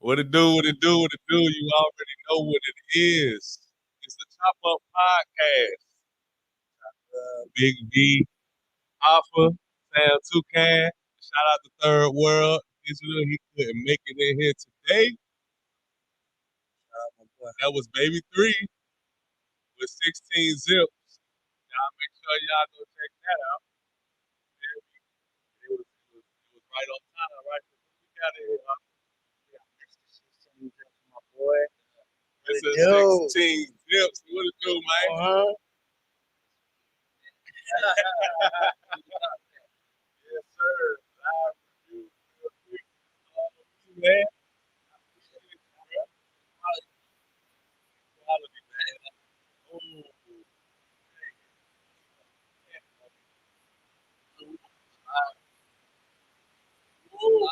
What it do, what it do, what it do. You already know what it is. It's the Chop Up Podcast. Big V, Alpha, Sam Toucan. Shout out to Third World. Israel, he couldn't make it in here today. That was Baby 3 with 16 zips. Y'all make sure y'all go check that out. It was right on time, right? We got it. My boy. It's a 16 zips. What it do, man? Yes, sir. Live review. Man. Quality, man. Ooh. Ooh.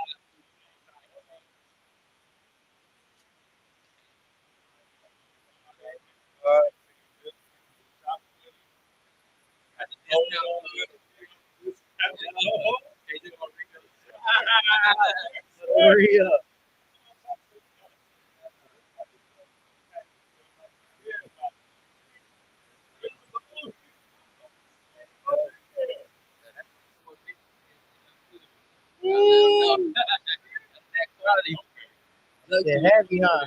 Hurry up. They're heavy, huh?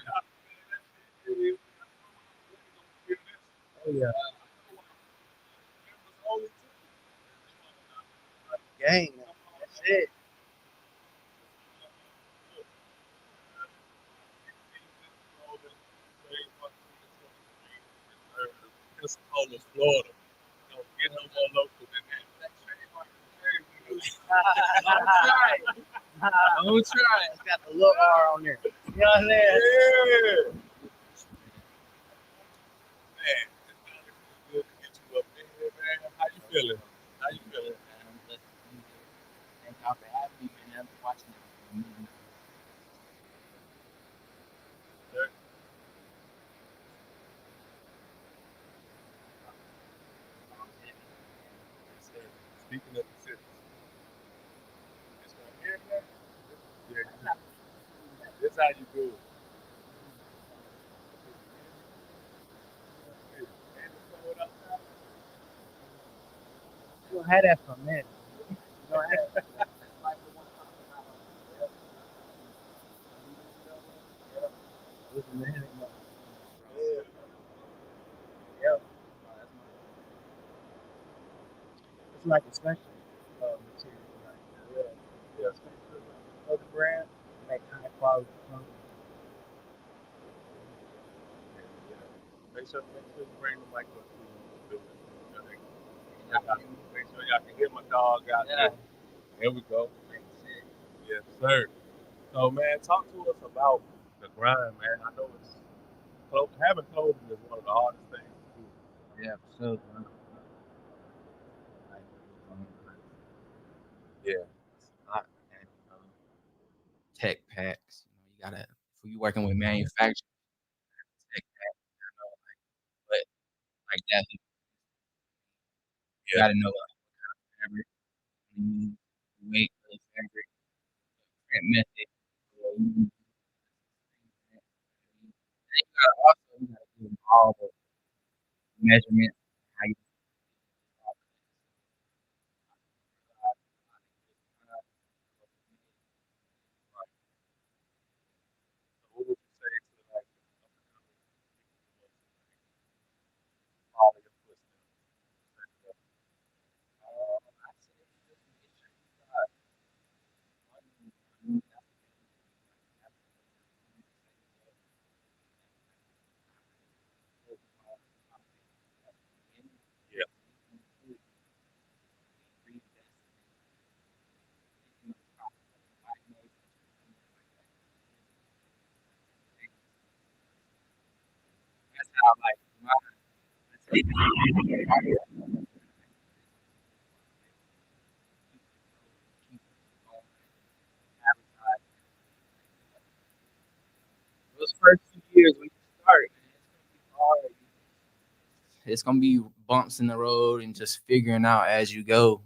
Oh, yeah. Gang. That's it. Pensacola, Florida. Don't get no more local than that. Don't try. It's got the little R on there. You know what I'm saying? Yeah. Man, it's good to get you up in here, man. How you feeling? How you feeling? Thank y'all for having me, man. I'm watching it. Speaking of the city, it's right here, man. Yeah, this how you do it. You don't have that for a minute. You don't have that. It's like a special material. Yeah. Other brand make high quality clothing. Make sure you bring the mic up to you. Make sure y'all can hear my dog out there. Here we go. Yes, sir. So, man, talk to us about the grind, man. I know it's having clothing is one of the hardest things to do. Yeah, so Yeah. and tech packs. You gotta if you working with manufacturers, tech packs, but like that, you gotta know what fabric, weight of the fabric, print method. Then you gotta do all the measurements, how you So what would you say to like follow your footsteps? Yeah. That's how like those first 2 years when you start, it's gonna be bumps in the road and just figuring out as you go.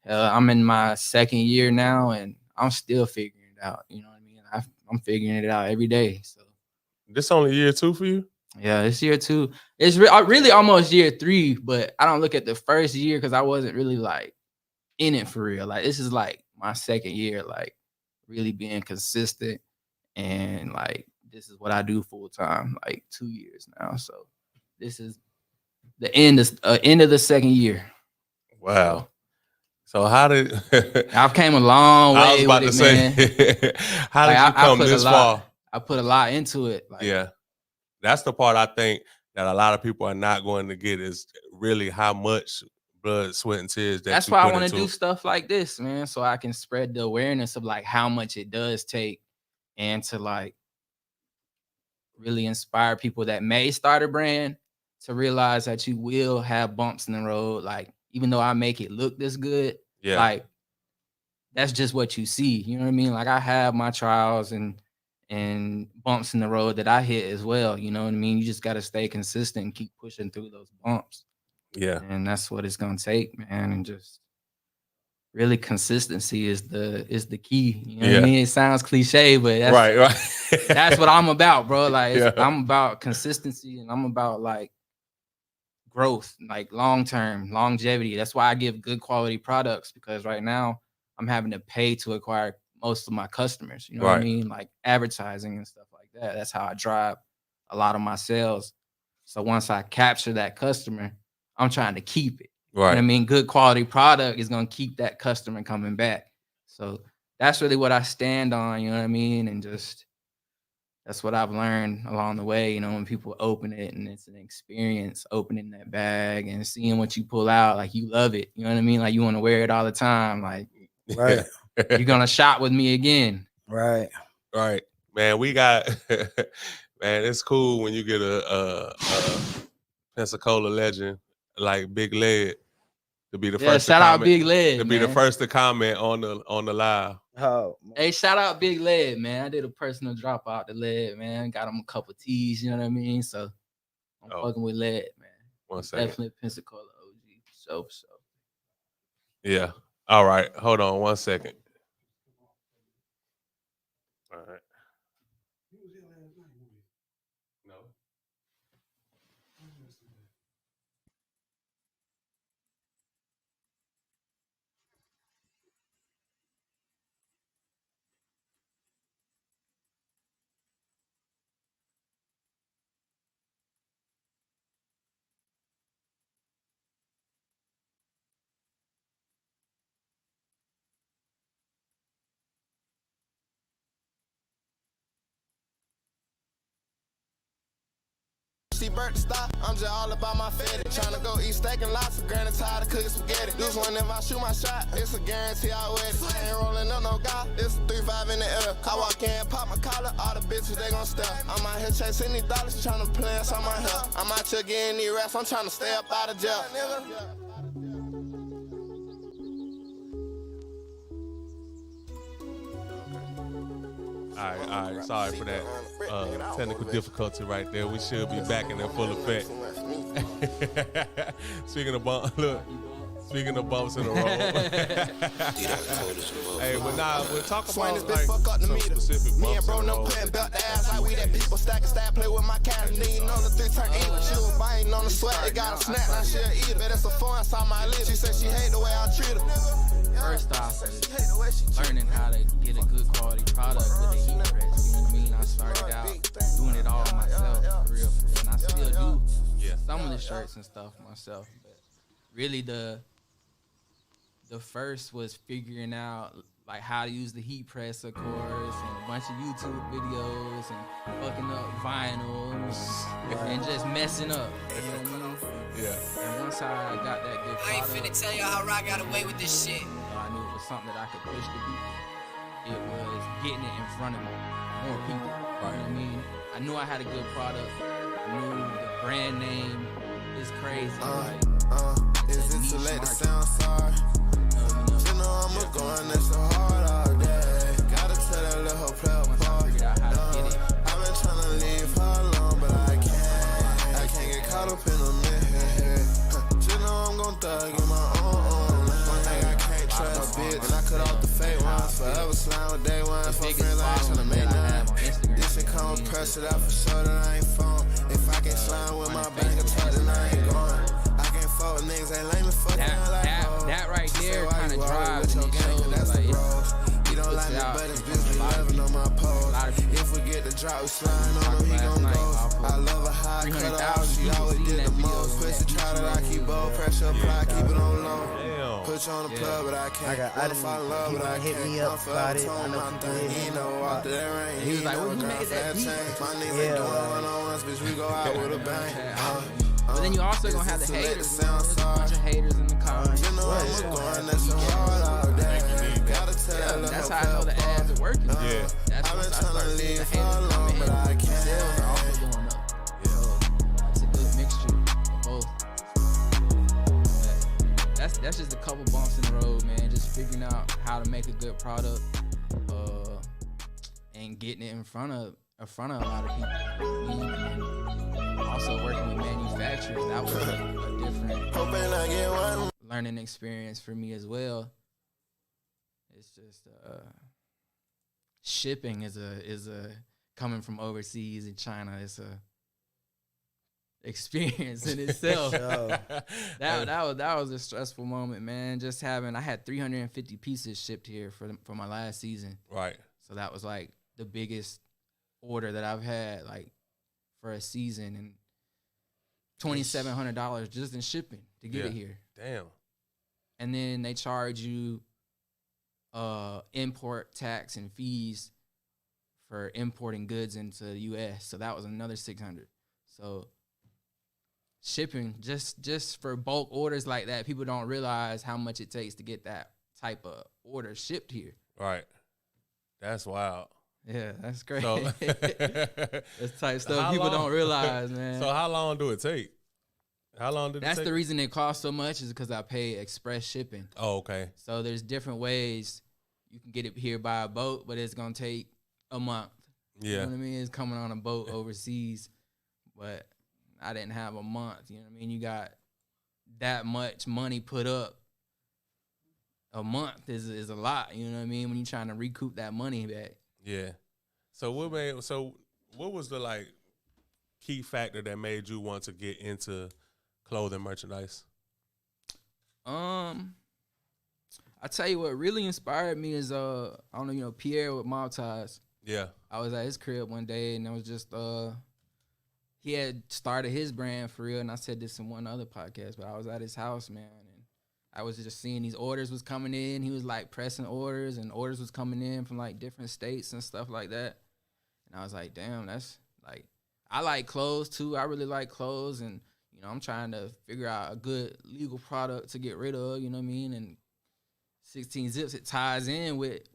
But I'm in my second year now, and I'm still figuring it out. You know what I mean? I'm figuring it out every day. So this only year 2 for you? yeah, it's year 2. It's really almost year 3, but I don't look at the first year because I wasn't really like in it for real. Like this is like my second year, like really being consistent and like this is what I do full time, like 2 years now. So this is the end of the second year. Wow. So how did I've came a long way I was about with to it, man. say, how did Like, you come this far? I put a lot into it. Like, Yeah. That's the part I think that a lot of people are not going to get is really how much blood, sweat, and tears that that's you why I put want to into do it. stuff like this, man, so I can spread the awareness of like how much it does take and to like really inspire people that may start a brand to realize that you will have bumps in the road. Like, even though I make it look this good, Yeah. like that's just what you see. You know what I mean? Like I have my trials and bumps in the road that I hit as well. You know what I mean? You just got to stay consistent and keep pushing through those bumps. Yeah. And that's what it's gonna take, man. And just really consistency is the key. You know what I mean? It sounds cliche, but that's right. that's what I'm about, bro. Like Yeah. I'm about consistency and I'm about like growth, like long-term longevity. That's why I give good quality products, because right now I'm having to pay to acquire most of my customers. You know what I Right. mean? Like advertising and stuff like that. That's how I drive a lot of my sales. So once I capture that customer, I'm trying to keep it. You know what I Right. mean? Good quality product is gonna keep that customer coming back. So that's really what I stand on, you know what I mean? And just that's what I've learned along the way. You know, when people open it and it's an experience opening that bag and seeing what you pull out, like you love it. You know what I mean? Like you want to wear it all the time. Like Right. you're gonna shop with me again. Right. Right. Man, we got man, it's cool when you get a Pensacola legend like Big Led to be the Yeah, first shout to out comment, Big Led, to be the man. first to comment on the live. Oh, Hey, shout out Big Led, man. I did a personal drop out to Led, man. Got him a couple teas, you know what I mean? So I'm fucking with Led, man. One second. Definitely Pensacola OG. So. Yeah. All right. Hold on 1 second. All right. No. Bird to stop, I'm just all about my fetty. Tryna go eat steak and lobster, granny tired of cooking spaghetti. This one, if I shoot my shot, it's a guarantee I wet it. I ain't rolling up no guy, it's a 3-5 in the air. I walk in, pop my collar, all the bitches, they gon' stare. I'm out here chasing these dollars, tryna play us on my hair. I'm out here getting these rats, I'm tryna stay up out of jail. All right. Sorry for that technical difficulty right there. We should be back in full effect. Speaking of bumps in the road. Hey, but nah, we'll talk about like some specific Me and bumps bro in the no road. putting belt the ass like we that people stack and stack, play with my cat and lean on the 3-turn English. She was biting on the sweat, it got a snap, now she'll eat it. Bet it's a four inside my lip. She said she hate the way I treat her. First off, learning how to get a good quality product with a heat press. You know what I mean? I started out doing it all myself, for real. And I still do some of the shirts and stuff myself. But really the first was figuring out like how to use the heat press, of course, and a bunch of YouTube videos and fucking up vinyl and just messing up. You know what I mean? Yeah. And once I got that good product, I ain't finna tell you how Rock got away with this shit. I knew it was something that I could push the beat. It was getting it in front of more people. You know what I mean? I knew I had a good product. I knew the brand name is crazy. Is it too late to sound sorry? You know I'm going this so hard all day. Gotta tell that little play apart. I've been trying to leave her alone, but I can't get caught up in a minute. You know I'm gon' thug in my own lane. One thing I can't trust, big get, and I cut off the fake ones. Forever slime with day one. For friends, I ain't tryna make none. This shit come with pressure, that for sure that I ain't phone. If I can't slime with my bank account, then I ain't going. I can't fuck with niggas, ain't lame and fuck that right there kind of drives and it shows like he don't like me, but his bitch be loving on my pose. If we get the drop, we sliding on him, he gon' go. I love her high, cut her out, she always did the most. Pussy try that I keep bold, pressure apply, keep it on low. Put you on the plug, but I can't. I done fall in love, but I can't. Hit me up about it. I know people hit me up. He was like, well, you made that beat. My niggas ain't doing one-on-ones, bitch, we go out with a bang. But then you also gonna have the haters. There's a bunch of haters in the comments. You know I'm going, that's a hard out there. Gotta tell her. That's how I know the ads are working. Yeah. That's I've what been I trying to started seeing leave the for haters long, come but in. I can't. Sales are also going up. So it's a good mixture of both. But that's just a couple bumps in the road, man. Just figuring out how to make a good product, and getting it in front of a lot of people. And also working with manufacturers, that was a different learning experience for me as well. It's just shipping is a coming from overseas in China. It's a experience in itself. that was a stressful moment, man. Just I had 350 pieces shipped here for my last season. Right. So that was like the biggest order that I've had like for a season, and $2,700 just in shipping to get it here. Damn. And then they charge you import tax and fees for importing goods into the U.S. So that was another $600. So shipping just for bulk orders like that, people don't realize how much it takes to get that type of order shipped here. Right. That's wild. Yeah, that's great. So, that's type stuff people don't realize, man. So how long do it take? How long did it take? That's the reason it costs so much is because I pay express shipping. Oh, okay. So there's different ways you can get it here by a boat, but it's going to take a month. Yeah. You know what I mean? It's coming on a boat overseas, but I didn't have a month. You know what I mean? You got that much money put up. A month is a lot. You know what I mean? When you're trying to recoup that money back. Yeah. So what was the like key factor that made you want to get into clothing merchandise? I tell you what really inspired me is I don't know, you know, Pierre with Mob Ties. Yeah. I was at his crib one day and it was just he had started his brand for real, and I said this in one other podcast, but I was at his house, man, and I was just seeing these orders was coming in. He was like pressing orders, and orders was coming in from like different states and stuff like that. And I was like, damn, that's like, I like clothes too. I really like clothes, and you know, I'm trying to figure out a good legal product to get rid of, you know what I mean? And 16 Zips, it ties in with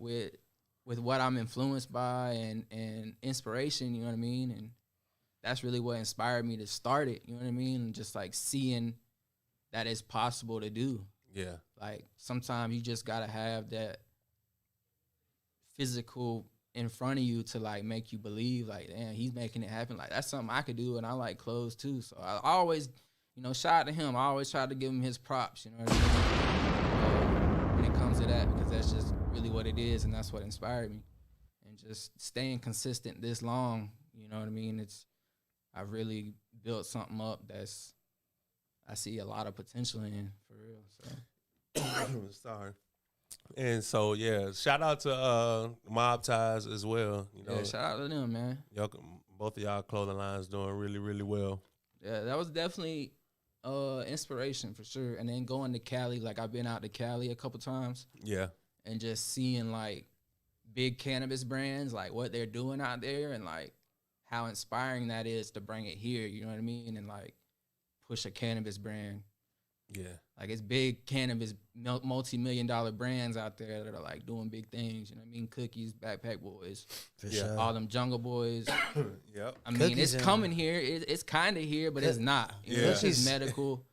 what I'm influenced by and inspiration, you know what I mean? And that's really what inspired me to start it, you know what I mean? And just like seeing that it's possible to do. Yeah. Like sometimes you just gotta have that physical in front of you to like make you believe like, damn, he's making it happen. Like that's something I could do, and I like clothes too. So I always, you know, shout out to him. I always try to give him his props, you know what I mean? When it comes to that, because that's just really what it is, and that's what inspired me. And just staying consistent this long, you know what I mean? I've really built something up that's I see a lot of potential in, for real. So sorry. And so yeah, shout out to Mob Ties as well. You know, yeah, shout out to them, man. Y'all, both of y'all clothing lines doing really, really well. Yeah, that was definitely inspiration for sure. And then going to Cali, like I've been out to Cali a couple times. Yeah. And just seeing like big cannabis brands, like what they're doing out there, and like how inspiring that is to bring it here. You know what I mean? And like push a cannabis brand. Yeah. Like it's big cannabis, multi-million-dollar brands out there that are like doing big things. You know what I mean? Cookies, Backpack Boys, For sure. all them Jungle Boys. Yep. I mean, Cookies it's coming here. It's kind of here, but it's not. You know, it's just medical.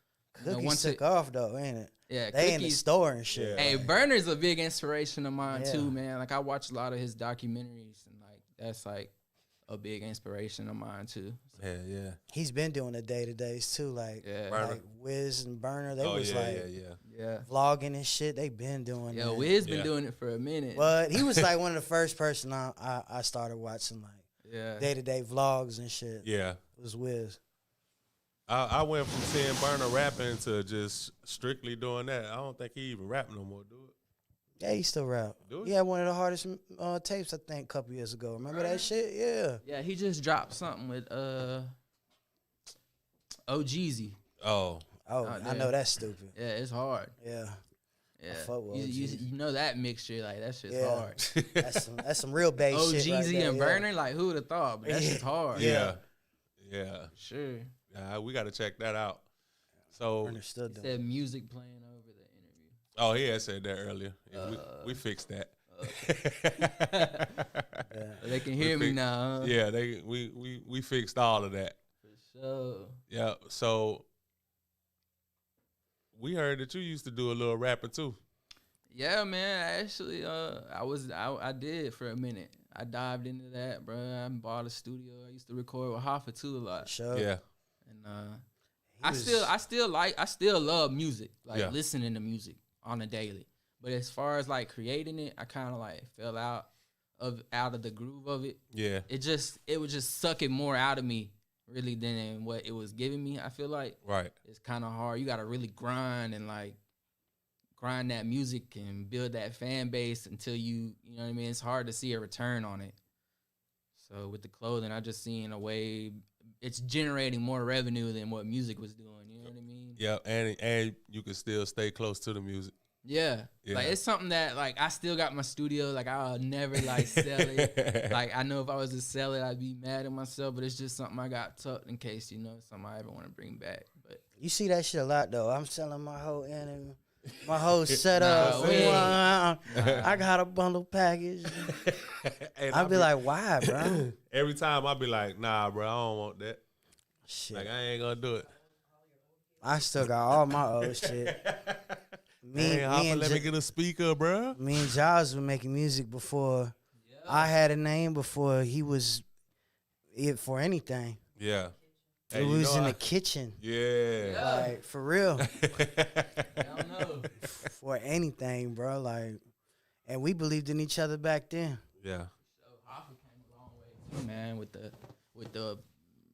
Cookies took off though, ain't it? Yeah, they in the store and shit. Hey, like. Burner's a big inspiration of mine too, man. Like I watch a lot of his documentaries, and like that's like a big inspiration of mine too. So, Yeah. He's been doing the day-to-days too, like Burner. Wiz and Burner. They Oh, was yeah. vlogging and shit. They been doing Yo, that. Wiz been doing it for a minute. But he was like one of the first person I started watching like Yeah. day-to-day vlogs and shit. Yeah. It was Wiz. I went from seeing Burner rapping to just strictly doing that. I don't think he even rap no more, do it. Yeah, he still rap. Do He had one of the hardest tapes, I think, a couple years ago. Remember that shit? Yeah. Yeah, he just dropped something with OGZ. Oh. I know that's stupid. Yeah, it's hard. Yeah. Yeah, fuck with OGZ. you know that mixture, like that shit's Yeah. hard. That's some real bass shit right OGZ there, and yeah. Burner, like who would have thought? But that shit's hard. Yeah. Sure. We got to check that out. So, Burner still He doing said music playing over the interview. oh, he had said that earlier. Yeah, we fixed that. So they can hear me now. Huh? Yeah, we fixed all of that. For sure. Yeah. So we heard that you used to do a little rapping too. Yeah, man. Actually, I did for a minute. I dived into that, bro. I bought a studio. I used to record with Hoffa too a lot. Sure. Yeah. And I still love music, like Yeah. listening to music on a daily. But as far as like creating it, I kind of like fell out of the groove of it. Yeah. It was just sucking more out of me really than what it was giving me. I feel like Right. it's kind of hard. You got to really grind that music and build that fan base until you know what I mean? It's hard to see a return on it. So with the clothing, I just seen a way it's generating more revenue than what music was doing. You know what I mean? Yeah, and you can still stay close to the music. Yeah. Like it's something that like I still got my studio. Like I'll never like sell it. Like I know if I was to sell it, I'd be mad at myself. But it's just something I got tucked in case something I ever want to bring back. But You see that shit a lot though. I'm selling my whole anime, my whole setup. I got a bundle package. I'd be like, why, bro? Every time I'd be like, nah, bro, I don't want that. Shit. Like I ain't gonna do it. I still got all my old shit. Let me get a speaker, bro. Me and Giles were making music before I had a name, before he was it for anything. Yeah. It was in the kitchen. Yeah. Like, for real. I don't know. For anything, bro. Like, and we believed in each other back then. Yeah. Hoffa came a long way too, man, with the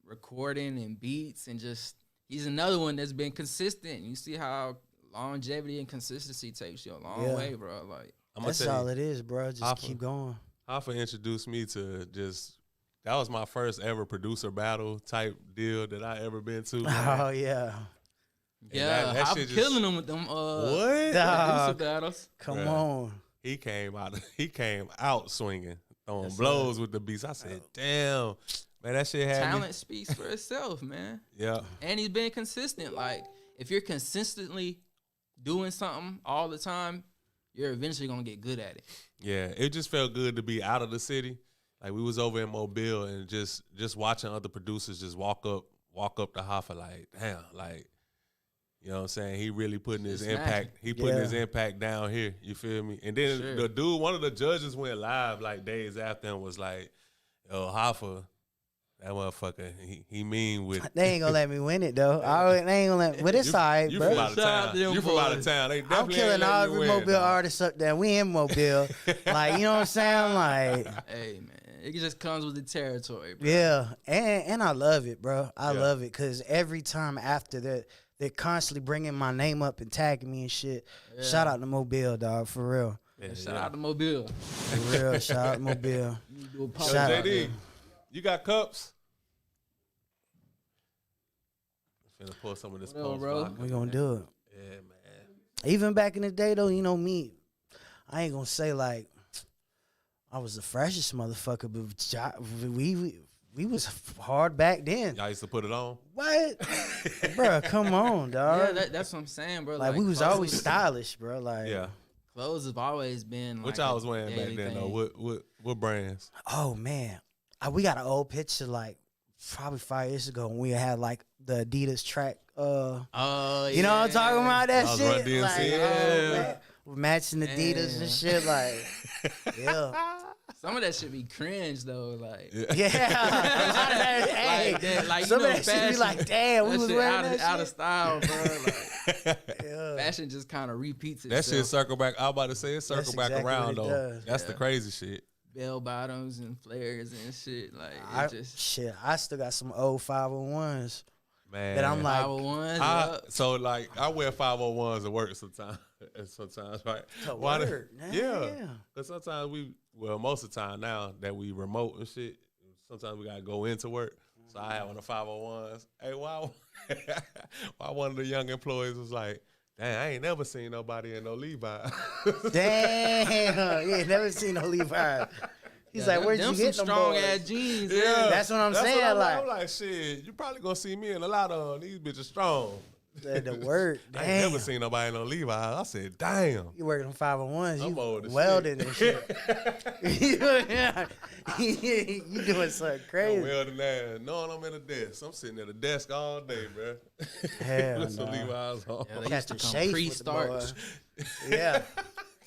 recording and beats and just he's another one that's been consistent. You see how longevity and consistency takes you a long way, bro. Like that's all it is, bro. Just keep going. Hoffa introduced me to that was my first ever producer battle type deal that I ever been to. Oh yeah. Yeah, that I'm shit killing them with them what? Dog. producer battles. Come Bruh. on. He came out swinging, throwing blows with the beats. I said, damn, man, that shit had Talent me. speaks for itself, man. Yeah. And he's been consistent. Like, if you're consistently doing something all the time, you're eventually gonna get good at it. Yeah, it just felt good to be out of the city. Like we was over in Mobile and just watching other producers just walk up to Hoffa like, damn, like, you know what I'm saying? He really putting his impact. He putting his impact down here. You feel me? And then the dude, one of the judges went live like days after and was like, yo, Hoffa, that motherfucker, he mean with it. They ain't gonna let me win it though. They ain't gonna let. But it's all right, You bro. from out of Shout out town. to them You from out of boys. town. They I'm definitely killing ain't all letting every you win, Mobile dog. artists up there. We in Mobile. Like, you know what I'm saying? Like, Hey, man, it just comes with the territory, bro. yeah. And I love it, bro. I love it because every time after that, they're constantly bringing my name up and tagging me and shit. Yeah. Shout out to Mobile, dog, for real. Shout out to Mobile. For real. Shout out to Mobile. You do a Yo, pop Shout out JD, there. you got cups? Finna pour some of this What up, post bro? vodka, We gonna man. do it. Yeah, man. Even back in the day, though, you know me, I ain't gonna say like I was the freshest motherfucker, but we was hard back then. Y'all used to put it on? What, bro? Come on, dog. Yeah, that's what I'm saying, bro. like we was clothes- always stylish, bro. Like, Yeah. Clothes have always been. What like y'all a was wearing back daily then, though? thing. What brands? oh man, we got an old picture like probably 5 years ago when we had like the Adidas track. Oh, You know what I'm talking about? That That was shit. Run DMC. Like, Yeah. man, with matching Adidas and shit. Like, yeah. Some of that should be cringe though, like Yeah. Hey, like that, like some you of know, that shit fashion, be like, damn, we that was shit wearing out that of, out of shit. style, bro. Like, Yeah. fashion just kind of repeats That itself. shit circle back. I'm about to say it circle That's back exactly around what it though. does. That's the crazy shit. Bell bottoms and flares and shit. Like I, it just shit, I still got some old 501s Man, that I'm like, 501s. so like I wear 501s to work sometimes. Sometimes, right? to Why the- work. Yeah. Yeah. Cause sometimes most of the time now that we remote and shit, sometimes we gotta go into work. So I have on the 501s. Hey, why one of the young employees was like, dang, I ain't never seen nobody in no Levi. Damn. Yeah, never seen no Levi's. He's like, where'd you them get some them strong boys? ass jeans? Yeah. That's what I'm saying, I'm like, shit, you probably gonna see me in a lot of these bitches strong. The word. I ain't Damn. never seen nobody in no Levi. I said, damn. You working on 501s, I'm old as you welding and shit. You doing something I'm crazy. welding that, knowing I'm in a desk. I'm sitting at a desk all day, bro. Hell With some nah. Levi's on. Yeah, they Catch used to the come shapes with the pre-starch. boys. Yeah.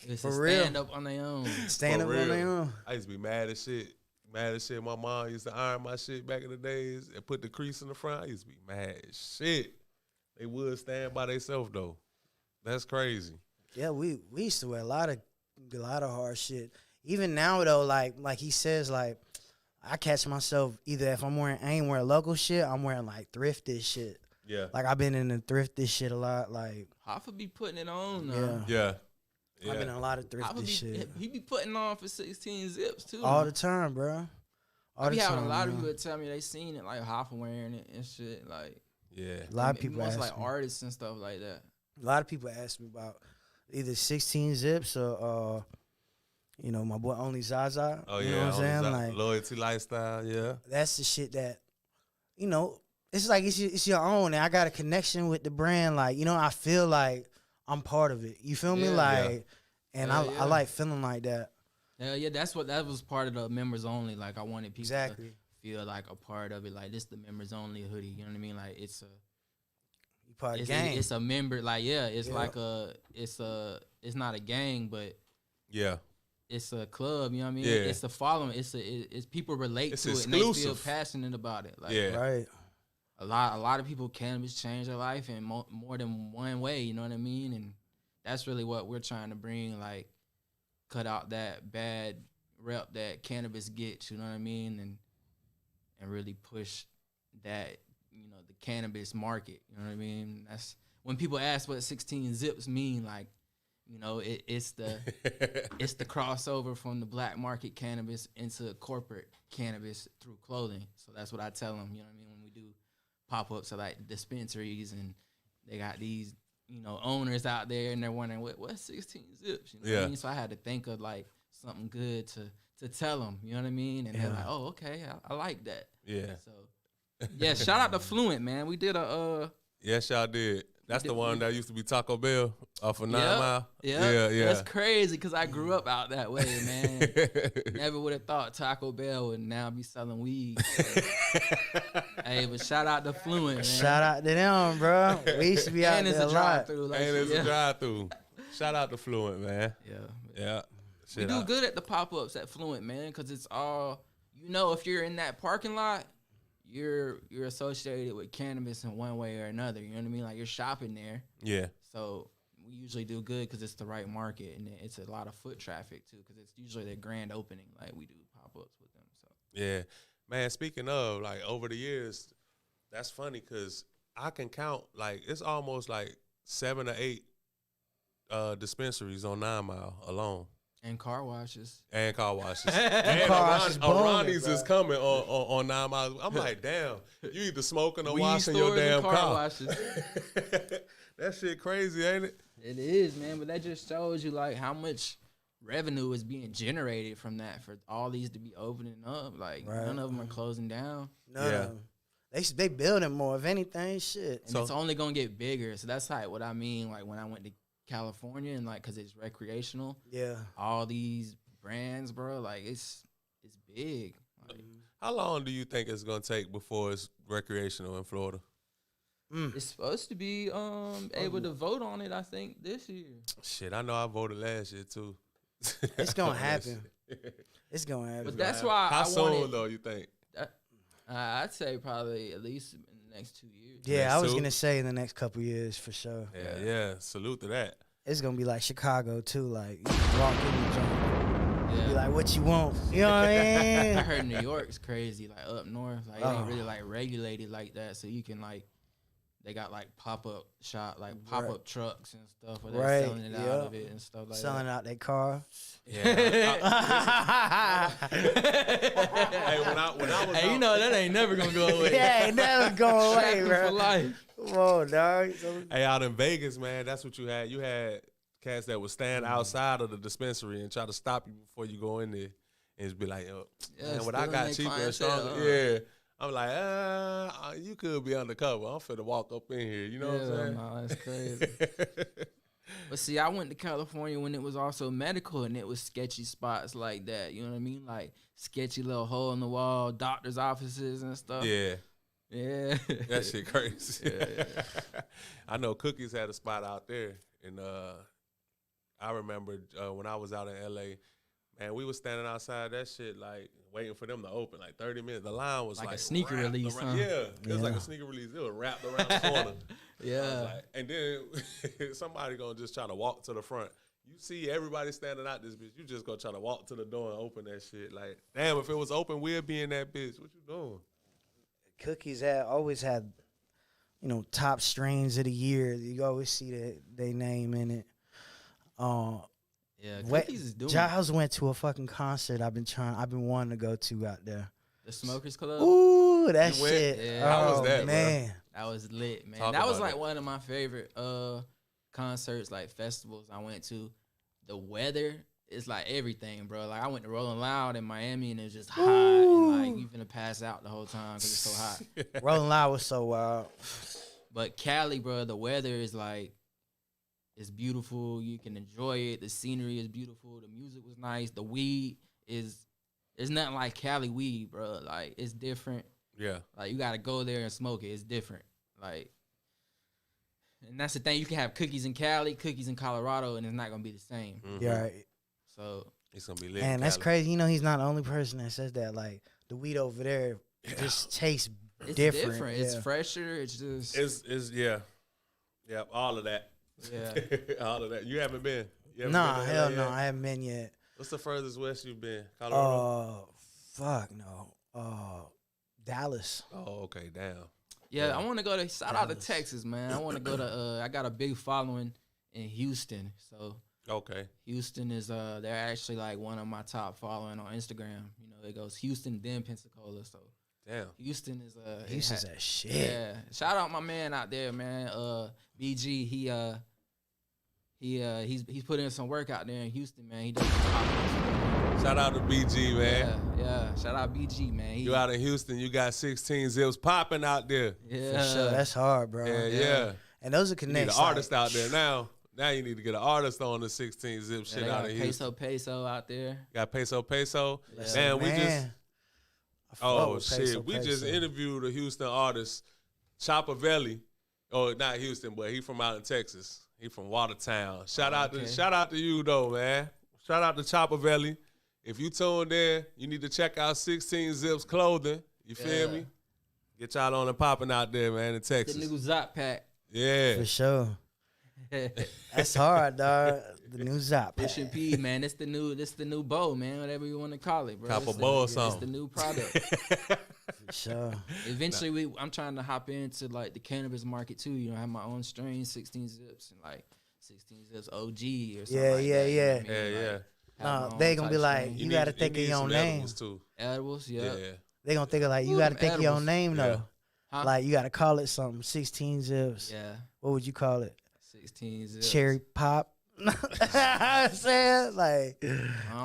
It's For a real. stand up on their own. Stand For up on real. their own. I used to be mad as shit. Mad as shit. My mom used to iron my shit back in the days and put the crease in the front. I used to be mad as shit. They would stand by themselves though. That's crazy. Yeah, we used to wear a lot of hard shit. Even now though, like he says, like I catch myself either if I ain't wearing local shit, I'm wearing like thrifted shit. Yeah. Like I've been in the thrifted shit a lot. Like Hoffa be putting it on now. yeah, Yeah. I've been in a lot of Hoffa thrifted be, shit he be putting on for 16 zips too. all the time, bro. All I be the having time, a lot of man. people tell me they seen it, like Hoffa wearing it and shit. Like Yeah. A lot of people most ask like me. artists and stuff like that. A lot of people ask me about either 16 zips or my boy Only Zaza. Oh you yeah. know what I'm saying? Like loyalty lifestyle, yeah. that's the shit that, it's like it's your own. And I got a connection with the brand. Like, I feel like I'm part of it. You feel me? Yeah. Like, and Hell I yeah. like feeling like that. Yeah, that was part of the members only. Like I wanted people Exactly. to feel like a part of it. Like this the members only hoodie. You know what I mean? Like it's You part of the it's gang. it's a member. Like it's Yeah. like it's not a gang, but Yeah. it's a club. You know what I mean? Yeah. It's a following. It's people relate It's to it and they feel exclusive. passionate about it. Like Yeah. Right. a lot of people cannabis change their life in more than one way. You know what I mean? And that's really what we're trying to bring. Like cut out that bad rep that cannabis gets. You know what I mean? And really push that, the cannabis market. You know what I mean? That's when people ask what 16 zips mean. Like, it's the it's the crossover from the black market cannabis into corporate cannabis through clothing. So that's what I tell them. You know what I mean? When we do pop-ups at like dispensaries and they got these, owners out there and they're wondering what's 16 zips. You know what I Yeah. mean? So I had to think of like something good to tell them. You know what I mean? And they're like, oh, okay, I like that. Yeah. So yeah, shout out to Fluent, man. We did a Yes, y'all did. That's the did- one that used to be Taco Bell off of 9 Yep, Mile. yep. Yeah. That's crazy because I grew up out that way, man. Never would have thought Taco Bell would now be selling weed. Hey, but shout out to Fluent, man. Shout out to them, bro. We used to be out And it's there a a lot. drive-through. Like, And it's yeah. a drive-through. Shout out to Fluent, man. Yeah. Yeah. We Shit, do good at the pop-ups at Fluent, man, because it's all, if you're in that parking lot, you're associated with cannabis in one way or another. You know what I mean? Like you're shopping there. Yeah. So we usually do good because it's the right market and it's a lot of foot traffic too because it's usually their grand opening. Like we do pop-ups with them. So Yeah. Man, speaking of, like, over the years, that's funny because I can count, like, it's almost like 7 or 8 dispensaries on 9 Mile alone. and car washes. And car washes. Car and washes booming, Ronnie's bro. is coming on 9 Mile. I'm like, damn, you either smoking or Weed washing your stores and damn car car. washes. That shit crazy, ain't it? It is, man, but that just shows you like how much revenue is being generated from that for all these to be opening up. Like Right. none of them are closing down, None of them. They building more. If anything, shit. and it's only gonna get bigger. So that's like what I mean. Like when I went to California and like because it's recreational, Yeah. all these brands, bro, like it's big. Like, How long do you think it's going to take before it's recreational in Florida? it's supposed to be able to vote on it. I think this year. Shit, I know I voted last year, too. It's gonna happen. It's gonna happen. But that's why How I soon wanted, though? You think? I'd say probably at least in the next 2 years. Yeah, I was So- gonna say in the next couple years for sure. Yeah. Salute to that. It's gonna be like Chicago too. Like you just walk in the joint, Yeah. be like, "What you want?" You know what I I mean? heard New York's crazy, like up north, like it Oh. ain't really like regulated like that. So you can like, they got like pop up shop, like pop up trucks and stuff, where they're Right, selling it out yeah. of it and stuff like Selling that. out their car. Yeah. Hey, when I was Hey, you out- know that ain't never gonna go away. Yeah, ain't never go away, Trapping for bro. life. Come on, dog. Hey, out in Vegas, man, that's what you had. You had cats that would stand outside of the dispensary and try to stop you before you go in there, and just be like, "Yo, Yeah, man, what I stealing got their cheaper and clientele, stronger." Yeah, I'm like, you could be undercover. I'm finna walk up in here. You know what I'm Yeah, saying? no, that's crazy. But see, I went to California when it was also medical, and it was sketchy spots like that. You know what I mean? Like sketchy little hole in the wall, doctors' offices and stuff. Yeah, Yeah. that shit crazy. I know Cookies had a spot out there, and I remember when I was out in LA, man, we was standing outside that shit like waiting for them to open, like 30 minutes. The line was Like like a sneaker wrapped release, around- huh? Yeah, it was like Yeah. a sneaker release. It was wrapped around the corner. I was Yeah. like, and then somebody gonna just try to walk to the front. You see everybody standing out this bitch. You just gonna try to walk to the door and open that shit. Like, damn, if it was open, we'd be in that bitch. What you doing? Cookies always had, top strains of the year. You always see they name in it. Yeah. Wade Cookies is doing Giles went to a fucking concert I've been wanting to go to out there. the Smokers Club. Ooh, that You went? shit. Yeah. How was Oh, that, bro? man? That was lit, man. Talk That was about like it. one of my favorite concerts, like festivals I went to. The weather is like everything, bro. Like I went to Rolling Loud in Miami, and it was just hot, and like you finna pass out the whole time because it's so hot. Rolling Loud was so wild. But Cali, bro, the weather is like, it's beautiful. You can enjoy it. The scenery is beautiful. The music was nice. The weed is, there's nothing like Cali weed, bro. Like it's different. Yeah. Like you gotta go there and smoke it. It's different. Like, and that's the thing. You can have cookies in Cali, cookies in Colorado, and it's not gonna be the same. Mhm. Yeah, right. So It's gonna be lit. And that's Cali. crazy. He's not the only person that says that. Like the weed over there just tastes it's different. different. It's yeah. fresher. It's just It's yeah, all of that. yeah. All of that. You haven't been? You haven't Nah, been to hell LA no, yet? I haven't been yet. What's the furthest west you've been? Colorado. Fuck no. Dallas. Oh, okay, damn. Yeah, I want to go to shout out to Dallas. Texas, man. I want to go to. I got a big following in Houston, so Okay. Houston is they're actually like one of my top following on Instagram. You know, it goes Houston then Pensacola, so Damn. Houston is Houston's that shit. yeah. Shout out my man out there, man. BG, he's put in some work out there in Houston, man. He does. Shout out to BG, man. Yeah. Shout out BG, man. You out in Houston, you got 16 zips popping out there. Yeah, For sure. That's hard, bro. Yeah. And those are You need an connections. artist out there now. Now you need to get an artist on the 16 zip shit they out got of Houston. Peso out there. Got Peso. Yeah. Man, we just I fuck oh with shit, Peso, we just Peso. interviewed a Houston artist, Chopper Valley. Oh, not Houston, but he from out in Texas. He from Watertown. Shout out to you though, man. Shout out to Chopper Valley. If you tuned in, you need to check out 16 Zips clothing. You feel Yeah. me? Get y'all on and popping out there, man, in The Texas. new Zop pack. Yeah. For sure. That's hard, dog. The new Zop. It should be, man. This the new bow, man. Whatever you want to call it, bro. Copper It's the- bow or It's something. the new product. For sure. Eventually, I'm trying to hop into like the cannabis market too. You know, I have my own strain, 16 Zips, and like 16 Zips OG or something. Yeah, like yeah, that, you know yeah. what I mean? Yeah, yeah. Like, have No, my own they gonna be type like, strain. you gotta think of need your own some name. edibles, too. edibles, yeah. Yeah. They gonna think of like, you Ooh, gotta them think of your edibles. name Yeah. though. Huh? Like you gotta call it something. 16 zips. Yeah, What would you call it? 16 Zips. Cherry pop. I'm saying like, I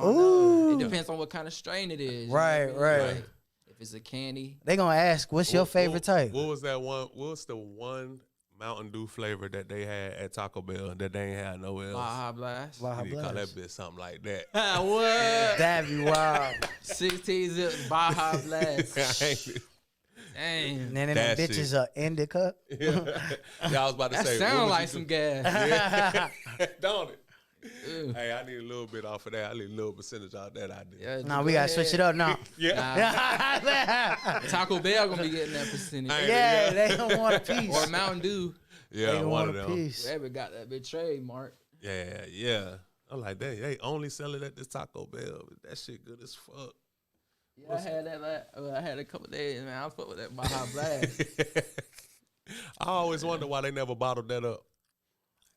don't know. ooh. It depends on what kind of strain it is. you know Right, what I mean? right. Like, if it's a candy, They gonna ask, what's your favorite type? What was that one? What's the one Mountain Dew flavor that they had at Taco Bell that they ain't had nowhere else? Baja Blast. Baja You need to call that Blast. bitch something like that. What? That'd be wild. 16 Zips Baja Blast. Dang. And then them That bitches are indica. Yeah, I was about to That say. what sound would like you some do? gas. Yeah. Don't it? Ew. Hey, I need a little bit off of that. I need a little percentage out of that idea. Yeah, Nah, we gotta switch it up now. Yeah. Taco Bell gonna be getting that percentage. Yeah, they don't want a piece. Or Mountain Dew. Yeah, They don't one want of a them. piece. Whoever got that big trademark. Yeah. I'm like, they only sell it at this Taco Bell. That shit good as fuck. Yeah, I had that. I had a couple days, man. I was fuck with that Baja Blast. I always wonder why they never bottled that up.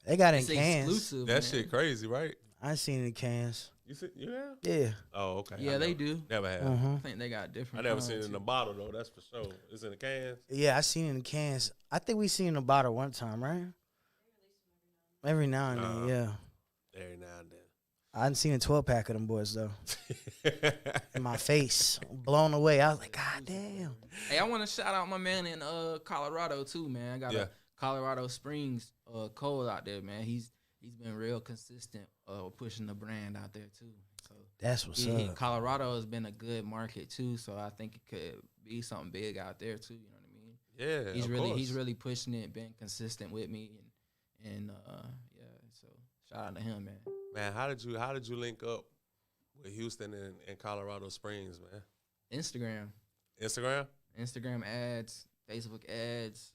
They got it It's in cans. exclusive. That man. shit crazy, right? I seen it in cans. You see? Yeah. Yeah. Oh, okay. Yeah, I they know. do. Never have. Uh-huh. I think they got I different. never seen it kinds, in a too. bottle though. That's for sure. It's in the cans. Yeah, I seen it in cans. I think we seen it in a bottle one time, right? Every now and then, yeah. Every now and I hadn't seen a 12-pack of them boys, though. then. In my face. Blown away. I was like, God damn. Hey, I want to shout out my man in Colorado too, man. I got Yeah. a Colorado Springs Cole out there, man. He's been real consistent pushing the brand out there too. So That's what's up. Colorado has been a good market too, so I think it could be something big out there too. You know what I mean? Yeah, He's really pushing it, been consistent with me, and yeah. So shout out to him, man. Man, how did you link up with Houston and Colorado Springs, man? Instagram ads, Facebook ads.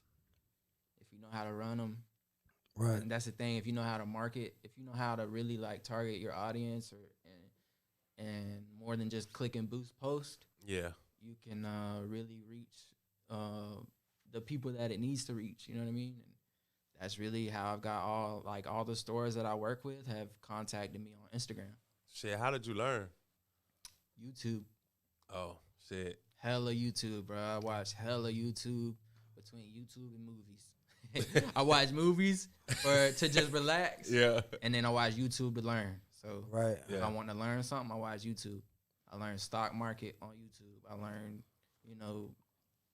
If you know how to run them, Right. and that's the thing. If you know how to market, if you know how to really like target your audience, and more than just click and boost post, Yeah. you can really reach the people that it needs to reach. You know what I mean? And that's really how I've got all the stores that I work with have contacted me on Instagram, Shit, how did you learn? YouTube, Oh, shit. hella YouTube, bro. I watch hella YouTube between YouTube and movies. I watch movies to just relax, Yeah. and then I watch YouTube to learn. So Right. if Yeah. I want to learn something, I watch YouTube. I learn stock market on YouTube. I learn,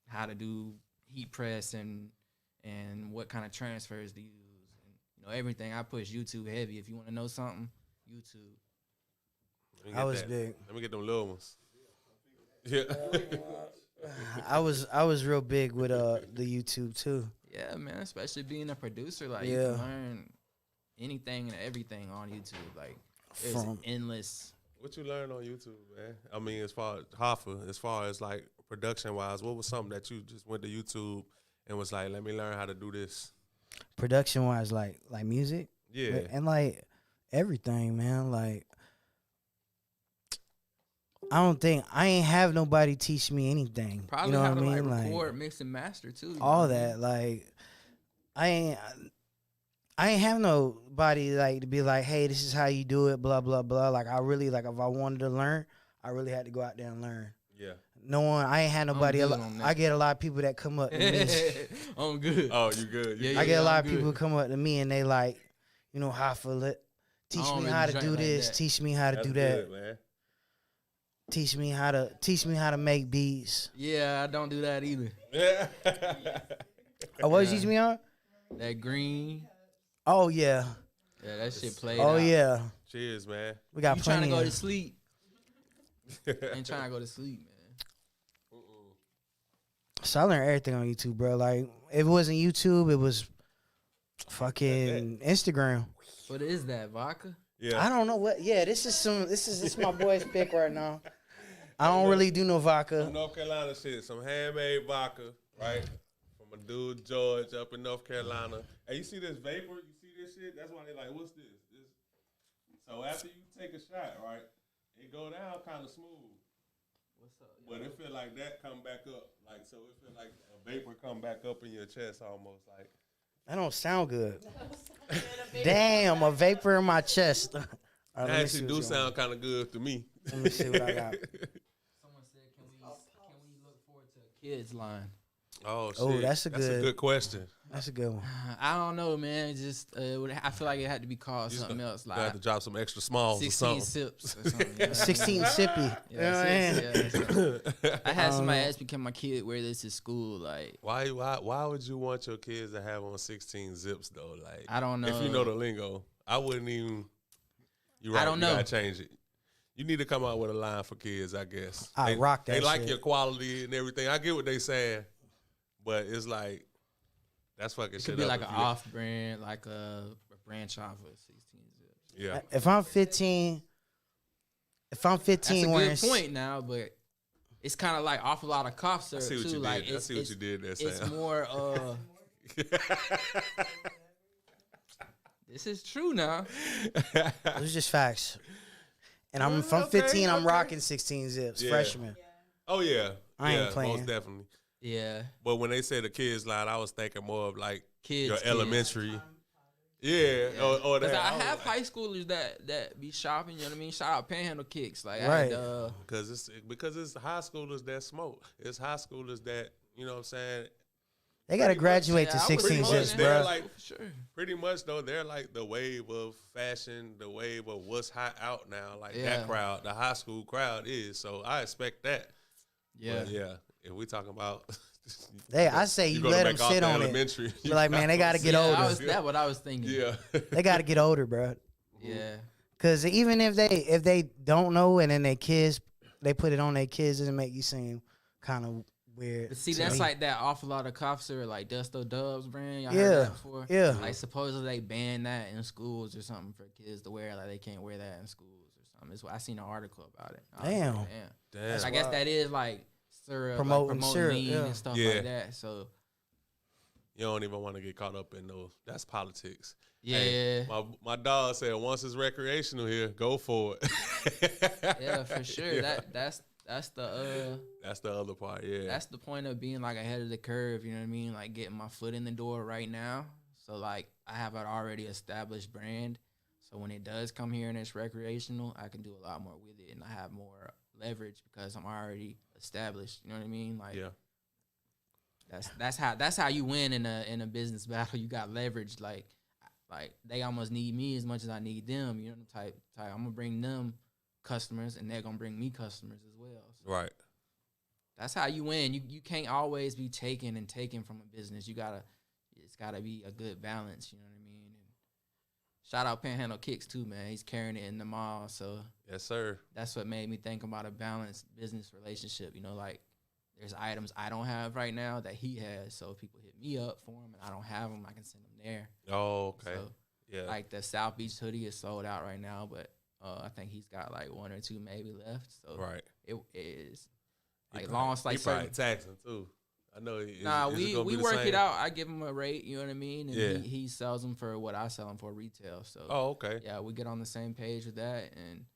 how to do heat press and what kind of transfers to use. And, everything. I push YouTube heavy. If you want to know something, YouTube. Let me I get was that. big. Let me get them little ones. Yeah. I was real big with the YouTube too. Yeah, man. Especially being a producer, like you Yeah. can learn anything and everything on YouTube. Like there's From- endless. What you learned on YouTube, man? I mean, as far as Hoffa, as far as like production wise, what was something that you just went to YouTube and was like, let me learn how to do this? Production wise, like music. Yeah. And like everything, man. Like I ain't have nobody teach me anything. Probably you know how what to I mean? like record, mix and master too. you know all what I mean? that. Like I ain't have nobody like to be like, hey, this is how you do it, blah blah blah. Like I really if I wanted to learn, I really had to go out there and learn. Yeah. No one, I ain't had nobody. good on that. I get a lot of people that come up to me. I'm good. Oh, you good. You Yeah, I get a lot of I'm people good. come up to me and they like, how for it. Teach don't me really how to drink do like this. that. Teach me how to That's do that. good, man. Teach me how to make beats. Yeah, I don't do that either. Yeah. Oh, what you Yeah. teach me on? That green, Oh yeah. yeah, that shit played Oh out. yeah. Cheers, man. We got You trying to plenty. go to Of, sleep? Ain't trying to go to sleep, man. so I learned everything on YouTube, bro. Like if it wasn't YouTube, it was fucking Instagram. What is that, vodka? Yeah. I don't know what. Yeah, this is my boy's pick right now. I don't really do no vodka. Some North Carolina shit, some handmade vodka, right? From a dude George up in North Carolina. Hey, you see this vapor? You see this shit? That's why they like, what's this? So after you take a shot, right, it go down kind of smooth. What's up? But it feel like that come back up. Like, so it feel like a vapor come back up in your chest almost like. That don't sound good. Damn, a vapor in my chest. All right, That let me see actually what do you sound want. kind of good to me. Let me see what I got. Someone said, can we look forward to a kids line? Oh, shit. Oh, that's a That's a good- good question. That's a good one. I don't know, man. It just I feel like it had to be called You just something else, You have like to drop some extra smalls or 16 something. sips or something. you know? 16 sippy. You know what I mean? Yeah. I had somebody know. ask me, can my kid wear this to school? Like, Why would you want your kids to have on 16 zips though? Like, I don't know. If you know the lingo, I wouldn't even. You right, I don't you know. gotta change it. You need to come out with a line for kids, I guess. I they, rock that They like shit. your quality and everything. I get what they saying, but it's like that's fucking it shit could be up like if an you- off brand, like a branch off of 16 zips. Yeah. If I'm 15, That's a wearing good point now, but it's kind of like off a lot of cough syrup I see what too. you Like did. I see what you did there, It's Sam. more. This is true now. Those are just facts. And if I'm Okay, 15, I'm okay. rocking 16 zips, Yeah. freshman. Oh yeah, I ain't yeah, playing. most definitely. Yeah, But when they say the kids line, I was thinking more of like kids. your elementary. Yeah, or Because that. I have high schoolers that be shopping. You know what I mean? Shout out Panhandle Kicks. Like, Right. because it's high schoolers that smoke. It's high schoolers that, you know what I'm saying. They got to Pretty much, graduate to I was 16 promoting zips, that. bro. They're like- for sure. Pretty much though, they're like the wave of fashion, the wave of what's hot out now. Like Yeah. that crowd, the high school crowd is. So I expect that. Yeah. But yeah. If we talking about, Hey, I say you gonna let them make off sit the on it. elementary. Be like, man, they got to get older. That's what I was thinking. Yeah. They got to get older, bro. Yeah. Because even if they don't know and then their kids, they put it on their kids, doesn't make you seem kind of weird. But see, to that's me. like that awful lot of cough syrup, like Dusto Dubs brand. Y'all Yeah, heard that before? yeah. Like supposedly they banned that in schools or something for kids to wear. Like they can't wear that in schools or something. It's what I seen an article about it. I was Damn. like, Damn. I guess that is like syrup, Promoting like syrup, lean yeah. and stuff Yeah. like that. So You don't even want to get caught up in those. That's politics. yeah, Hey, my dog said once it's recreational here, go for it. yeah, for sure. Yeah. That's the That's the other part. Yeah. that's the point of being like ahead of the curve. You know what I mean? Like getting my foot in the door right now. So like I have an already established brand. So when it does come here and it's recreational, I can do a lot more with it, and I have more leverage because I'm already established. You know what I mean? Like yeah. that's how you win in a business battle. You got leverage. Like they almost need me as much as I need them. You know, type. I'm gonna bring them customers, and they're gonna bring me customers as well. So Right. that's how you win. You can't always be taking from a business. It's gotta be a good balance. You know what I mean? And shout out Panhandle Kicks too, man. He's carrying it in the mall. So Yes, sir. that's what made me think about a balanced business relationship. You know, like there's items I don't have right now that he has. So if people hit me up for them and I don't have them, I can send them there. Oh, okay. So, yeah. like the South Beach hoodie is sold out right now, but I think he's got like one or two maybe left. So right. it is He like probably- long as like he probably certain. taxing too. I know. Nah, is it we gonna be the work same? it out. I give him a rate, you know what I mean, and Yeah. he sells them for what I sell them for retail. So Oh, okay. yeah, we get on the same page with that, and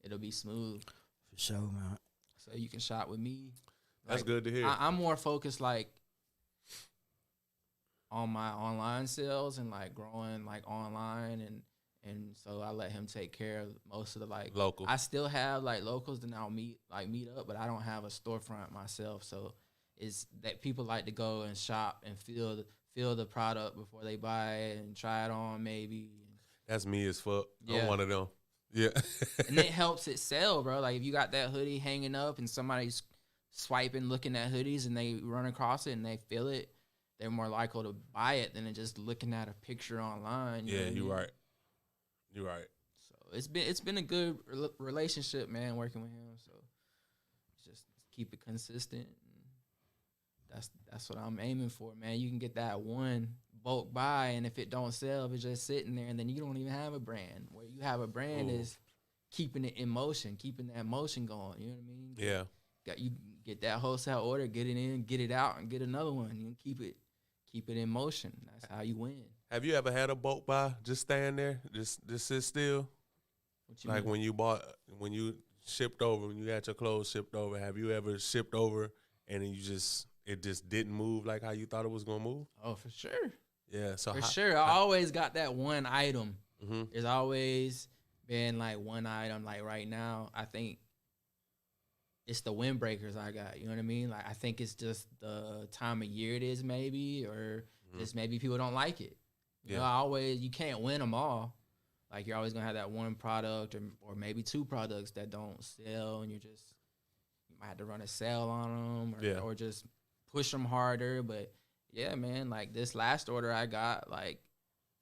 it'll be smooth. For sure, man. So you can shop with me. That's Like, good to hear. I'm more focused like on my online sales and like growing like online, and so I let him take care of most of the like Local. I still have like locals that I'll meet up, but I don't have a storefront myself. So it's that people like to go and shop and feel the product before they buy it and try it on maybe. That's me as fuck. Yeah. I'm one of them. Yeah. And it helps it sell, bro. Like if you got that hoodie hanging up and somebody's swiping, looking at hoodies, and they run across it and they feel it, they're more likely to buy it than just looking at a picture online. You know Yeah, what I you're mean? right. You're right. So it's been a good relationship, man, working with him. So just keep it consistent. And that's what I'm aiming for, man. You can get that one bulk buy, and if it don't sell, if it's just sitting there, and then you don't even have a brand. Where you have a brand Ooh. is keeping it in motion, keeping that motion going. You know what I mean? Yeah. You get that wholesale order, get it in, get it out, and get another one. You keep it in motion. That's how you win. Have you ever had a bulk buy just stand there, just sit still? What you Like mean? when you shipped over, when you got your clothes shipped over, have you ever shipped over and then it just didn't move like how you thought it was gonna move? Oh, for sure. Yeah. So For sure. I always got that one item. Mm-hmm. There's always been like one item. Like right now, I think it's the windbreakers I got. You know what I mean? Like I think it's just the time of year it is, maybe, or just maybe people don't like it. You know, you can't win them all. Like you're always gonna have that one product or maybe two products that don't sell, and you might have to run a sale on them or just push them harder. But yeah, man, like this last order I got, like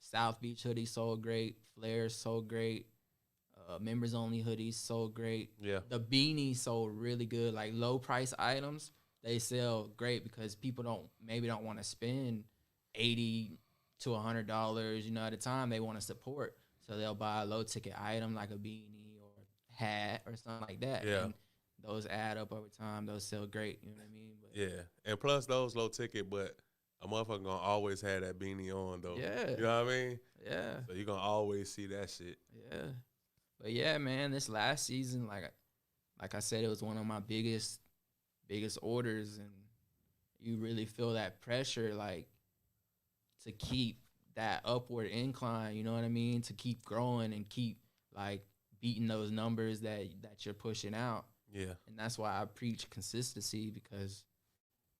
South Beach hoodie sold great, flares sold great, members only hoodies sold great. Yeah. The beanies sold really good. Like low price items, they sell great because people don't want to spend $80 to $100, you know, at a time. They want to support. So they'll buy a low ticket item like a beanie or hat or something like that. Yeah. And those add up over time. Those sell great. You know what I mean? But Yeah, and plus those low ticket, but a motherfucker gonna always have that beanie on though. Yeah. You know what I mean? yeah. So you gonna always see that shit. Yeah. But yeah, man, this last season, like I said, it was one of my biggest orders, and you really feel that pressure, like, to keep that upward incline, you know what I mean? To keep growing and keep, like, beating those numbers that you're pushing out. Yeah. And that's why I preach consistency, because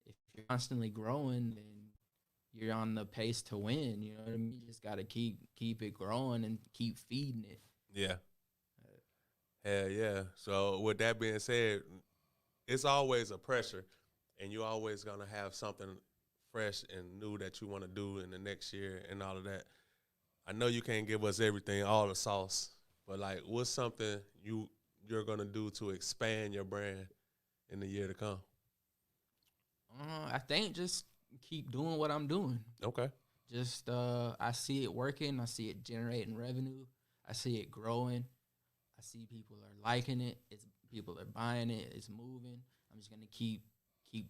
if you're constantly growing, then you're on the pace to win, you know what I mean? You just got to keep it growing and keep feeding it. Yeah. Hell yeah. So with that being said, it's always a pressure, and you're always gonna have something fresh and new that you want to do in the next year and all of that. I know you can't give us everything, all the sauce, but like, what's something you're gonna do to expand your brand in the year to come? I think just keep doing what I'm doing. Okay. Just I see it working. I see it generating revenue. I see it growing. I see people are liking it. People are buying it. It's moving. I'm just gonna keep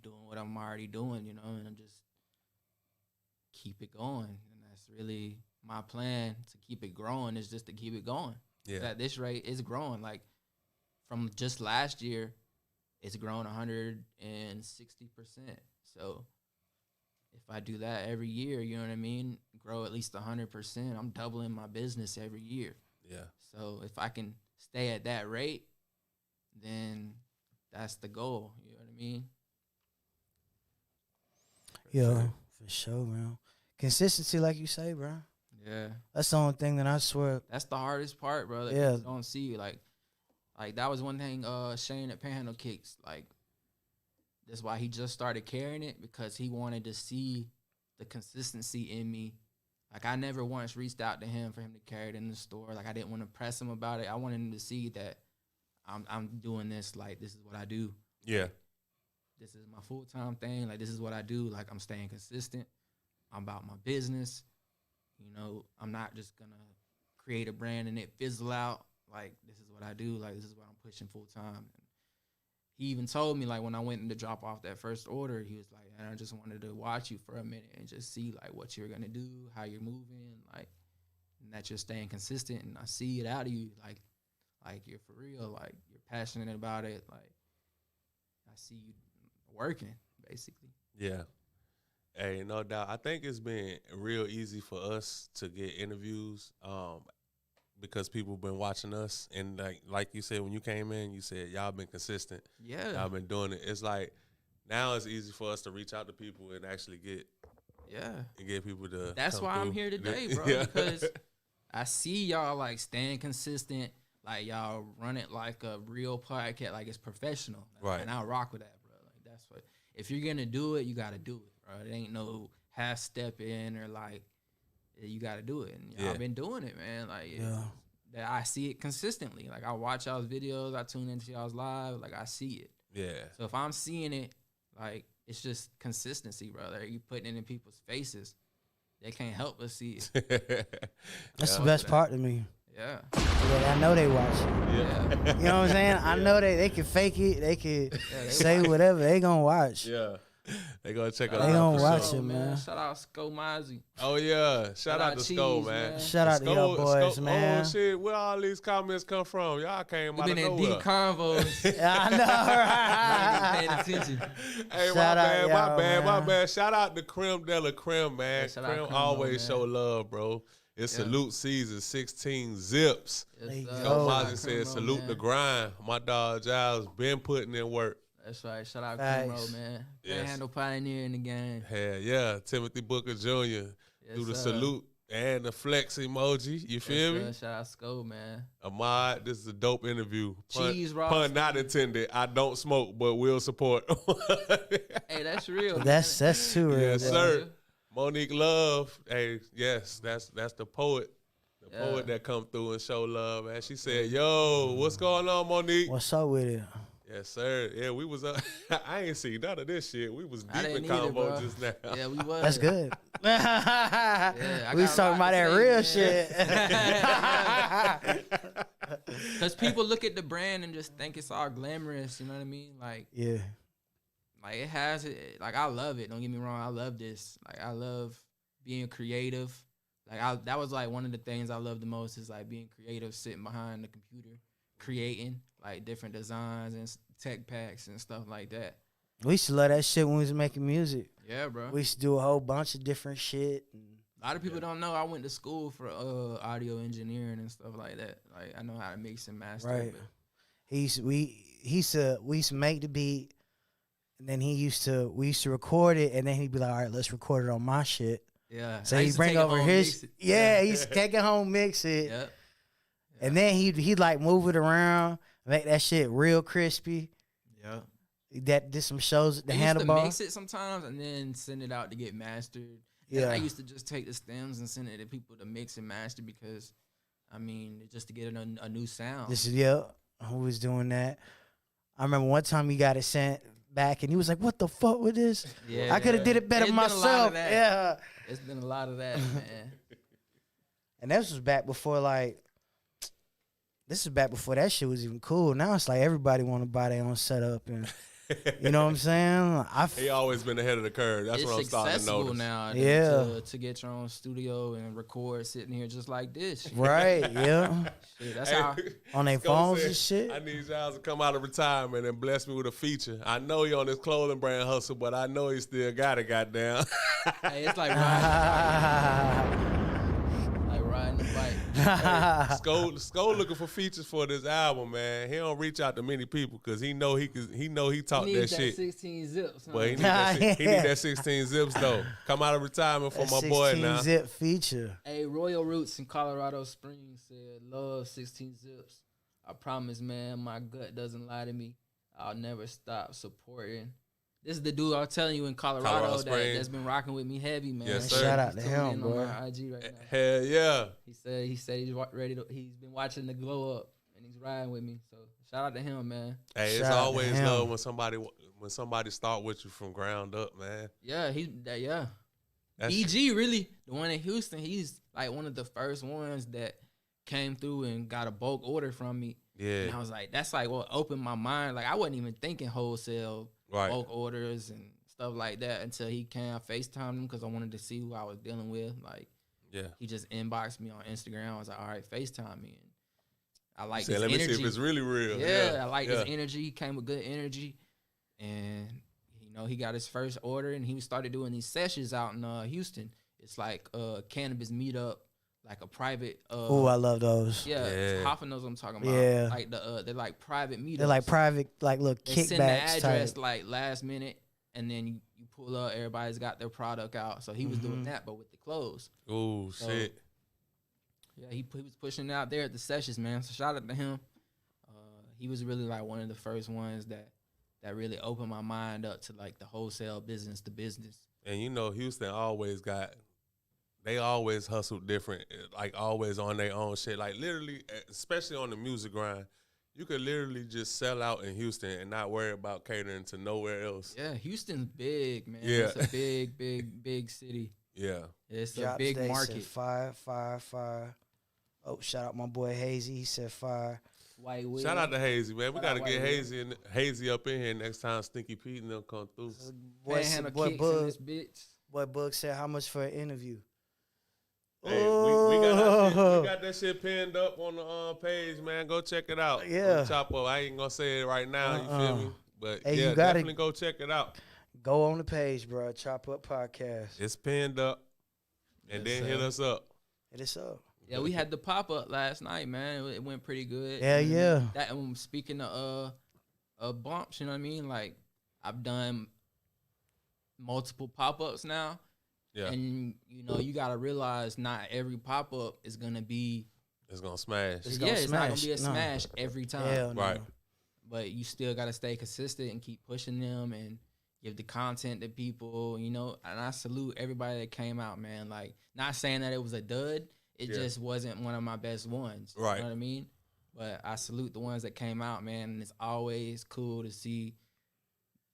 doing what I'm already doing, you know, and I'm just keep it going. And that's really my plan, to keep it growing, is just to keep it going. Yeah. At this rate, it's growing. Like, from just last year, it's grown 160%. So if I do that every year, you know what I mean, grow at least 100%, I'm doubling my business every year. Yeah. So if I can stay at that rate, then that's the goal. You know what I mean? Yeah, for sure, bro. Consistency, like you say, bro. Yeah. That's the only thing that I swear. That's the hardest part, bro. That Yeah. people don't see. Like that was one thing Shane at Panhandle Kicks, like, that's why he just started carrying it, because he wanted to see the consistency in me. Like, I never once reached out to him for him to carry it in the store. Like, I didn't want to press him about it. I wanted him to see that I'm doing this, like, this is what I do. Yeah. This is my full-time thing. Like, this is what I do. Like, I'm staying consistent. I'm about my business. You know, I'm not just going to create a brand and it fizzle out. Like, this is what I do. Like, this is what I'm pushing full-time. And he even told me, like, when I went in to drop off that first order, he was like, I just wanted to watch you for a minute and just see, like, what you're going to do, how you're moving, like, and that you're staying consistent. And I see it out of you, like you're for real, like, you're passionate about it. Like, I see you working, basically. Yeah. Hey, no doubt. I think it's been real easy for us to get interviews because people been watching us. And like you said, when you came in, you said y'all been consistent. Yeah. Y'all been doing it. It's like now it's easy for us to reach out to people and actually get people to That's come why I'm through. here today, bro, Yeah. because I see y'all, like, staying consistent. Like, y'all run it like a real podcast, like it's professional. Right. And I rock with that, bro. Like, that's what, if you're gonna do it, you gotta do it, bro. It ain't no half step in, or like, you gotta do it. And y'all been doing it, man. Like, that I see it consistently. Like, I watch y'all's videos, I tune into y'all's live, like, I see it. Yeah. So if I'm seeing it, like, it's just consistency, brother. You putting it in people's faces. They can't help but see it. That's the best part to me. Yeah. Yeah, I know they watch it. Yeah. You know what I'm saying? I know they can fake it. They can say whatever. They gonna watch. Yeah. They gonna check it They out. gonna for watch sure. it, man. Shout out Sko Mozzie. Oh yeah, shout out to Cheese, Sko, man. Shout out to y'all boys, man. Oh shit, where all these comments come from? Y'all came We out of been in nowhere. deep convos. Yeah, I know, right? Paying attention. Hey, Shout my out bad, my y'all, bad, my man. bad. Shout out to Creme de la Creme, man. Yeah, shout out Creme Creme, always man. show love, bro. It's Yeah. salute season, 16 zips. There you Yes, go. Yo, Oh, Mozzie said Creme, salute man. the grind. My dog Giles been putting in work. That's right. Shout out Facts. Cremo, man. Yes. Panhandle pioneer in the game. Hell yeah, Timothy Booker Jr. Yes, do the sir. salute and the flex emoji. You feel me? Yes, sir. Shout out Sko, man. Ahmad, this is a dope interview. Cheese Pun roast. not intended. I don't smoke, but will support. Hey, that's real. That's too real. Yes, bro. sir. Monique Love. Hey, yes, that's the poet. The poet Yeah. that come through and show love. And she said, yo, what's going on, Monique? What's up with it? Yes, sir. Yeah, we was I ain't seen none of this shit. We was I deep in didn't either, combo bro. just now. Yeah, we was. That's good. I We was got a talking lot about to that say, real man. shit. Because people look at the brand and just think it's all glamorous. You know what I mean? Like Yeah. Like it has it. Like I love it. Don't get me wrong. I love this. Like I love being creative. Like that was like one of the things I love the most is like being creative, sitting behind the computer, creating like different designs and tech packs and stuff like that. We used to love that shit when we was making music. Yeah, bro. We used to do a whole bunch of different shit. A lot of people don't know I went to school for audio engineering and stuff like that. Like I know how to mix and master. Right. But We used to make the beat, and then we used to record it, and then he'd be like, all right, let's record it on my shit. yeah. So I he'd used to bring take it over home, his mix it. yeah, he used to take it home, mix it. Yep. And then he'd like move it around, make that shit real crispy. Yeah. That did some shows at the I used to handlebar. mix it sometimes and then send it out to get mastered. Yeah. And I used to just take the stems and send it to people to mix and master because, I mean, just to get a new sound. This is who was doing that. I remember one time he got it sent back and he was like, "What the fuck with this? Yeah, I could have did it better It's been a lot of myself." that. Yeah. It's been a lot of that, man. And this was back before that shit was even cool. Now it's like everybody want to buy their own setup and you know what I'm saying? He always been ahead of the curve. That's It's what I'm starting to accessible notice. now Yeah. to get your own studio and record sitting here just like this. Right, yeah. Shit, that's Hey, how. On their Sco phones said, and shit. I need y'all to come out of retirement and bless me with a feature. I know he on his clothing brand hustle, but I know he still got it, goddamn. Hey, it's like riding the bike. Sko looking for features for this album, man. He don't reach out to many people because he know he talk He that needs shit. 16 zips. Huh? But he need that 16 zips though. Come out of retirement for That my boy 16 now. zip feature. Hey, Royal Roots in Colorado Springs said, "Love 16 zips. I promise, man, my gut doesn't lie to me. I'll never stop supporting." This is the dude I was telling you in Colorado that's been rocking with me heavy, man. Yes, sir. Shout out to He's him, tuning in bro. on my IG right now. Hell yeah. He said he's ready to. He's been watching the glow up and he's riding with me. So shout out to him, man. Hey, it's Shout out to always him. love when somebody start with you from ground up, man. Yeah, yeah. That's BG really the one in Houston. He's like one of the first ones that came through and got a bulk order from me. yeah. And I was like, that's like what opened my mind. Like I wasn't even thinking wholesale Right. bulk orders and stuff like that until he came. I FaceTimed him because I wanted to see who I was dealing with. Like Yeah. he just inboxed me on Instagram. I was like, all right, FaceTime me. And I like Say, his let me energy. see if it's really real. Yeah, I like yeah. his energy. He came with good energy. And he got his first order and he started doing these sessions out in Houston. It's like a cannabis meetup, like a private Oh, I love those. yeah, Yeah. Hoffa knows what I'm talking about. Yeah. Like they're like private meetups. They're like private, like little They send the kickbacks address type. like last minute, and then you pull up. Everybody's got their product out. So he was doing that, but with the clothes. Oh shit. Yeah, he was pushing it out there at the sessions, man. So shout out to him. He was really like one of the first ones that really opened my mind up to like the wholesale business, the business. And you know, Houston they always hustle different, like always on their own shit. Like literally, especially on the music grind, you could literally just sell out in Houston and not worry about catering to nowhere else. Yeah, Houston's big, man. Yeah. It's a big, big, big city. Yeah. It's a Drop big Stay market. said fire. Oh, shout out my boy Hazy. He said fire. White Will. Shout out to Hazy, man. We Shout out gotta get White Hazy up in here next time Stinky Pete and them come through. Boy, Panhandle boy kicks in Bug, this bitch. boy Bug said, how much for an interview? Hey, we got that shit pinned up on the page, man. Go check it out. Yeah. On Chop Up. I ain't gonna say it right now. You feel me? But Hey, yeah, you gotta- definitely go check it out. Go on the page, bro. Chop Up Podcast. It's pinned up, and Yes, then hit sir. us up. It is up. Yeah, we had the pop up last night, man. It went pretty good. Yeah, And yeah. That speaking of bumps, you know what I mean? Like I've done multiple pop ups now, Yeah, and you gotta realize not every pop up is gonna be. it's gonna smash. It's gonna It's not gonna smash. be a No. smash every time. Hell no. Right. But you still gotta stay consistent and keep pushing them and give the content to people, And I salute everybody that came out, man. Like, not saying that it was a dud, it Yeah. just wasn't one of my best ones. Right. You know what I mean? But I salute the ones that came out, man. And it's always cool to see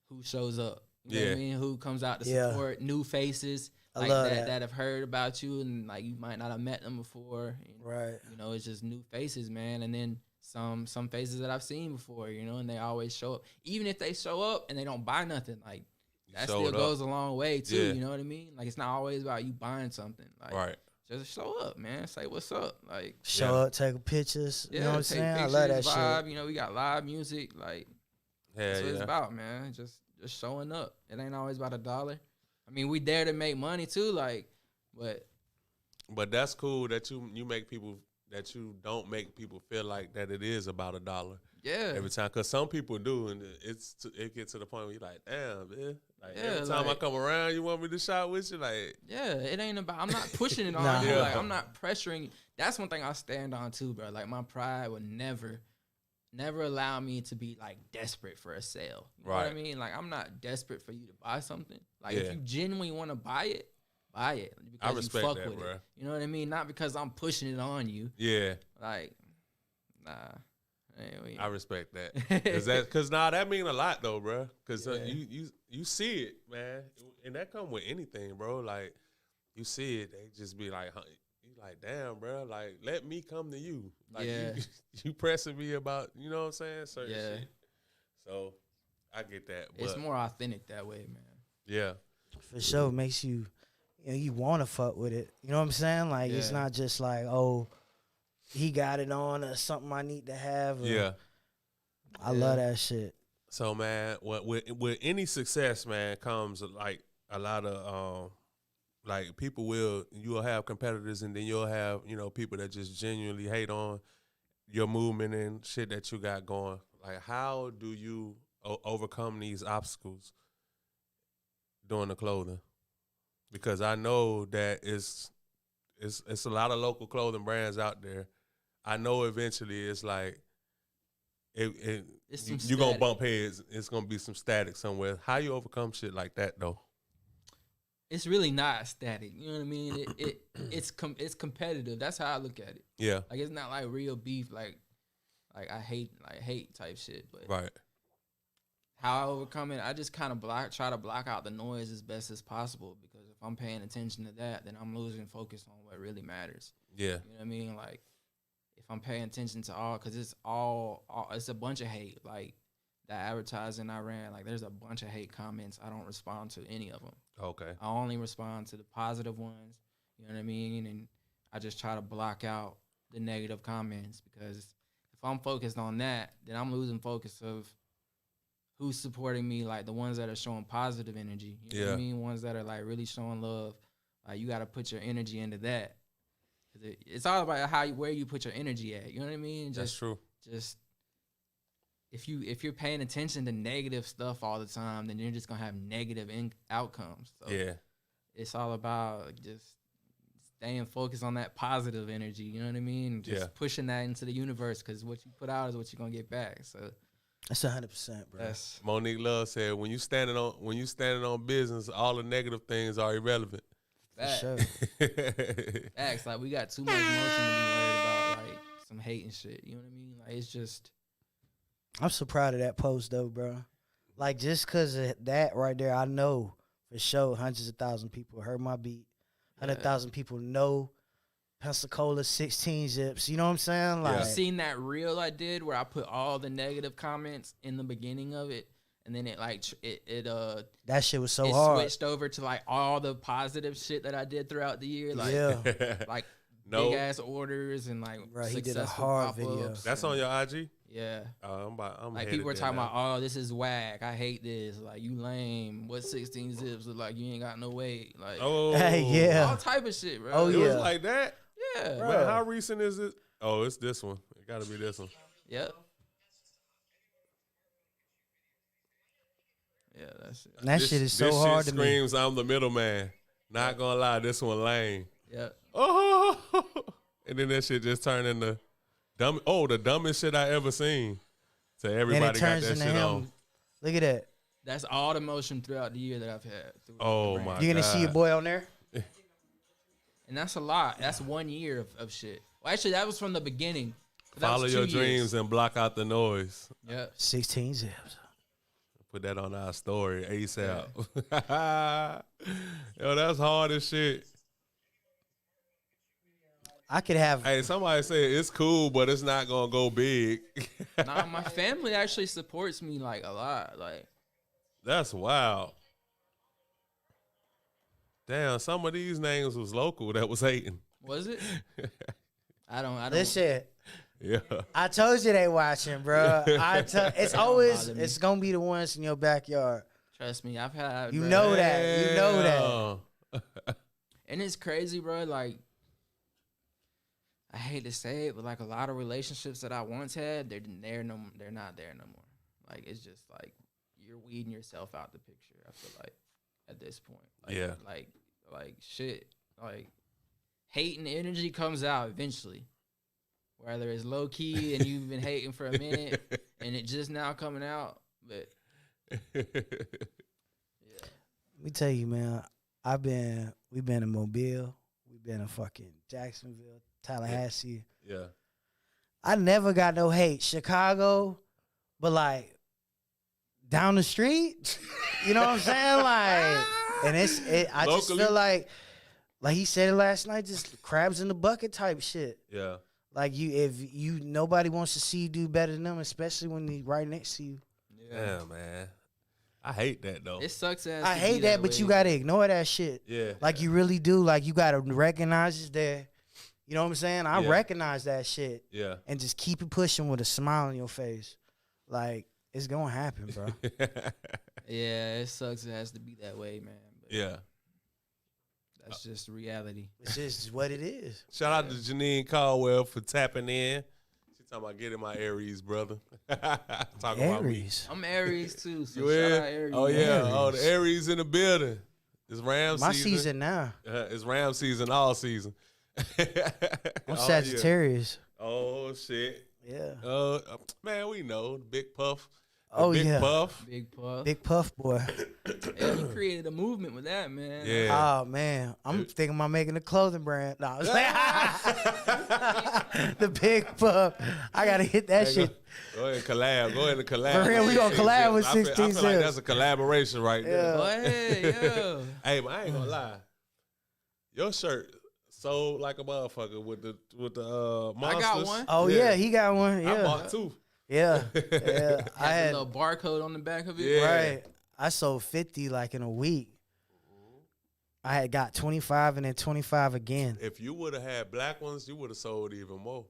who shows up. You know what I mean? Who comes out to support new faces I like love that have heard about you and like you might not have met them before. And, Right. You know, it's just new faces, man. And then some faces that I've seen before, you know, and they always show up. Even if they show up and they don't buy nothing, like that still goes a long way too. Yeah. You know what I mean? Like it's not always about you buying something. Like just show up, man. Say what's up. Like show up, take pictures. You know what I'm saying? I love that vibe. shit. You know, we got live music. Like that's what it's about, man. Just showing up. It ain't always about $1. I mean, we there to make money too, like, but that's cool that you make people that you don't make people feel like that it is about $1. Yeah. Every time, because some people do, and it gets to the point where you're like, damn, man. Like every time I come around, you want me to shop with you, like. Yeah, it ain't about. I'm not pushing it on you. Like I'm not pressuring you. That's one thing I stand on too, bro. Like my pride would never allow me to be like desperate for a sale. You know what I mean? Like I'm not desperate for you to buy something. Like if you genuinely want to buy it because I respect you fuck that, with bro. it. You know what I mean? Not because I'm pushing it on you. Yeah. Like, nah. Anyway. I respect that. Cause that mean a lot though, bro. Cause you see it, man, and that come with anything, bro. Like you see it, they just be like, you like, damn, bro. Like let me come to you. Like you pressing me about, you know what I'm saying? Certain shit. So I get that. But it's more authentic that way, man. Yeah. For sure, makes you you want to fuck with it. You know what I'm saying? Like it's not just like, oh, he got it on or something I need to have. I love that shit. So man, with any success, man, comes like a lot of like you'll have competitors, and then you'll have people that just genuinely hate on your movement and shit that you got going. Like, how do you overcome these obstacles doing the clothing? Because I know that it's a lot of local clothing brands out there. I know eventually it's like you're gonna bump heads. It's gonna be some static somewhere. How you overcome shit like that though? It's really not static. You know what I mean? It's competitive. That's how I look at it. Yeah. Like it's not like real beef. Like I hate type shit. But right. How I overcome it, I just kind of try to block out the noise as best as possible, because if I'm paying attention to that, then I'm losing focus on what really matters. Yeah. You know what I mean? Like if I'm paying attention to because it's it's a bunch of hate. Like that advertising I ran, like there's a bunch of hate comments. I don't respond to any of them. Okay. I only respond to the positive ones. You know what I mean? And I just try to block out the negative comments, because if I'm focused on that, then I'm losing focus of who's supporting me, like the ones that are showing positive energy. You know what I mean? Ones that are like really showing love. Like you got to put your energy into that. It's all about where you put your energy at. You know what I mean? That's true. Just if you're paying attention to negative stuff all the time, then you're just gonna have negative outcomes. So it's all about just staying focused on that positive energy. You know what I mean? Just pushing that into the universe, because what you put out is what you're gonna get back. So that's 100%, bro. Monique Love said, when you standing on business, all the negative things are irrelevant. Facts. For sure. Facts. Like we got too much emotion to be worried about, like some hate and shit. You know what I mean? Like it's just. I'm so proud of that post though, bro. Like just cause of that right there, I know for sure hundreds of thousands of people heard my beat. 100,000 people know Pensacola 6IXTEEN ZIPS. You know what I'm saying? Like, you seen that reel I did where I put all the negative comments in the beginning of it, and then it that shit was so hard. Switched over to like all the positive shit that I did throughout the year. Like, like big ass orders and like he did a hard video. That's on your IG. Yeah. I'm like people were talking about, oh, this is whack. I hate this. Like you lame. What 6IXTEEN ZIPS look like? You ain't got no weight. Like all type of shit, bro. Oh it was like that. Yeah, bro. Man, how recent is it? Oh, it's this one. It got to be this one. Yep. Yeah, that's it. That shit is so hard to me. This shit screams, I'm the middleman. Not gonna lie, this one lame. Yep. Oh, and then that shit just turned into the dumbest shit I ever seen. So everybody got that shit on. Look at that. That's all the motion throughout the year that I've had. Oh my God. You gonna see your boy on there? And that's a lot. That's 1 year of shit. Well, actually, that was from the beginning. That was Follow 2 your years. dreams and block out the noise. Yeah. 16 zips. Put that on our story ASAP. Yo, that's hard as shit. I could have. Hey, somebody say it's cool, but it's not gonna go big. Nah, my family actually supports me like a lot. Like, That's wild. Damn, some of these names was local that was hating. was it? I don't. Listen, Yeah. I told you they watching, bro. It's always bother me. it's gonna be the ones in your backyard. Trust me, I've had. You bro. know that. You know that. Damn. And it's crazy, bro. Like, I hate to say it, but like a lot of relationships that I once had, they're not there no more. Like, it's just like you're weeding yourself out the picture. I feel like at this point, like, Yeah. like shit, like hate and energy comes out eventually. Whether it's low key and you've been hating for a minute and it just now coming out, but Let me tell you, man. We've been in Mobile, we've been in fucking Jacksonville, Tallahassee. Yeah. I never got no hate. Chicago, but like down the street, you know what I'm saying? Like, and I just Locally? feel like he said it last night, just crabs in the bucket type shit. Yeah. Like if nobody wants to see you do better than them, especially when they right next to you. Yeah, man. I hate that though. it sucks. I hate that, but you gotta ignore that shit. Yeah. Like you really do. Like you gotta recognize it's there. You know what I'm saying? I Yeah. recognize that shit. Yeah. And just keep it pushing with a smile on your face. Like it's gonna happen, bro. Yeah, it sucks. It has to be that way, man. But Yeah. that's just reality. It's just what it is. Shout out to Janine Caldwell for tapping in. She talking about getting my Aries, brother. Talking about me. Aries. I'm Aries too, so You shout in? out Aries. Oh yeah. Aries. Oh, the Aries in the building. It's Ram My season. season now. It's Ram season all season. I'm Oh, Sagittarius. Yeah. Oh shit. Yeah. Man, we know the Big Puff. The Oh, Big yeah. Puff. Big Puff. Big Puff boy. Yeah, you created a movement with that, man. Yeah. Oh man. I'm thinking about making a clothing brand. No, I was like, the Big Puff. I gotta hit that shit. Go ahead and collab. Go ahead and collab. For real, we gonna collab with I feel 16 like Zips. that's a collaboration right there. Go ahead, yo. Hey, but I ain't gonna lie. Your shirt sold like a motherfucker with the monsters. I got one. Oh yeah, he got one. I Yeah. bought two. Yeah. Yeah. I Had had a little barcode on the back of it. Yeah. right. I sold 50 like in a week. I had got 25 and then 25 again. If you would have had black ones, you would have sold even more.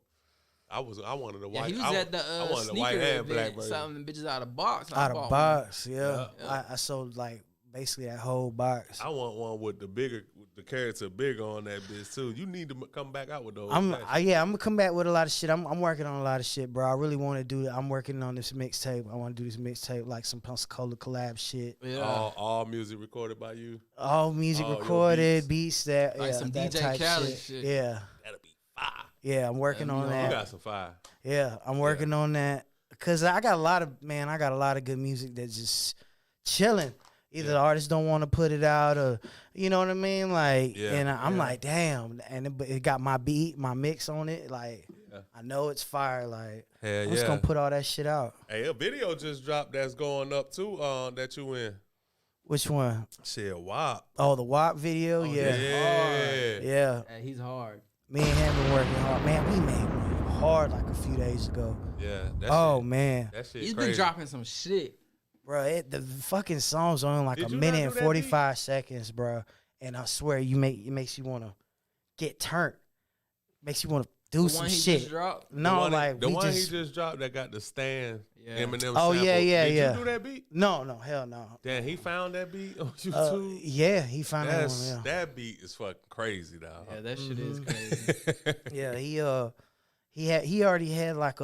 I wanted the Yeah, white. he was I at the wanted the sneaker white and black event, version. selling bitches out of box. I Out bought of one. box, yeah. Yeah. I sold like basically that whole box. I want one with the character bigger on that bitch too. You need to come back out with those. I'm next. gonna come back with a lot of shit. I'm working on a lot of shit, bro. I really want to do that. I'm working on this mixtape. I want to do this mixtape like some Pensacola collab shit. Yeah. All music recorded by you. All music All your recorded, beats that, Like yeah, some that DJ type Khaled shit. Yeah, That'll be fire. yeah. I'm working on You that. got some fire. Yeah, I'm working on that because I got a lot of good music that's just chilling. Either the artists don't want to put it out, or you know what I mean. Like, Yeah, and I'm yeah. like, damn, and it got my beat, my mix on it. Like, Yeah. I know it's fire. Like, Hell I'm just gonna put all that shit out. Hey, a video just dropped that's going up too. That you in. Which one? Shit, WAP. Oh, the WAP video. yeah, Yeah. yeah. Yeah, he's hard. Me and him been working hard. Man, we made one hard like a few days ago. Yeah. That Oh shit, man, that shit He's crazy. been dropping some shit. bro, the fucking song's on like Did a you minute not and do that 45 seconds, bro. And I swear, it makes you want to get turned. Makes you want to do The some one he shit. just dropped. No, like the we one just he just dropped that got the stand. Yeah. Eminem Oh, sample. yeah, yeah, Did yeah. you do that beat? no, hell no. Damn, he found that beat on YouTube. Yeah, he found that That's one. Yeah, that beat is fucking crazy, dog. Yeah, that shit is Mm-hmm. crazy. yeah. He already had like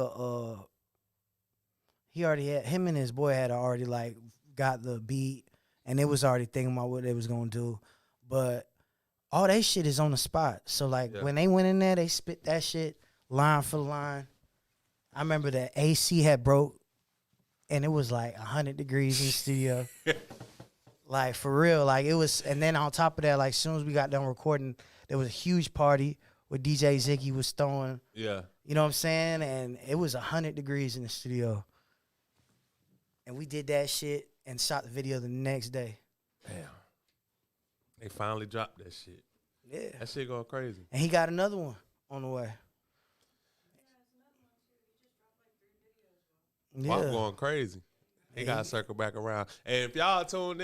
him and his boy had already like got the beat, and it was already thinking about what they was gonna do, but all that shit is on the spot. So like Yeah. when they went in there, they spit that shit line for line. I remember that AC had broke, and it was like 100 degrees in the studio. Like for real, like it was. And then on top of that, like as soon as we got done recording, there was a huge party where DJ Ziggy was throwing. Yeah. You know what I'm saying? And it was 100 degrees in the studio. And we did that shit and shot the video the next day. Damn. They finally dropped that shit. Yeah. That shit going crazy. And he got another one on the way. WAP Yeah. going crazy. He got to circle back around. And if y'all tuned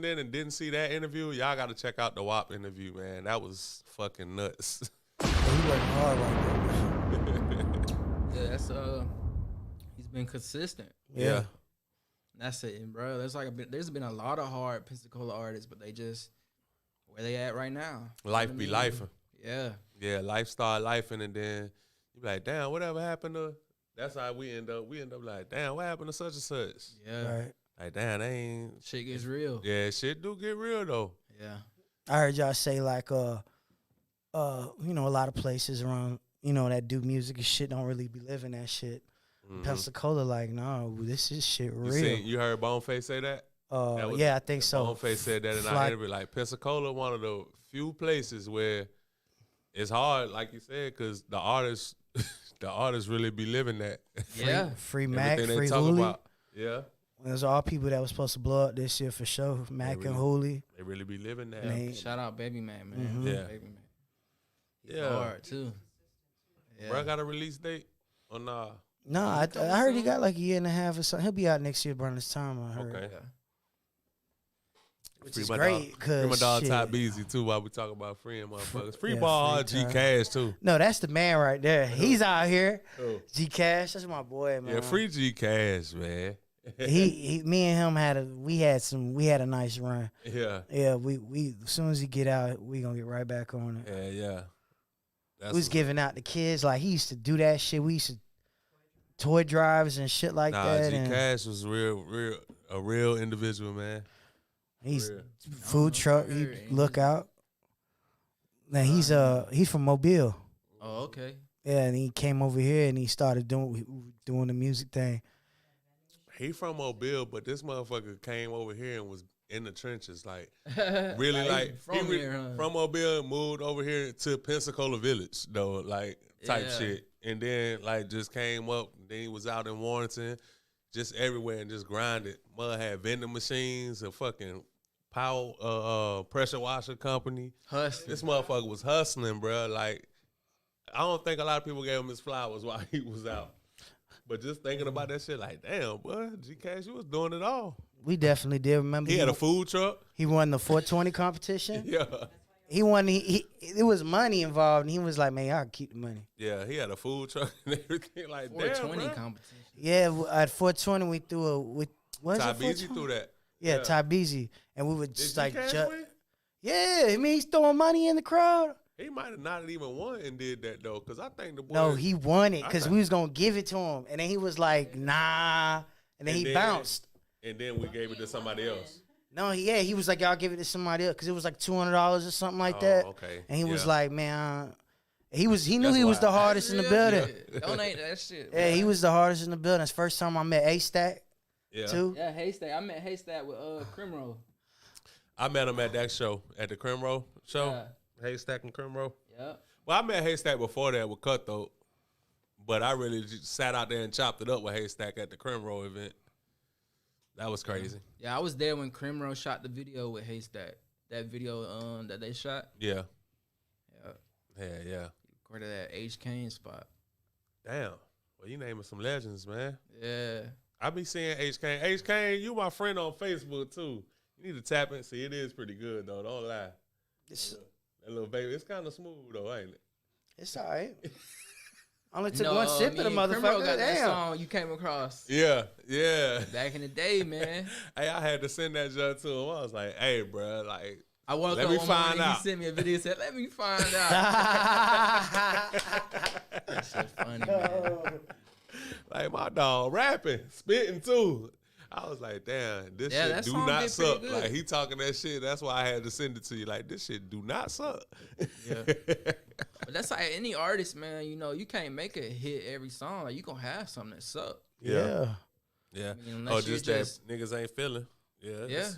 in and didn't see that interview, y'all got to check out the WAP interview, man. That was fucking nuts. He working hard right now. Yeah, that's he's been consistent. Yeah. That's it, and bro. There's been a lot of hard Pensacola artists, but they just where they at right now. Life be lifing. Yeah. Yeah, life start lifing, and then you be like, damn, whatever happened to? That's how we end up. We end up like, damn, what happened to such and such? Yeah. Right. Like, damn, they ain't. Shit gets real. Yeah, shit do get real though. Yeah. I heard y'all say like you know, a lot of places around, you know, that do music and shit don't really be living that shit. Pensacola, like, no, this is shit real. You heard Boneface say that? Yeah, I think so. Boneface said that in our interview. Like, Pensacola, one of the few places where it's hard, like you said, because the artists really be living that. Yeah. Free Mac, Everything free they talk Hooli. about. Yeah. There's all people that was supposed to blow up this year for sure. Mac and Hooli. They really be living that. They- Shout out Baby Man, man. Mhm. Yeah. Baby Man. He's Yeah. hard too. Yeah. Bro, got a release date or nah? No, I heard he got like a year and a half or something. He'll be out next year around this time, I heard. Okay. Yeah. Which Free is my great. dog- Cause Free my dog shit. Ty Beasy too while we talk about freeing motherfuckers. Free yeah, ball free G Ty. Cash too. No, that's the man right there. He's out here. Oh. G Cash, that's my boy, man. Yeah, free G Cash, man. he me and him we had a nice run. Yeah. Yeah, we as soon as he get out, we gonna get right back on it. Yeah. That's We was what's- giving out the kids, like he used to do that shit. We used to toy drives and shit like that. G And Cash was a real individual, man. he's real. food truck. He look out. Now he's from Mobile. Oh, okay. Yeah, and he came over here and he started doing the music thing. He from Mobile, but this motherfucker came over here and was in the trenches, like really, like from he here, huh? from Mobile, moved over here to Pensacola Village, though, like type Yeah. shit, and then like just came up. Then he was out in Warrenton, just everywhere, and just grinded. Mother had vending machines, a fucking power pressure washer company. Hustling. This motherfucker was hustling, bro. Like I don't think a lot of people gave him his flowers while he was out. But just thinking about that shit, like, damn, boy, G Cash, you was doing it all. We definitely did. Remember He had a food truck. he won the 420 competition. Yeah. He won. There was money involved, and he was like, "Man, y'all keep the money." Yeah, he had a food truck and everything. Like, damn, 420 bro. competition. Yeah, at 420 we threw what Ty is it? Beasy 420? threw that. Yeah, Ty Beasy, and we would Did just G like Cash ju- win? Yeah, I mean he's throwing money in the crowd. He might have not even won and did that, though, because I think the boy. No, he won it because I- we was gonna give it to him, and then he was like, "Nah," and then he bounced. And then we gave it to somebody else. No, he was like, "Y'all give it to somebody else," because it was like $200 or something like that. Okay. And he was Yeah. like, "Man," he knew That's he was why. the hardest in the building. Yeah. Donate that shit. Yeah, he bro. was the hardest in the building. It's the first time I met A-Stack Yeah. too. Yeah, Haystack. I met Haystack with Crimro. I met him at that show, at the Creme Roll show. Yeah. Haystack and Creme Roll. Yep. Well, I met Haystack before that with Cutthroat, but I really just sat out there and chopped it up with Haystack at the Creme Roll event. That was crazy. Yeah, I was there when Crimro shot the video with Haystack. That video that they shot. Yeah. Yeah. Yeah. Recorded at H. Kane spot. Damn. Well, you naming some legends, man. Yeah. I be seeing H. Kane. H. Kane, you my friend on Facebook, too. You need to tap in. See, it is pretty good, though. Don't lie. That little baby, it's kind of smooth, though, ain't it? It's all right. Only took one sip of the me and Crimro motherfucker. got that Damn. song you came across Yeah. Yeah. back in the day, man. Hey, I had to send that junk to him. I was like, hey, bro, like, I woke Let up me one find morning, out. he sent me a video and said, let me find out. That shit funny, man. like my dog rapping, spitting, too. I was like, damn, this Yeah, shit that do song not did suck. pretty good. Like, he talking that shit. That's why I had to send it to you. Like, this shit do not suck. Yeah. But that's like any artist, man, you know, you can't make a hit every song. Like, you gonna have something that suck. Yeah. Yeah. I mean, Oh, unless you just that just- niggas ain't feeling. Yeah. Yeah.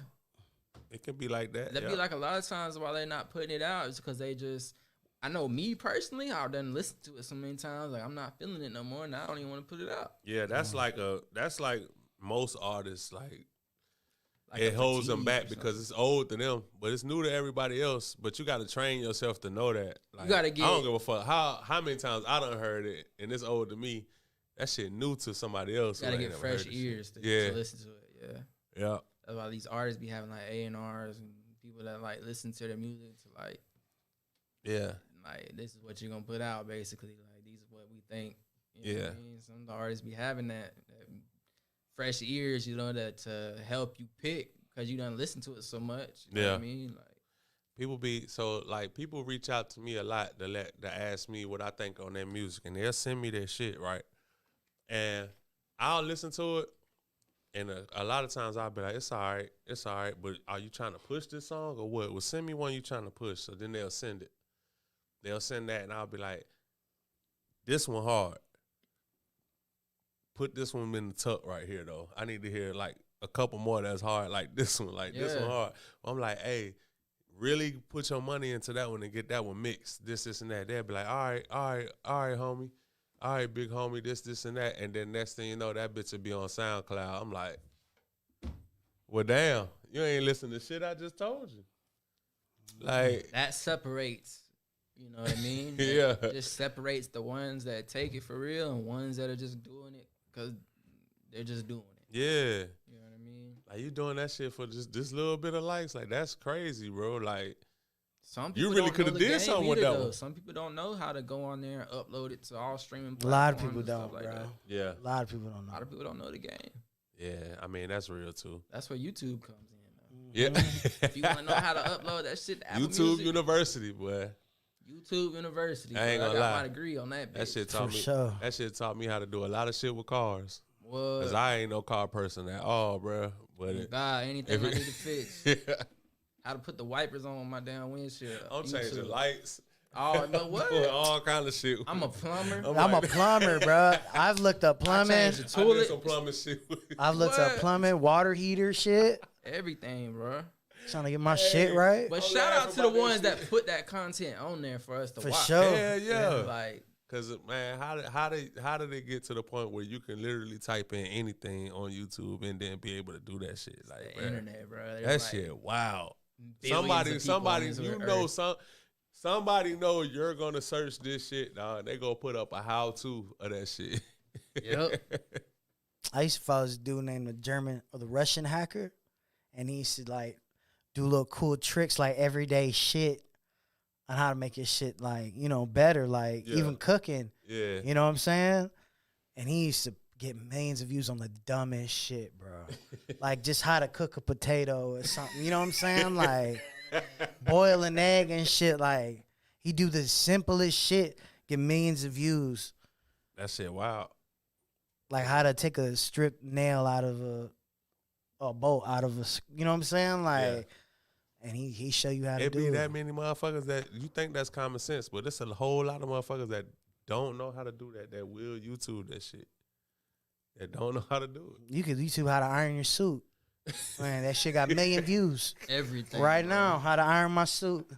It can be like that. That'd yeah. be like a lot of times why they're not putting it out is because they just I know me personally, I've done listened to it so many times. Like I'm not feeling it no more, and I don't even want to put it out. Yeah, that's like most artists. Like Like it a holds them fatigue back or because something. it's old to them, but it's new to everybody else. But you got to train yourself to know that. Like, gotta I don't get- give a fuck how many times I done heard it and it's old to me. That shit new to somebody else. You gotta who ain't get never fresh heard this ears shit. to listen to it. Yeah, Yeah. that's why these artists be having like A&Rs and people that like listen to their music to like this is what you're gonna put out basically. Like these is what we think. You know what I mean? Some of the artists be having that fresh ears, you know, that to help you pick because you done listen to it so much. You know what I mean? Like people reach out to me a lot to ask me what I think on their music, and they'll send me their shit, right? And I'll listen to it, and a lot of times I'll be like, it's all right, but are you trying to push this song or what? Well, send me one you trying to push. So then they'll send it. They'll send that, and I'll be like, this one hard. Put this one in the tuck right here, though. I need to hear, like, a couple more that's hard, like this one, this one hard. I'm like, hey, really put your money into that one and get that one mixed, this, and that. They'll be like, all right, homie. All right, big homie, this, and that. And then next thing you know, that bitch will be on SoundCloud. I'm like, well, damn, you ain't listening to shit I just told you. Like, that separates. You know what I mean? Yeah. It just separates the ones that take it for real and ones that are just doing it because they're just doing it. yeah. You know what I mean? Like, you doing that shit for just this little bit of likes? Like, that's crazy, bro. Like, Some people you really don't could know have the did game something with either, that though. one. Some people don't know how to go on there and upload it to all streaming A lot of platforms people and stuff don't, like bro. that. Yeah. A lot of people don't A know. lot of people don't know the game. Yeah, I mean, that's real, too. That's where YouTube comes in. Though. Yeah. If you want to know how to upload that shit to Apple YouTube Music, University, boy. YouTube University. I ain't bro. gonna got lie. my degree on that. That Bitch. shit taught For me. sure. That shit taught me how to do a lot of shit with cars. What? Cause I ain't no car person at all, bro. But God, anything if I it- need to fix. How to put the wipers on my damn windshield. I'm changing YouTube. lights. Oh, no, what? Doing all kind of shit. I'm a plumber. I'm a plumber, bro. I've looked up plumbing. changed the I did toilet. some plumbing shit. I've looked up What? plumbing, water heater shit. Everything, bro. Trying to get my shit right. But I'm shout out laughing to the about that ones shit. that put that content on there for us to For watch. sure. Yeah. Like, Cause man, how did it get to the point where you can literally type in anything on YouTube and then be able to do that shit? Like, the bruh, internet, bro. There's that like shit, wow. billions of people on this earth. Somebody know you're gonna search this shit, dog. They gonna put up a how-to of that shit. Yep. I used to follow this dude named the German or the Russian hacker, and he used to like do little cool tricks like everyday shit on how to make your shit like, you know, better, like Yeah. even cooking. Yeah. You know what I'm saying? And he used to get millions of views on the dumbest shit, bro. Like just how to cook a potato or something. You know what I'm saying? Like boil an egg and shit. Like he do the simplest shit, get millions of views. That shit wild. Like how to take a strip nail out of a bolt out of a, you know what I'm saying? Like, and he show you how to It do be it. that many motherfuckers that you think that's common sense, but it's a whole lot of motherfuckers that don't know how to do that will YouTube that shit. That don't know how to do it. You could YouTube how to iron your suit. Man, that shit got 1 million views Everything. right bro. now. How to iron my suit.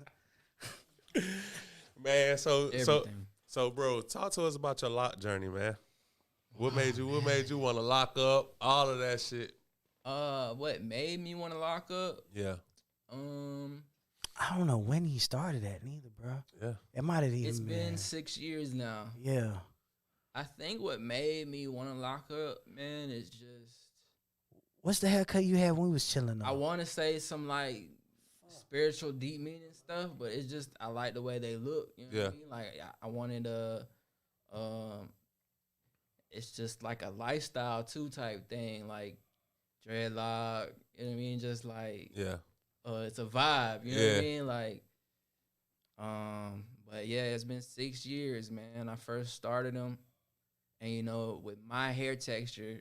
Man, Everything. so bro, talk to us about your lock journey, man. What made you want to lock up? All of that shit. What made me want to lock up? Yeah. I don't know when he started that neither, bro. Yeah. It might have even It's been been 6 years now. yeah. I think what made me want to lock up, man, is just What's the haircut you had when we was chilling? I want to say some like spiritual deep meaning stuff, but it's just I like the way they look. You know what I mean? Like I wanted it's just like a lifestyle too type thing, like dreadlock. You know what I mean? Just like Yeah. it's a vibe. You know what Yeah. I mean? Like, but yeah, it's been 6 years, man. I first started them, and you know, with my hair texture,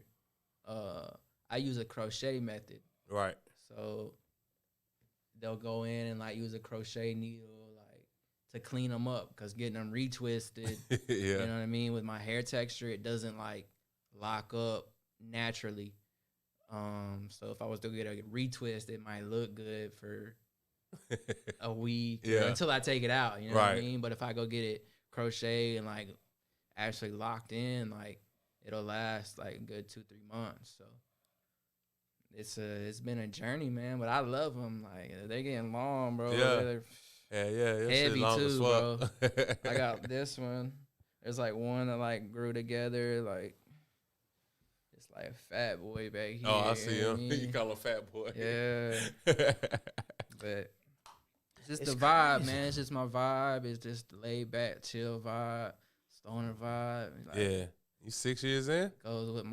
I use a crochet method. Right. So they'll go in and like use a crochet needle like to clean them up because getting them retwisted, Yeah. you know what I mean? With my hair texture, it doesn't like lock up naturally. So if I was to get a retwist, it might look good for a week or Yeah. until I take it out. You know what I Right. mean? But if I go get it crocheted and like actually locked in, like it'll last like a good 2-3 months. So it's been a journey, man. But I love them. Like they're getting long, bro. Yeah. They're Yeah, that shit heavy long as too, fuck. bro. I got this one. There's like one that like grew together, like it's like a fat boy back here. Oh, I see you know what him. I mean? You call him fat boy. Yeah. But it's just It's the vibe, crazy. man. It's just my vibe. It's just the laid back, chill vibe, stoner vibe. Like, Yeah. You 6 years in? goes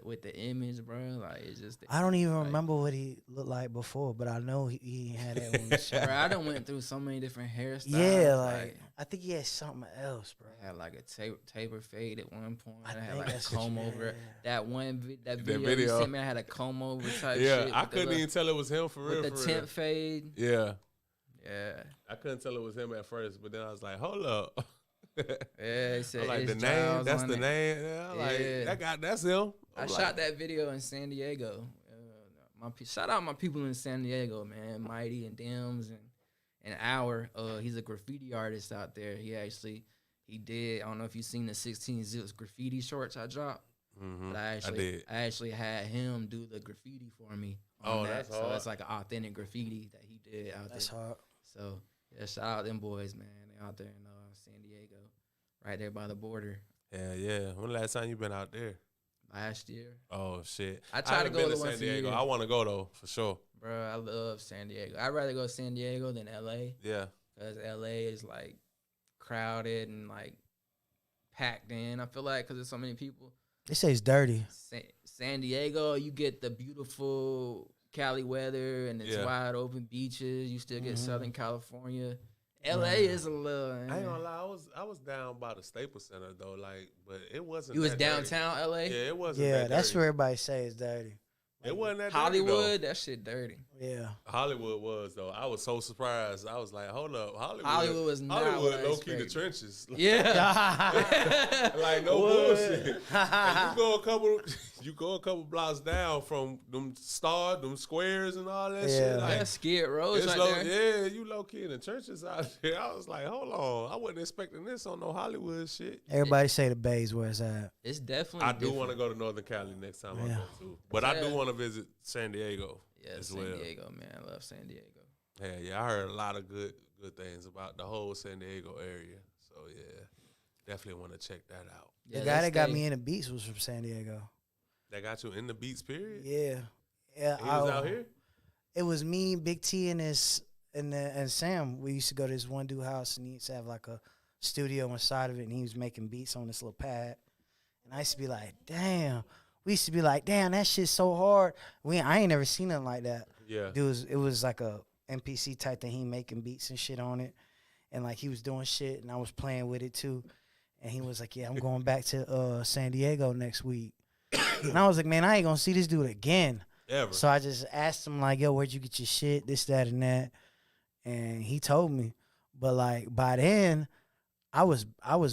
with the image, bro. Like it's just. I don't even like, remember what he looked like before, but I know he had that one. Bro, I done went through so many different hairstyles. Yeah, like I think he had something else, bro. I had like a taper fade at one point. I, had think like a that's what comb you over it. had. That video you video. sent me, I had a comb over type Yeah, shit. I with the couldn't little- even tell it was him for real. with the for tint real. fade. Yeah, Yeah. I couldn't tell it was him at first, but then I was like, hold up. Yeah, it said I'm like, it's the name, Giles that's on the it. name. Yeah, I'm Yeah. like, that's him. I I'm shot like, that video in San Diego. Shout out my people in San Diego, man. Mighty and Dims and Hour. He's a graffiti artist out there. He did. I don't know if you've seen the 16 ZIPS graffiti shorts I dropped. Mhm, But I did. actually had him do the graffiti for me. Oh, on that. that's so hard. it's like an authentic graffiti that he did out That's there. hard. So yeah, shout out them boys, man. They out there in San Diego, right there by the border. Yeah. When the last time you been out there? Last year, Oh shit! I try to haven't go been to to once San a Diego. year. I want to go though for sure. bro, I love San Diego. I'd rather go to San Diego than LA Yeah, because LA is like crowded and like packed in. I feel like because there's so many people. They say it's dirty. San Diego, you get the beautiful Cali weather and it's Yeah. wide open beaches. You still get Mhm. Southern California. LA Right. is a little. I ain't gonna lie. I was down by the Staples Center though, like, but it wasn't. You was that dirty. downtown LA. Yeah, it wasn't. Yeah, that that's dirty. where everybody say it's dirty. It wasn't that Hollywood, that shit dirty. Yeah. dirty, though. Hollywood was though. I was so surprised. I was like, hold up, Hollywood was not what Hollywood I low key the expected. trenches. Yeah. Like no What? bullshit. And you go a couple blocks down from them squares and all that Yeah. shit. Like, That's Skid Row it's right low, there. yeah, you low key in the trenches out there. I was like, hold on, I wasn't expecting this on no Hollywood shit. Everybody say the Bay's where it's at. It's definitely. I do different. want to go to Northern Cali next time I Yeah. go too, but I do Yeah. want to visit San Diego Yeah, as San well. Diego, man. I love San Diego. Yeah, I heard a lot of good things about the whole San Diego area. So yeah, definitely want to check that out. Yeah, The guy that got stay- me in the beats was from San Diego. That got you in the beats period. Yeah. Yeah. He was out here. It was me, Big T, and and Sam. We used to go to this one dude house, and he used to have like a studio inside of it, and he was making beats on this little pad. And I used to be like, damn. We used to be like, damn, that shit's so hard. I ain't never seen nothing like that. Yeah. It was like a MPC type thing. He making beats and shit on it, and like he was doing shit, and I was playing with it too. And he was like, yeah, I'm going back to San Diego next week. And I was like, man, I ain't gonna see this dude again. Ever. So I just asked him like, yo, where'd you get your shit? This, that, and that. And he told me. But like by then, I was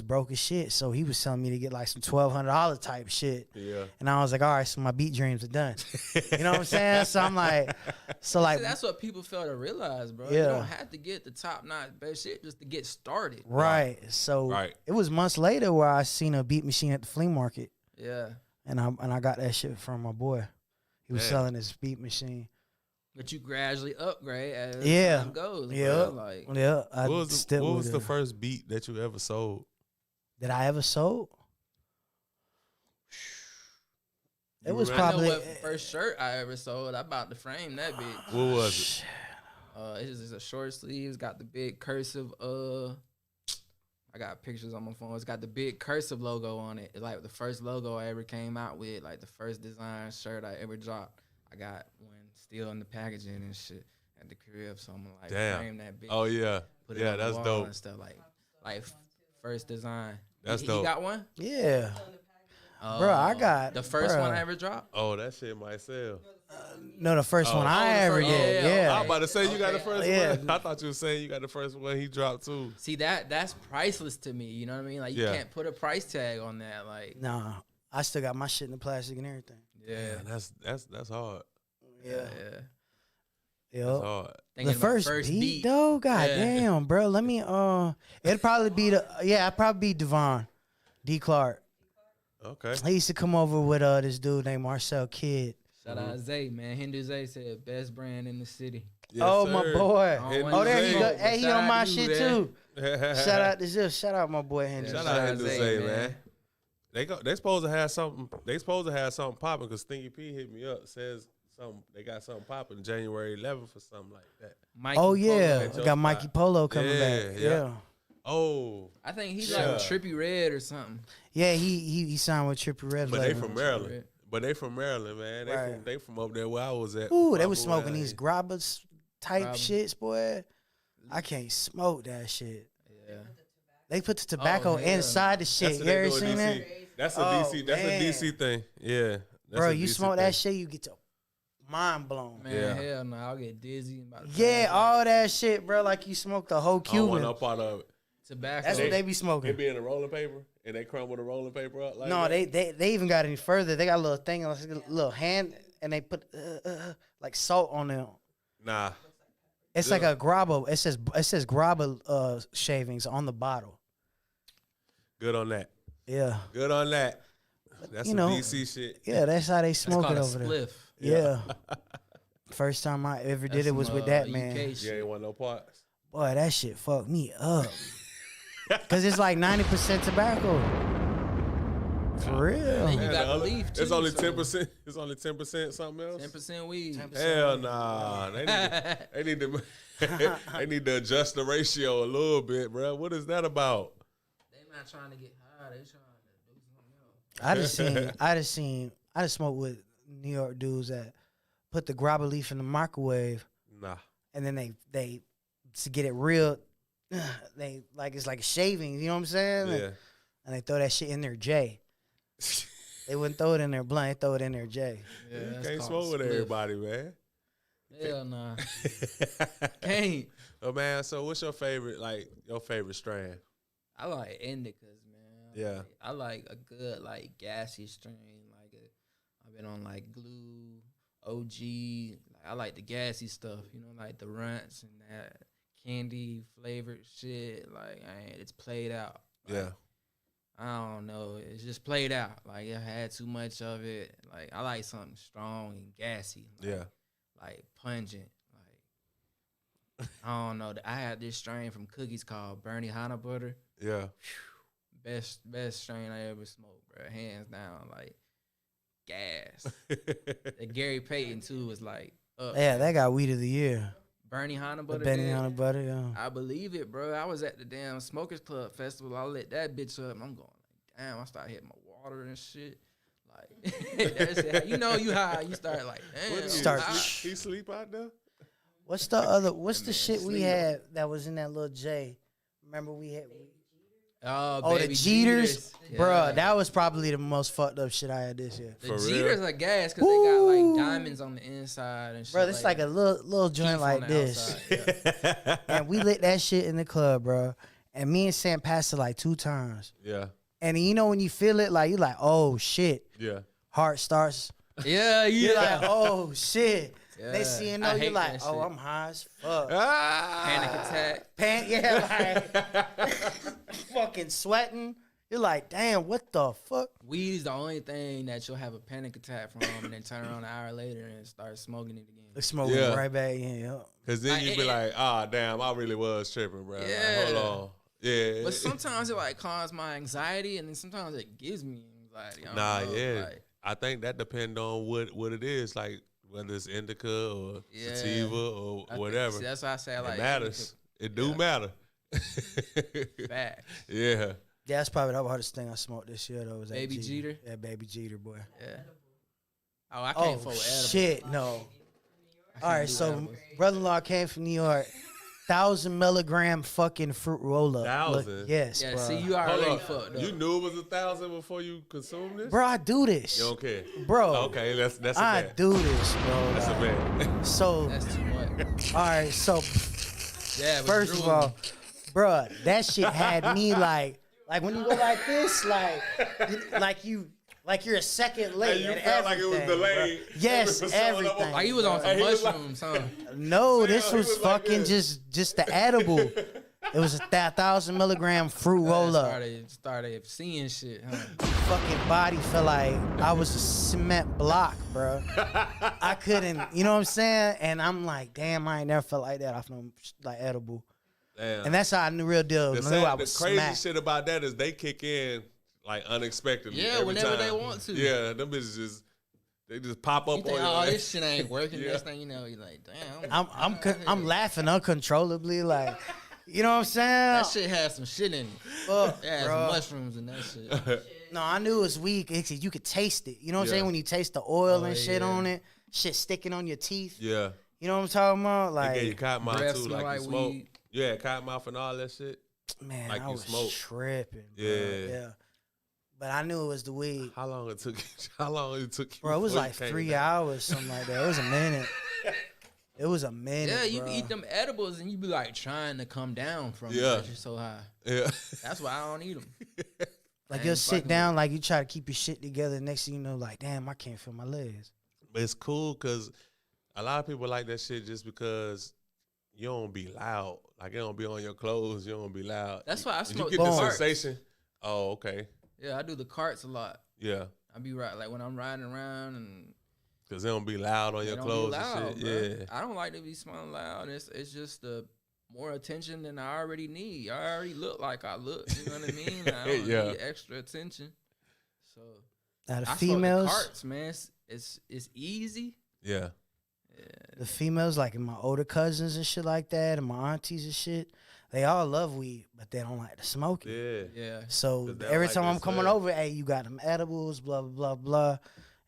broke as shit. So he was telling me to get like some $1,200 type shit. Yeah. And I was like, all right, so my beat dreams are done. You know what I'm saying? So I'm like, like See, that's what people fail to realize, bro. Yeah. You don't have to get the top notch best shit just to get started. right. So Right. it was months later where I seen a beat machine at the flea market. Yeah. And I got that shit from my boy. He was Damn. selling his beat machine. But you gradually upgrade as Yeah. time goes. Yeah. Bro. Like, Yeah. I What was still with the it. first beat that you ever sold? that I ever sold? It was remember? I know probably what first shirt I ever sold. I bought to frame that bitch. What was it? It's just a short sleeve. It's got the big cursive. I got pictures on my phone. It's got the big cursive logo on it. It's like the first logo I ever came out with, like the first design shirt I ever dropped. I got one still in the packaging and shit at the crib. So I'm gonna like Damn. frame that bitch. Oh yeah. Put it Yeah, on the that's wall dope. and stuff like first design. That's you dope. got one? yeah. Bro, I got the first one bruh. I ever dropped. Oh, that shit might sell. No, the first Oh. one Oh, I the ever first- did. yeah, Yeah. I was about to say you got the first Yeah. one. I thought you were saying you got the first one he dropped too. See that's priceless to me. You know what I mean? Like you Yeah. can't put a price tag on that. Like Nah, I still got my shit in the plastic and everything. yeah, Man, that's hard. Yeah. yeah. Yup. hard. Thinking The about first beat though, god damn, bro. Let me it'd probably be I'd probably be Devon D. Clark. Okay. He used to come over with this dude named Marcel Kidd. Shout out Zay, man. Hindu Zay said best brand in the city. Yes, oh sir. my boy. Hindu Oh, there Zay. you go. Hey, he Shout on out my to you, shit man. too. Shout out to Zip. Shout out my boy Henry. Shout Shout out out Hindu Zay, Zay, man. man. They supposed to have something. They supposed to have something popping because Stinky P hit me up. Says something. They got something popping January 11th or something like that. Mikey Oh yeah, Polo. At we your got Mikey spot. Polo coming Yeah, back. yeah. Yeah, Oh, I think he's Yeah. like Trippy Red or something. yeah. He signed with Trippie Redd. but they label. from Maryland. But they from Maryland, man. Right. They from up there where I was at. Ooh, before they I was moved smoking down these here. grabbers type Grabba. shits, boy. I can't smoke that shit. Yeah. They put the tobacco hell. inside the shit. That's You what they ever do in seen that? DC. That's a Oh, DC. That's man. a DC thing. Yeah. That's Bro, a you DC smoke thing. that shit, you get your mind blown. Man, Yeah. hell no. I'll get dizzy. About to Yeah, pass out. all that shit, bro. Like you smoked the whole I don't want Cuban. no part of it. Tobacco. That's what they be It smoking. be in the rolling paper and they crumble the rolling paper up like No, that. they even got any further. They got a little thing, like a little hand, and they put like salt on them. Nah. It's like a grabba. It says grabba shavings on the bottle. Good on that. Yeah, Good on that. That's You some know, DC shit. yeah. That's how they That's smoke called it a over there. spliff. Yeah. First time I ever did That's it was some, with that UK man. You shit. ain't want no parts. Boy, that shit fucked me up. Cause it's like 90% tobacco. For real. Man, you Man, got the the other- leaf too. It's only so 10%. It's only 10% something else. 10% weed. Hell nah. They need to they need to adjust the ratio a little bit, bro. What is that about? They not trying to get high. They trying to do something else. I just smoked with New York dudes that put the grabba leaf in the microwave Nah. and then they to get it real, they like it's like a shaving, you know what I'm saying? Yeah. And they throw that shit in their J. They wouldn't throw it in their blunt, they throw it in their J. Yeah, You that's can't called smoke with spliff. everybody, man. Hell nah. Can't. Oh man, so what's your favorite strand? I like indicas, man. Yeah. I like a good like gassy strain. I've been on like glue, OG. I like the gassy stuff, you know, like the runts and that candy flavored shit. Like, it's played out. Like, Yeah. I don't know. It's just played out. Like, I had too much of it. Like, I like something strong and gassy. Like, Yeah. Like pungent. Like, I don't know. I had this strain from Cookies called Bernie Hana Butter. Yeah. Best strain I ever smoked, bro. Hands down. Like, gas. The Gary Payton too was like up. Yeah, they got weed of the year. Bernie Hana The Butter. Benny did. on the butter, yeah. I believe it, bro. I was at the damn Smokers Club festival. I lit that bitch up. And I'm going like, damn. I started hitting my water and shit. Like, that's it. You know, you high. You start like, damn. What is Start- high. he sleep out there? What's the man, shit we sleep. had that was in that little J? Remember we had Oh, the baby Jeters? Yeah. Bruh, that was probably the most fucked up shit I had this year. The For real? Jeters are gas because they got like diamonds on the inside and shit. Bro, it's like a little joint teeth on like the this. outside. Yeah. And we lit that shit in the club, bro. And me and Sam passed it like 2 times. Yeah. And you know when you feel it, like you're like, oh shit. Yeah. Heart starts. Yeah, You're yeah. like, oh shit. Yeah. They see you I know, you're hate like, that oh, shit. I'm high as fuck. Panic attack. Yeah, like fucking sweating. You're like, damn, what the fuck? Weed is the only thing that you'll have a panic attack from and then turn around an hour later and start smoking it again. They smoking Yeah. right back in. Yeah. Cause then you be like, ah, damn, I really was tripping, bro. Like, hold Yeah. on. Yeah. But sometimes it like calms my anxiety and then sometimes it gives me anxiety. I don't Nah, know, yeah. like, I think that depend on what it is, like whether it's indica or Yeah. sativa or I think- whatever. see, that's why I say I like it matters. It do Yeah. matter. Facts. Yeah. Yeah, that's probably the hardest thing I smoked this year though. Was that Baby Jeter? Yeah, baby Jeter, boy. Yeah. Oh, I can't Oh fuck with edible. shit, no. I All can't right, do so edibles. brother-in-law came from New York. 1,000 milligram fucking fruit roll up. 1,000? Yes, Yeah, bro. see, you Hold already up. fucked up. You knew it was 1,000 before you consumed this? Bro, I do this. You don't care. Bro. Okay, that's a I bet. do this, bro. That's a bet. So, That's too much. all right, so Yeah, but first of Drew- all, bruh, that shit had me like when you go like this, like you Like you're a second late. And you at felt like it was everything, delayed. bro. Yes, Every episode of everything. Like he was on some Hey, he was like- mushrooms, huh? No, this he was was like fucking this. just the edible. It was a 1,000 milligram fruit roll up. Started seeing shit, huh? Fucking body felt like I was a cement block, bro. I couldn't, you know what I'm saying? And I'm like, damn, I ain't never felt like that off no like edible. Damn. And that's how I knew real deal. The, Knew I sad, the was crazy smacked. shit about that is they kick in like unexpectedly. Yeah, every whenever time. they want to. Yeah, them bitches just they just pop up You think, on oh, you. this shit ain't working. Yeah. Next thing you know, you're like, damn. I'm laughing uncontrollably, like, you know what I'm saying? That shit had some shit in it. Fuck, It had bro. some mushrooms in that shit. No, I knew it was weak. You could taste it. You know what I'm Yeah. saying? When you taste the oil and shit yeah. on it, shit sticking on your teeth. Yeah. You know what I'm talking about? They gave you Like, cotton mouth Breath too, smell like like you smoke. weed. Yeah, cotton mouth and all that shit. man, like I you was smoke. tripping. Bro. Yeah. Yeah. But I knew it was the weed. How long it took? How long it took you? Bro, it was before you like came 3 down? hours, something like that. It was a minute. It was a minute. Yeah, you bro. eat them edibles and you be like trying to come down from it. Yeah. 'Cause you're so high. Yeah. That's why I don't eat them. Like I you'll ain't sit fucking down, like you try to keep your shit together. Next thing you know, like, damn, I can't feel my legs. But it's cool because a lot of people like that shit just because you don't be loud. Like it don't be on your clothes. You don't be loud. That's why I You smoke get the carts. sensation. Oh, okay. Yeah, I do the carts a lot. Yeah. I be right like when I'm riding around and Because they don't be loud on they your don't be clothes loud, and bro. shit. Yeah. I don't like to be smelling loud. It's just the more attention than I already need. I already look like I look. You know what I mean? Like, I don't Yeah. need extra attention. So Now the I smoke females, the carts, man. It's easy. Yeah. the females, like in my older cousins and shit like that, and my aunties and shit, they all love weed, but they don't like to smoke it. Yeah. Yeah. So 'Cause they every don't time like I'm this coming stuff. over, hey, you got them edibles, blah blah blah blah,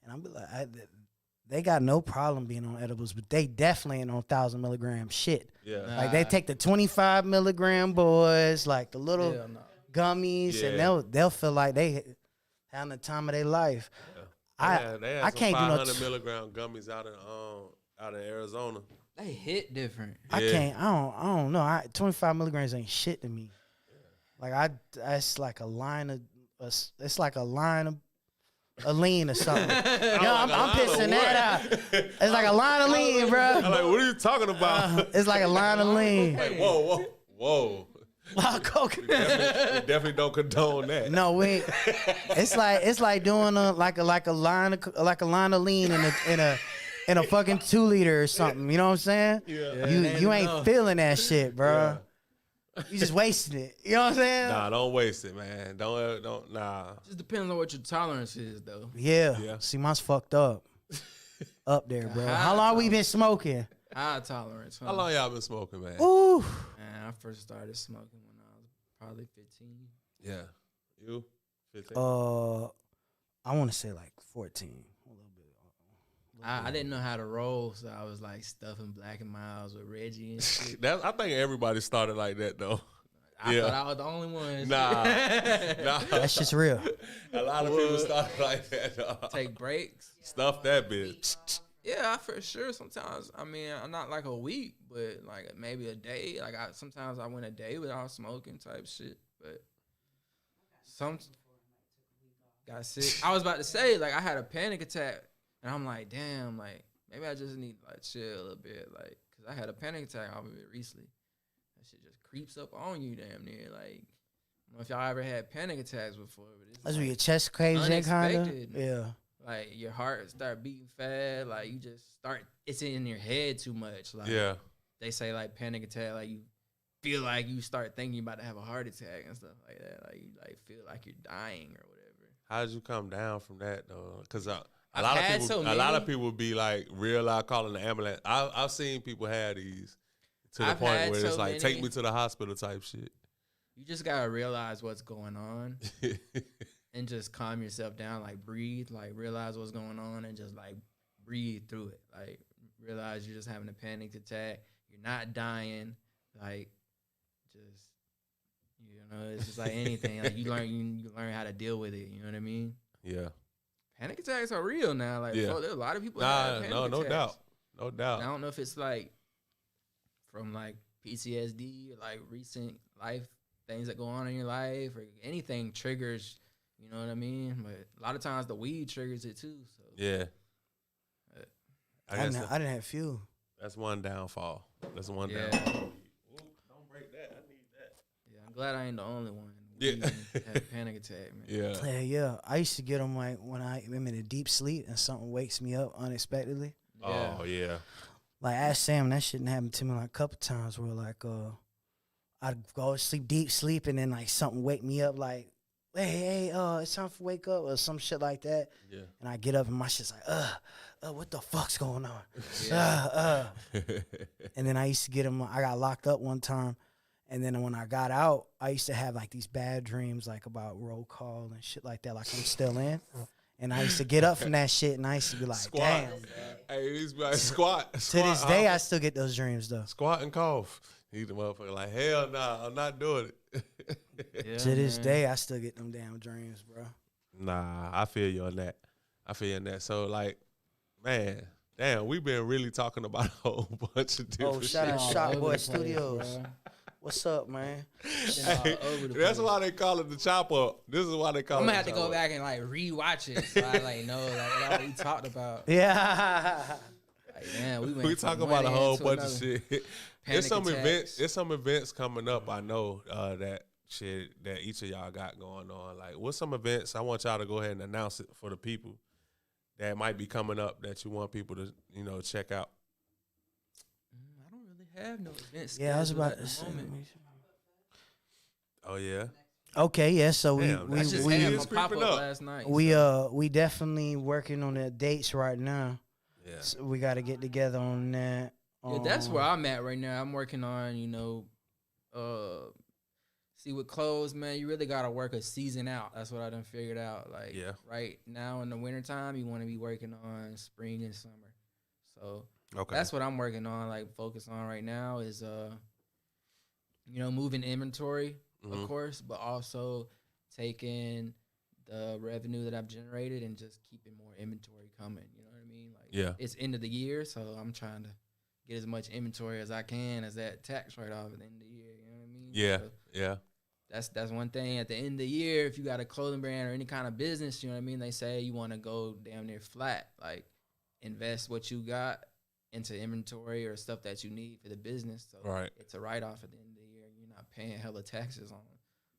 and I'm be like, they got no problem being on edibles, but they definitely ain't on 1,000 milligram shit. Yeah. Like they take the 25 milligram boys, like the little Hell no. gummies, Yeah. and they'll feel like they having the time of their life. They had I some can't do no 500 milligram gummies out in Arizona. They hit different. I Yeah. can't. I don't know. 25 milligrams ain't shit to me. Like it's like a line of. It's like a line of a lean or something. Yo, I'm pissing that out. It's like a line of lean, bro. I'm like, what are you talking about? It's like a line of lean. Like, whoa. Coke. We definitely don't condone that. No, we. Ain't. It's like doing like a line of lean in a fucking 2 liter or something. You know what I'm saying? Yeah. You ain't feeling that shit, bro. You just wasting it. You know what I'm saying? Nah, don't waste it, man. Don't. Nah. Just depends on what your tolerance is, though. Yeah. Yeah. See, mine's fucked up. Up there, bro. High How long we been smoking? High tolerance. Huh? How long y'all been smoking, man? Ooh. Man, I first started smoking when I was probably 15. Yeah. You? 15? I want to say like 14. A little bit. I didn't know how to roll, so I was like stuffing Black and Miles with Reggie and shit. I think everybody started like that though. I Yeah. thought I was the only one. Nah. That's just real. A lot of people started like that. Dog. Take breaks. Stuff that bitch. Yeah, for sure. Sometimes, I mean, I'm not like a week, but like maybe a day. Like sometimes I went a day without smoking type shit. But some got sick. I was about to say, like, I had a panic attack, and I'm like, damn, like maybe I just need to like chill a little bit, like, cause I had a panic attack off of it recently. That shit just creeps up on you, damn near. Like, I don't know if y'all ever had panic attacks before, but it's That's like, when your chest craves in, kind of. unexpected. Yeah. like your heart start beating fast, like you just start, it's in your head too much. Like Yeah. they say like panic attack, like you feel like you start thinking you're about to have a heart attack and stuff like that. Like you like feel like you're dying or whatever. How did you come down from that though? Because a I've lot had of people, so a lot of many. people be like real loud calling the ambulance. I've seen people have these to the I've point had where it's so like take many. me to the hospital type shit. You just gotta realize what's going on and just calm yourself down, like breathe, like realize what's going on and just like breathe through it. Like realize you're just having a panic attack. You're not dying. Like just, you know, it's just like anything. Like you learn how to deal with it. You know what I mean? Yeah. Panic attacks are real now. Like, Yeah. bro, there's a lot of people that have panic No attacks. doubt. No doubt. And I don't know if it's like from like PTSD or like recent life things that go on in your life or anything triggers You know what I mean? But a lot of times the weed triggers it too. So Yeah. I didn't have few. That's one downfall. That's one Yeah. downfall. Ooh, don't break that. I need that. yeah, I'm glad I ain't the only one. Yeah. Had a panic attack, man. Yeah. Yeah. I used to get them like when I'm in a deep sleep and something wakes me up unexpectedly. Yeah. Oh yeah. Like I asked Sam, that shit happened to me like a couple times where like I'd go to sleep, deep sleep, and then like something wake me up like, hey, it's time for wake up or some shit like that. Yeah. And I get up and my shit's like, what the fuck's going on? Yeah. And then I used to get them. I got locked up one time, and then when I got out, I used to have like these bad dreams like about roll call and shit like that. Like I'm still in, and I used to get up from that shit, and I used to be like, Squat. damn. Hey, these guys squat. To this day, I still get those dreams though. squat and cough. He's the motherfucker like, hell nah, I'm not doing it. Yeah, To this man. day, I still get them damn dreams, bro. Nah, I feel you on that. So like, man, damn, we've been really talking about a whole bunch of different shout out shit. Shot All over Boy the place, Studios. bro. What's up, man? Been all over the That's place. why they call it the chop up. This is why they call I'm it. gonna have the to chop go up. back and like rewatch it so I like know like what all we talked about. Yeah. Like, man, we went We from talk about a one whole end to bunch of another. shit. Panic There's some attacks. events. There's some events coming up. I know that shit that each of y'all got going on. Like, what's some events? I want y'all to go ahead and announce it for the people that might be coming up that you want people to check out. I don't really have no events. Yeah, I was scheduled about at to the say. moment. Oh yeah. Okay, yeah. So Damn, I that's just We had is my pop creeping up up. last night. we definitely working on the dates right now. Yeah. So we got to get together on that. Yeah, that's where I'm at right now. I'm working on, see with clothes, man, you really gotta work a season out. That's what I done figured out. Like Yeah. right now in the wintertime, you wanna be working on spring and summer. So Okay. that's what I'm working on, like focus on right now is moving inventory, Mhm. of course, but also taking the revenue that I've generated and just keeping more inventory coming. You know what I mean? Like Yeah. it's end of the year, so I'm trying to get as much inventory as I can as that tax write off at the end of the year. You know what I mean? Yeah. So Yeah. that's one thing. At the end of the year, if you got a clothing brand or any kind of business, you know what I mean? They say you want to go damn near flat. Like invest what you got into inventory or stuff that you need for the business. So Right. it's a write off at the end of the year. You're not paying hella taxes on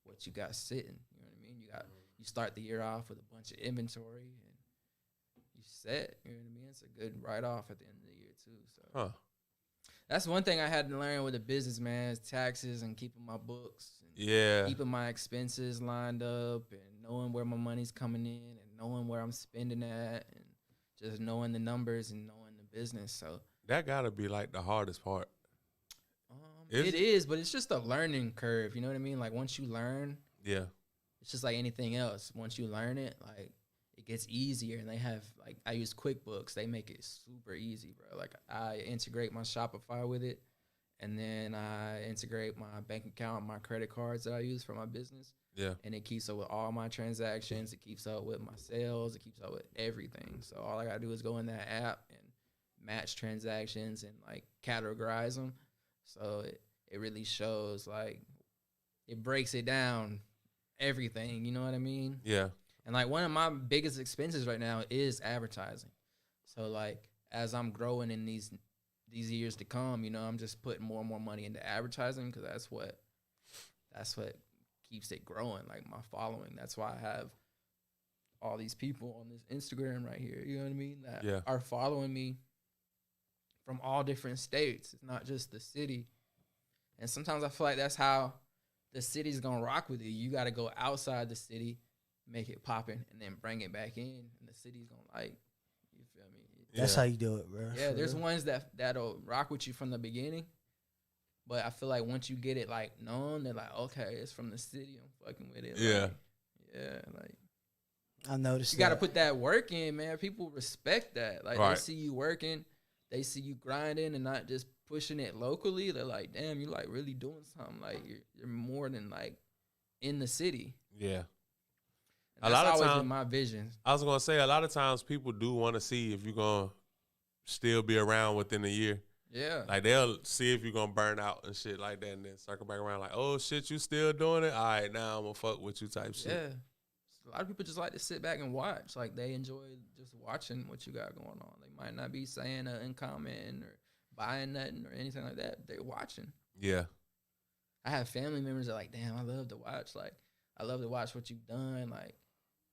what you got sitting. You know what I mean? You start the year off with a bunch of inventory and you set. You know what I mean? It's a good write off at the end of the year too. So Huh. that's one thing I had to learn with a business, man, is taxes and keeping my books and Yeah. keeping my expenses lined up and knowing where my money's coming in and knowing where I'm spending at and just knowing the numbers and knowing the business. So That gotta be like the hardest part. it is, but it's just a learning curve. You know what I mean? Like once you learn, Yeah. it's just like anything else. Once you learn it, like it gets easier. And they have like I use QuickBooks. They make it super easy, bro. Like I integrate my Shopify with it, and then I integrate my bank account, my credit cards that I use for my business. Yeah. And it keeps up with all my transactions. It keeps up with my sales. It keeps up with everything. So all I gotta do is go in that app and match transactions and like categorize them. So it really shows like it breaks it down everything. You know what I mean? Yeah. And like one of my biggest expenses right now is advertising. So like as I'm growing in these years to come, I'm just putting more and more money into advertising because that's what keeps it growing. Like my following. That's why I have all these people on this Instagram right here. You know what I mean? That are following me from all different states. It's not just the city. And sometimes I feel like that's how the city's gonna rock with you. You got to go outside the city, make it popping, and then bring it back in, and the city's gonna like. You feel me? That's how you do it, bro. Yeah, For there's real. ones that'll rock with you from the beginning, but I feel like once you get it like known, they're like, okay, it's from the city. I'm fucking with it. Yeah. Like, yeah, like I noticed you got to that. put that work in, man. People respect that. Like Right. they see you working, they see you grinding, and not just pushing it locally. They're like, damn, you like really doing something. Like you're more than like in the city. Yeah. And A lot that's of always time- been my vision. I was gonna say a lot of times people do want to see if you're gonna still be around within a year. Yeah. Like they'll see if you're gonna burn out and shit like that, and then circle back around like, oh shit, you still doing it? All right, now I'm gonna fuck with you type shit. Yeah. It's a lot of people just like to sit back and watch. Like they enjoy just watching what you got going on. They might not be saying nothing, commenting, or buying nothing or anything like that. They're watching. Yeah. I have family members that are like, damn, I love to watch. Like, I love to watch what you've done. Like,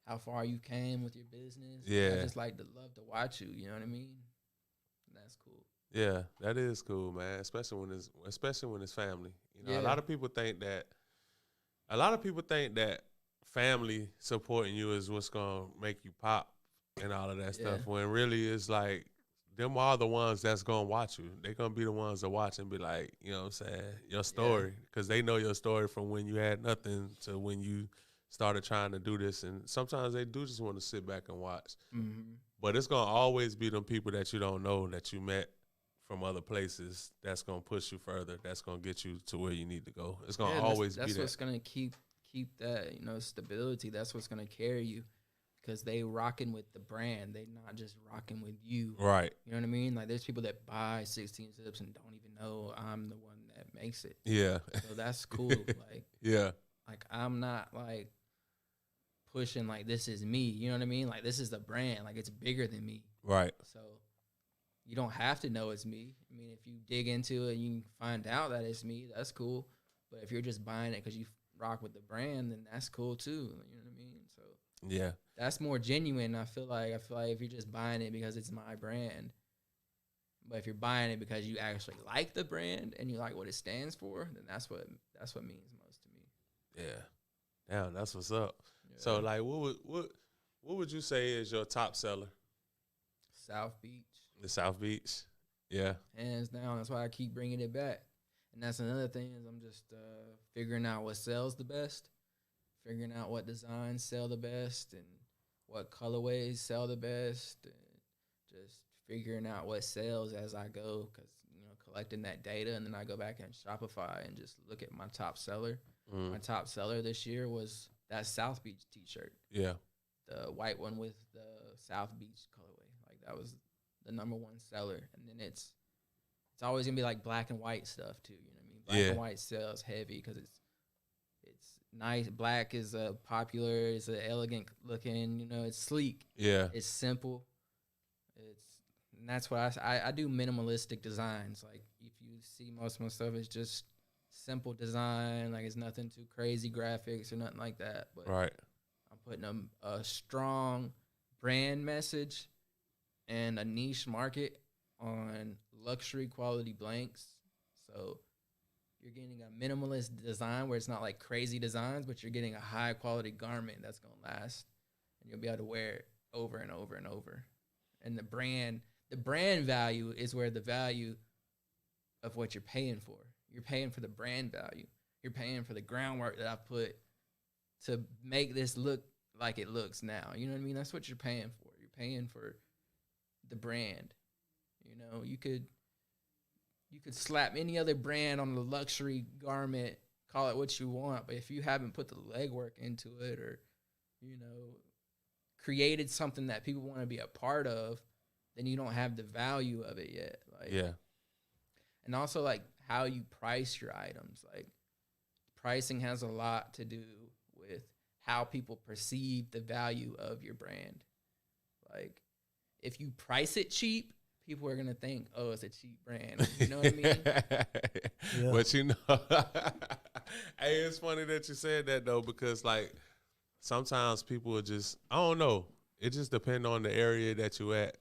how far you came with your business. Yeah. I just like to love to watch you. You know what I mean? And that's cool. Yeah, that is cool, man. Especially when it's family. You know, a lot of people think that family supporting you is what's gonna make you pop and all of that stuff. When really it's like them are the ones that's gonna watch you. They're gonna be the ones that watch and be like, you know what I'm saying, your story, because they know your story from when you had nothing to when you started trying to do this. And sometimes they do just want to sit back and watch. Mm-hmm. But it's gonna always be them people that you don't know that you met from other places that's gonna push you further. That's gonna get you to where you need to go. It's gonna always be that. That's what's gonna keep that, you know, stability. That's what's gonna carry you, because they rocking with the brand. They not just rocking with you. Right. You know what I mean? Like there's people that buy 16 Zips and don't even know I'm the one that makes it. Yeah. So that's cool. Like yeah. Like I'm not like pushing like this is me. You know what I mean? Like this is the brand. Like it's bigger than me. Right. So you don't have to know it's me. I mean, if you dig into it and you find out that it's me, that's cool. But if you're just buying it because you rock with the brand, then that's cool too. You know what I mean? So yeah, that's more genuine. I feel like if you're just buying it because it's my brand, but if you're buying it because you actually like the brand and you like what it stands for, then that's what means most to me. Yeah, damn, that's what's up. Yeah. So like, what would you say is your top seller? South Beach. The South Beach. Yeah. Hands down. That's why I keep bringing it back. And that's another thing is I'm just figuring out what sells the best, figuring out what designs sell the best and what colorways sell the best, and just figuring out what sells as I go, because, you know, collecting that data, and then I go back and Shopify and just look at my top seller. My top seller this year was that South Beach t-shirt. Yeah. The white one with the South Beach colorway. Like that was the number one seller. And then it's always gonna be like black and white stuff too. You know what I mean? Black and white sells heavy because it's nice. Black is popular. It's an elegant looking. You know, it's sleek. Yeah. It's simple. And that's why I do minimalistic designs. Like if you see most of my stuff, it's just simple design. Like it's nothing too crazy graphics or nothing like that. But right. I'm putting a strong brand message and a niche market on luxury quality blanks. So you're getting a minimalist design where it's not like crazy designs, but you're getting a high quality garment that's going to last, and you'll be able to wear it over and over and over. And the brand value is where the value of what you're paying for. You're paying for the brand value. You're paying for the groundwork that I put to make this look like it looks now. You know what I mean? That's what you're paying for. You're paying for the brand. You know, you could slap any other brand on the luxury garment, call it what you want, but if you haven't put the legwork into it, or, you know, created something that people want to be a part of, then you don't have the value of it yet. Like, yeah. And also like how you price your items. Like pricing has a lot to do with how people perceive the value of your brand. Like if you price it cheap, people are going to think, oh, it's a cheap brand. You know what I mean? Yeah. But you know, hey, it's funny that you said that though, because like sometimes people are just, I don't know. It just depends on the area that you at.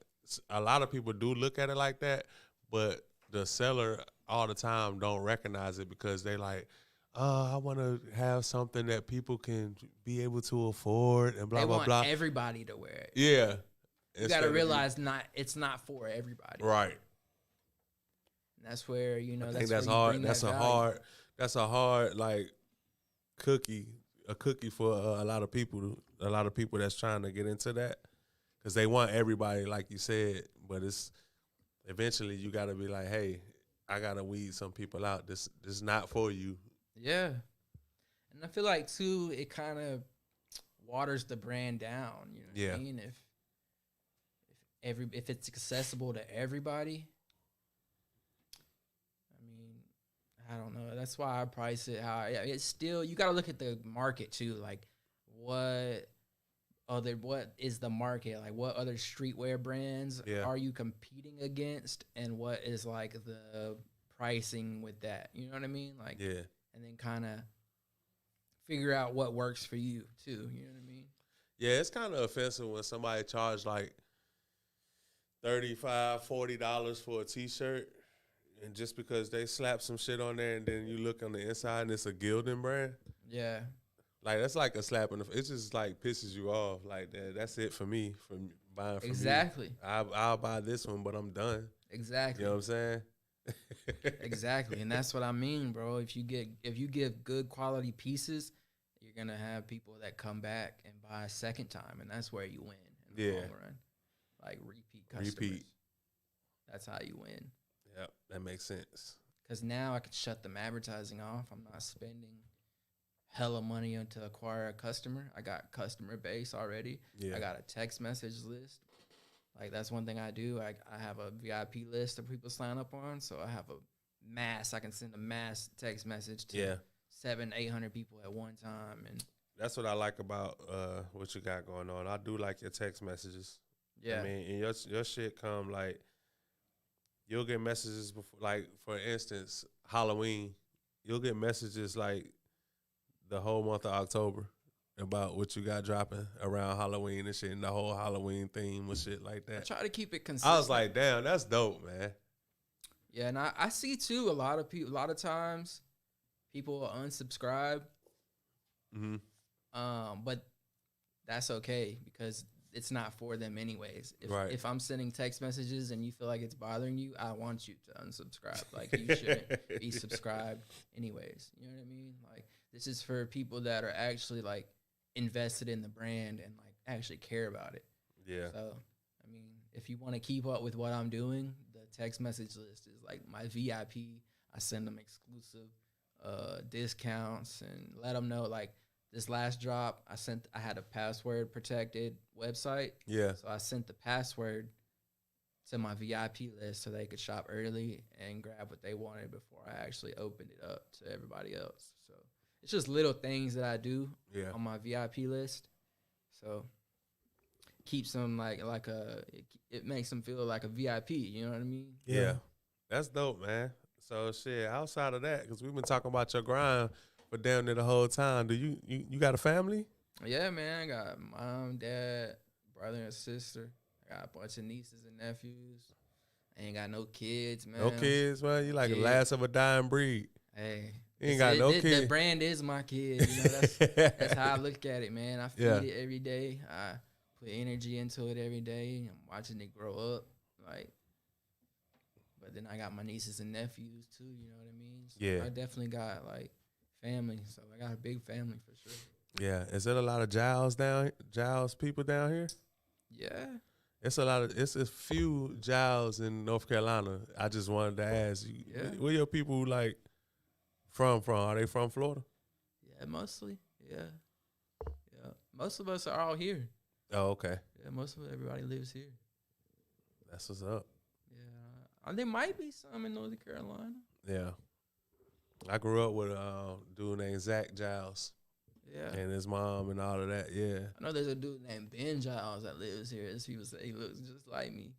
A lot of people do look at it like that, but the seller all the time don't recognize it because they like, I want to have something that people can be able to afford and blah, they blah, want blah. everybody to wear it. Yeah. You got to realize it's not for everybody. Right. And that's where, you know, I think that's that's where you hard. bring That's that a value. hard. That's a hard like a cookie for a lot of people. A lot of people that's trying to get into that because they want everybody, like you said. But it's eventually you got to be like, hey, I gotta weed some people out. This is not for you. Yeah. And I feel like too, it kind of waters the brand down. You know what I mean? If it's accessible to everybody, I mean, I don't know. That's why I price it how it's still. You got to look at the market too. Like, what what is the market? Like, what other streetwear brands Yeah. are you competing against, and what is like the pricing with that? You know what I mean? Like, Yeah. and then kind of figure out what works for you too. You know what I mean? Yeah, it's kind of offensive when somebody charge like $35, $40 for a T-shirt, and just because they slap some shit on there, and then you look on the inside and it's a Gildan brand. Yeah. Like, that's like a slap in the face. It just like pisses you off. Like, that's it for me from buying from Exactly. me. I'll buy this one, but I'm done. Exactly. You know what I'm saying? Exactly. And that's what I mean, bro. If you give good quality pieces, you're gonna have people that come back and buy a second time, and that's where you win in the long run. Like repeat customers. That's how you win. Yep, that makes sense. Because now I can shut them advertising off. I'm not spending hella money to acquire a customer. I got customer base already. Yeah. I got a text message list. Like, that's one thing I do. I have a VIP list of people sign up on. So I have I can send a mass text message to 700-800 people at one time. And that's what I like about what you got going on. I do like your text messages. yeah. I mean, and your shit come like, you'll get messages before, like, for instance, Halloween. You'll get messages like the whole month of October about what you got dropping around Halloween and shit, and the whole Halloween theme and shit like I that. try to keep it consistent. I was like, damn, that's dope, man. Yeah, and I see too a lot of times people will unsubscribe. Mm-hmm. But that's okay because it's not for them anyways. If I'm sending text messages and you feel like it's bothering you, I want you to unsubscribe. Like, you shouldn't be subscribed anyways. You know what I mean? Like, this is for people that are actually like invested in the brand and like actually care about it. Yeah. So, I mean, if you want to keep up with what I'm doing, the text message list is like my VIP. I send them exclusive discounts and let them know, like, this last drop, I had a password protected website. Yeah. So I sent the password to my VIP list so they could shop early and grab what they wanted before I actually opened it up to everybody else. So it's just little things that I do on my VIP list. So keeps them it makes them feel like a VIP, you know what I mean? Yeah. That's dope, man. So shit, outside of that, because we've been talking about your grind for damn near the whole time. Do you got a family? Yeah, man. I got mom, dad, brother, and sister. I got a bunch of nieces and nephews. I ain't got no kids, man. No kids, man. You like the last of a dying breed. Hey, you ain't got no kids. The brand is my kid. You know, that's how I look at it, man. I feed it every day. I put energy into it every day. I'm watching it grow up, like. But then I got my nieces and nephews too. You know what I mean? So I definitely got like family. So I got a big family for sure. Yeah. Is there a lot of Giles people down here? Yeah. It's a few Giles in North Carolina. I just wanted to ask you, where your people like from? Are they from Florida? Yeah, mostly. Yeah. Most of us are all here. Oh, okay. Yeah, everybody lives here. That's what's up. Yeah. There might be some in North Carolina. Yeah. I grew up with a dude named Zach Giles. Yeah. And his mom and all of that, yeah. I know there's a dude named Ben Giles that lives here. As people say, he looks just like me.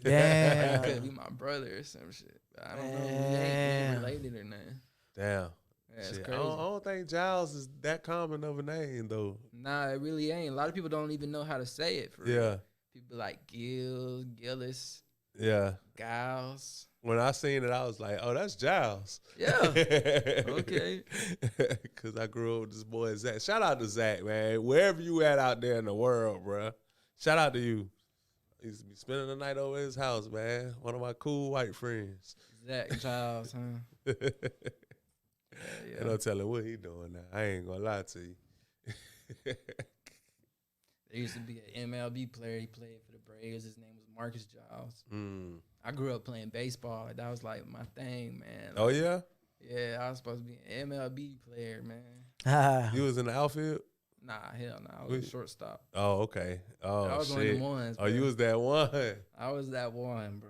Damn. He could be my brother or some shit. But I don't know if he ain't related or nothing. Damn. Yeah, it's shit. crazy. I don't think Giles is that common of a name, though. Nah, it really ain't. A lot of people don't even know how to say it for real. People like Gillis. Yeah. Giles. When I seen it, I was like, oh, that's Giles. Yeah. Okay. Because I grew up with this boy, Zach. Shout out to Zach, man. Wherever you at out there in the world, bro. Shout out to you. I used to be spending the night over at his house, man. One of my cool white friends. Zach Giles, huh? Yeah. And I'm telling what he doing now. I ain't going to lie to you. There used to be an MLB player. He played for the Braves. His name was Marcus Giles. I grew up playing baseball. That was like my thing, man. Oh, yeah? Yeah, I was supposed to be an MLB player, man. You was in the outfield? Nah, hell no. I was a shortstop. Oh, okay. Oh, I was shit. one of them ones, bro. Oh, you was that one. I was that one, bro.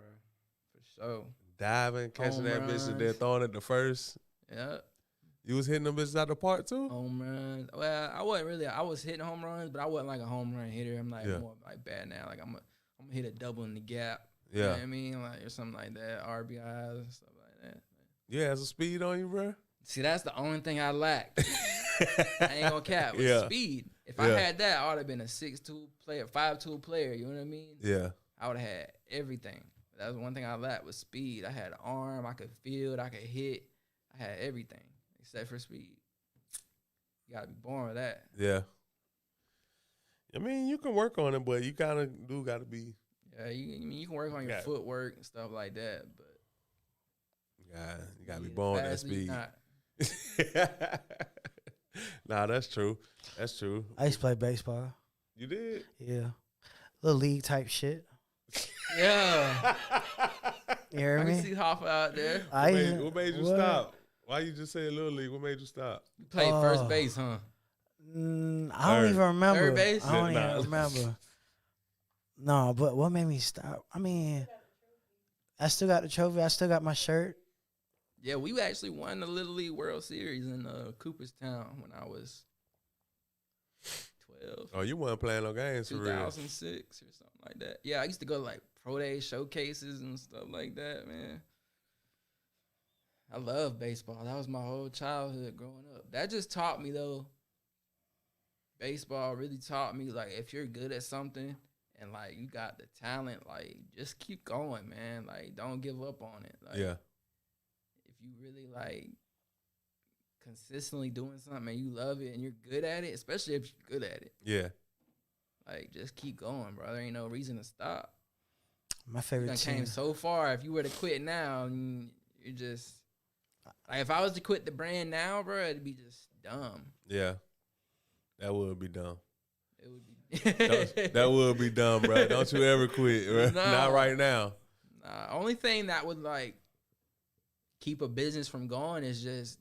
For sure. Diving, catching Home that bitch and then runs. throwing it to first. Yeah. You was hitting them bitches out the park too? Home runs. Well, I wasn't really. I was hitting home runs, but I wasn't like a home run hitter. I'm like Yeah. more like bad now. Like I'm gonna hit a double in the gap. Yeah. You know what I mean? Like or something like that. RBIs and stuff like that. Yeah, has a speed on you, bro? See, that's the only thing I lacked. I ain't gonna cap with Yeah. speed. If I Yeah. had that, I would have been a 6'2" player, 5'2" player. You know what I mean? Yeah. I would have had everything. That was one thing I lacked was speed. I had an arm. I could field. I could hit. I had everything except for speed. You gotta be born with that. Yeah. I mean, you can work on it, but you kind of do got to be. Yeah, you can work on your Yeah. footwork and stuff like that, but You got to be yeah, born with that fastly, speed. not. Nah, that's true. That's true. I used to play baseball. You did? Yeah. Little league type shit. Yeah, You hear I me? can see Hoffa out there. What made you what? stop? Why you just say Little League? What made you stop? You played first Oh. base, huh? I don't Third. even remember. Third base? I don't Nah. even remember. No, but what made me stop? I mean, I still got the trophy. I still got my shirt. Yeah, we actually won the Little League World Series in Cooperstown when I was 12. Oh, you weren't playing no games for real. 2006 or something like that. Yeah, I used to go to like pro day showcases and stuff like that, man. I love baseball. That was my whole childhood growing up. That just taught me though. Baseball really taught me like if you're good at something and like you got the talent, like just keep going, man. Like don't give up on it. Like Yeah. if you really like consistently doing something and you love it and you're good at it, especially if you're good at it, Yeah. like just keep going, bro. There ain't no reason to stop. My You favorite done team. came so far. If you were to quit now, you're just like if I was to quit the brand now, bro, it'd be just dumb. Yeah. That would be dumb. It would be. That would be dumb, bro. Don't you ever quit, bro. No. Not right now. Only thing that would like keep a business from going is just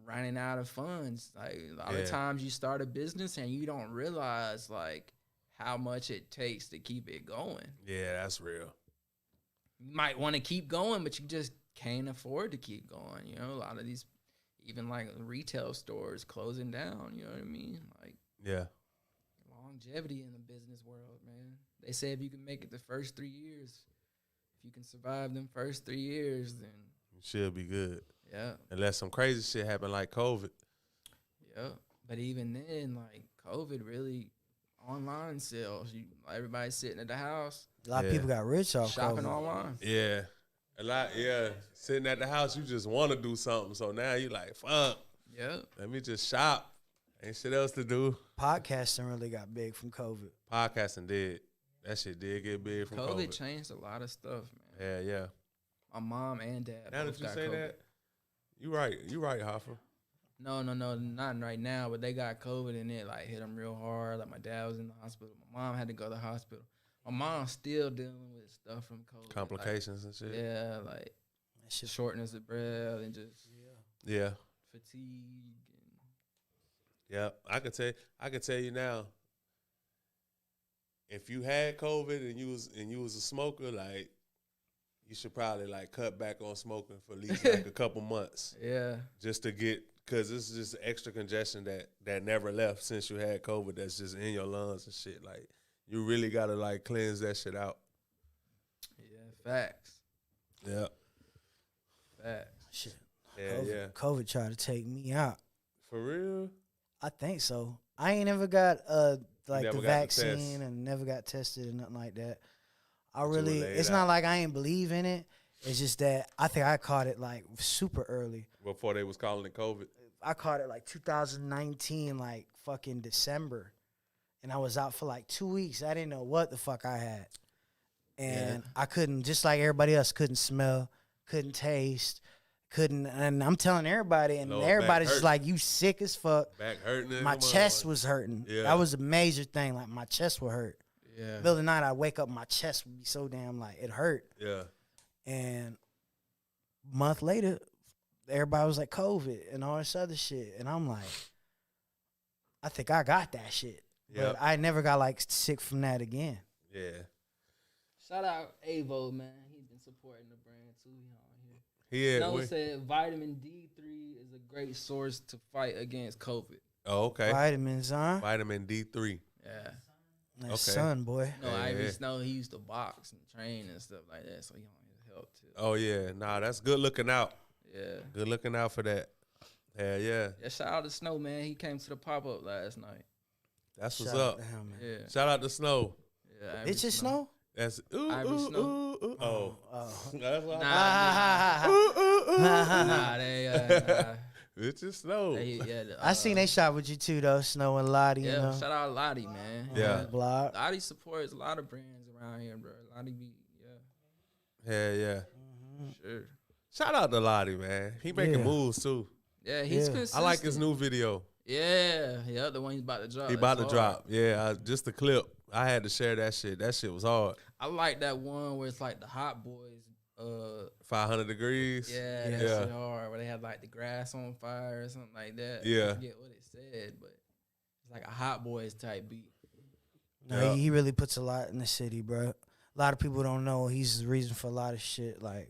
running out of funds. Like a lot Yeah. of times you start a business and you don't realize like how much it takes to keep it going. Yeah, that's real. You might want to keep going, but you just can't afford to keep going. You know, a lot of these, even like retail stores closing down. You know what I mean? Like Yeah. longevity in the business world, man. They say if you can make it the first 3 years, if you can survive them first 3 years, then You should be good. yeah, Unless some crazy shit happen like COVID. yeah. But even then, like COVID really online sales. Everybody's sitting at the house A lot of Yeah. people got rich off shopping COVID. online. Yeah. A lot, yeah. Sitting at the house, you just want to do something. So now you like, fuck, Yeah. let me just shop. Ain't shit else to do. Podcasting really got big from COVID. Podcasting did. That shit did get big from COVID COVID. changed a lot of stuff, man. Yeah. My mom and dad Now both that you got say COVID. that, you right, Hoffa. No, not right now, but they got COVID and it like hit them real hard. Like my dad was in the hospital. My mom had to go to the hospital. My mom's still dealing with stuff from COVID. Complications and Like, shit. yeah, like That shit. shortness of breath and just Yeah. fatigue. And Yeah. I could tell you now. If you had COVID and you was a smoker, like you should probably like cut back on smoking for at least like a couple months. yeah, Just to get, because it's just extra congestion that never left since you had COVID that's just in your lungs and shit. Like, you really got to, like, cleanse that shit out. yeah, facts. Yeah. Shit. Yeah, COVID, yeah. COVID tried to take me out. For real? I think so. I ain't never got like never the got the test. vaccine and never got tested and nothing like that. I you were really, laid it's out. not like I ain't believe in it. It's just that I think I caught it like super early. Before they was calling it COVID. I caught it like 2019, like fucking December. And I was out for like 2 weeks. I didn't know what the fuck I had. And I couldn't, just like everybody else, couldn't smell, couldn't taste, couldn't. And I'm telling everybody, and Lower everybody's back just hurt. like, you sick as fuck. Back hurting. My chest was hurting. Yeah. That was a major thing. Like, my chest would hurt. Yeah, Middle of the night, I'd wake up, my chest would be so damn, like, it hurt. Yeah. And a month later, everybody was like COVID and all this other shit. And I'm like, I think I got that shit. Yep. But I never got, like, sick from that again. Yeah. shout out Avo, man. He's been supporting the brand too. He on here. Snow said vitamin D3 is a great source to fight against COVID. Oh, okay. Vitamins, huh? Vitamin D3. Yeah. That sun, boy. No, Ivory Snow, he used to box and train and stuff like that, so he on his health too. Oh yeah, nah, that's good looking out. Yeah. Good looking out for that. Hell yeah. Yeah, shout out to Snow, man. He came to the pop-up last night. That's what's Shout out up. to him, man. Yeah. Shout out to Snow. Yeah, Ivory It's just Snow? That's Ivory Snow. Oh. That's what Nah, they it's just Snow. I seen they shot with you too, though. Snow and Lottie. Yeah, you know? shout out Lottie, man. Yeah. Block. Lottie supports a lot of brands around here, bro. Lottie be, Hell yeah. sure. Shout out to Lottie, man. He making moves too. Yeah, he's Yeah. consistent. I like his new video. Yeah, the one he's about to drop. He about to drop. Yeah, just the clip. I had to share that shit. That shit was hard. I like that one where it's like the Hot Boys. 500 degrees. Yeah, that shit hard. Where they had like the grass on fire or something like that. Yeah. I forget what it said, but it's like a Hot Boys type beat. No, he really puts a lot in the city, bro. A lot of people don't know he's the reason for a lot of shit, like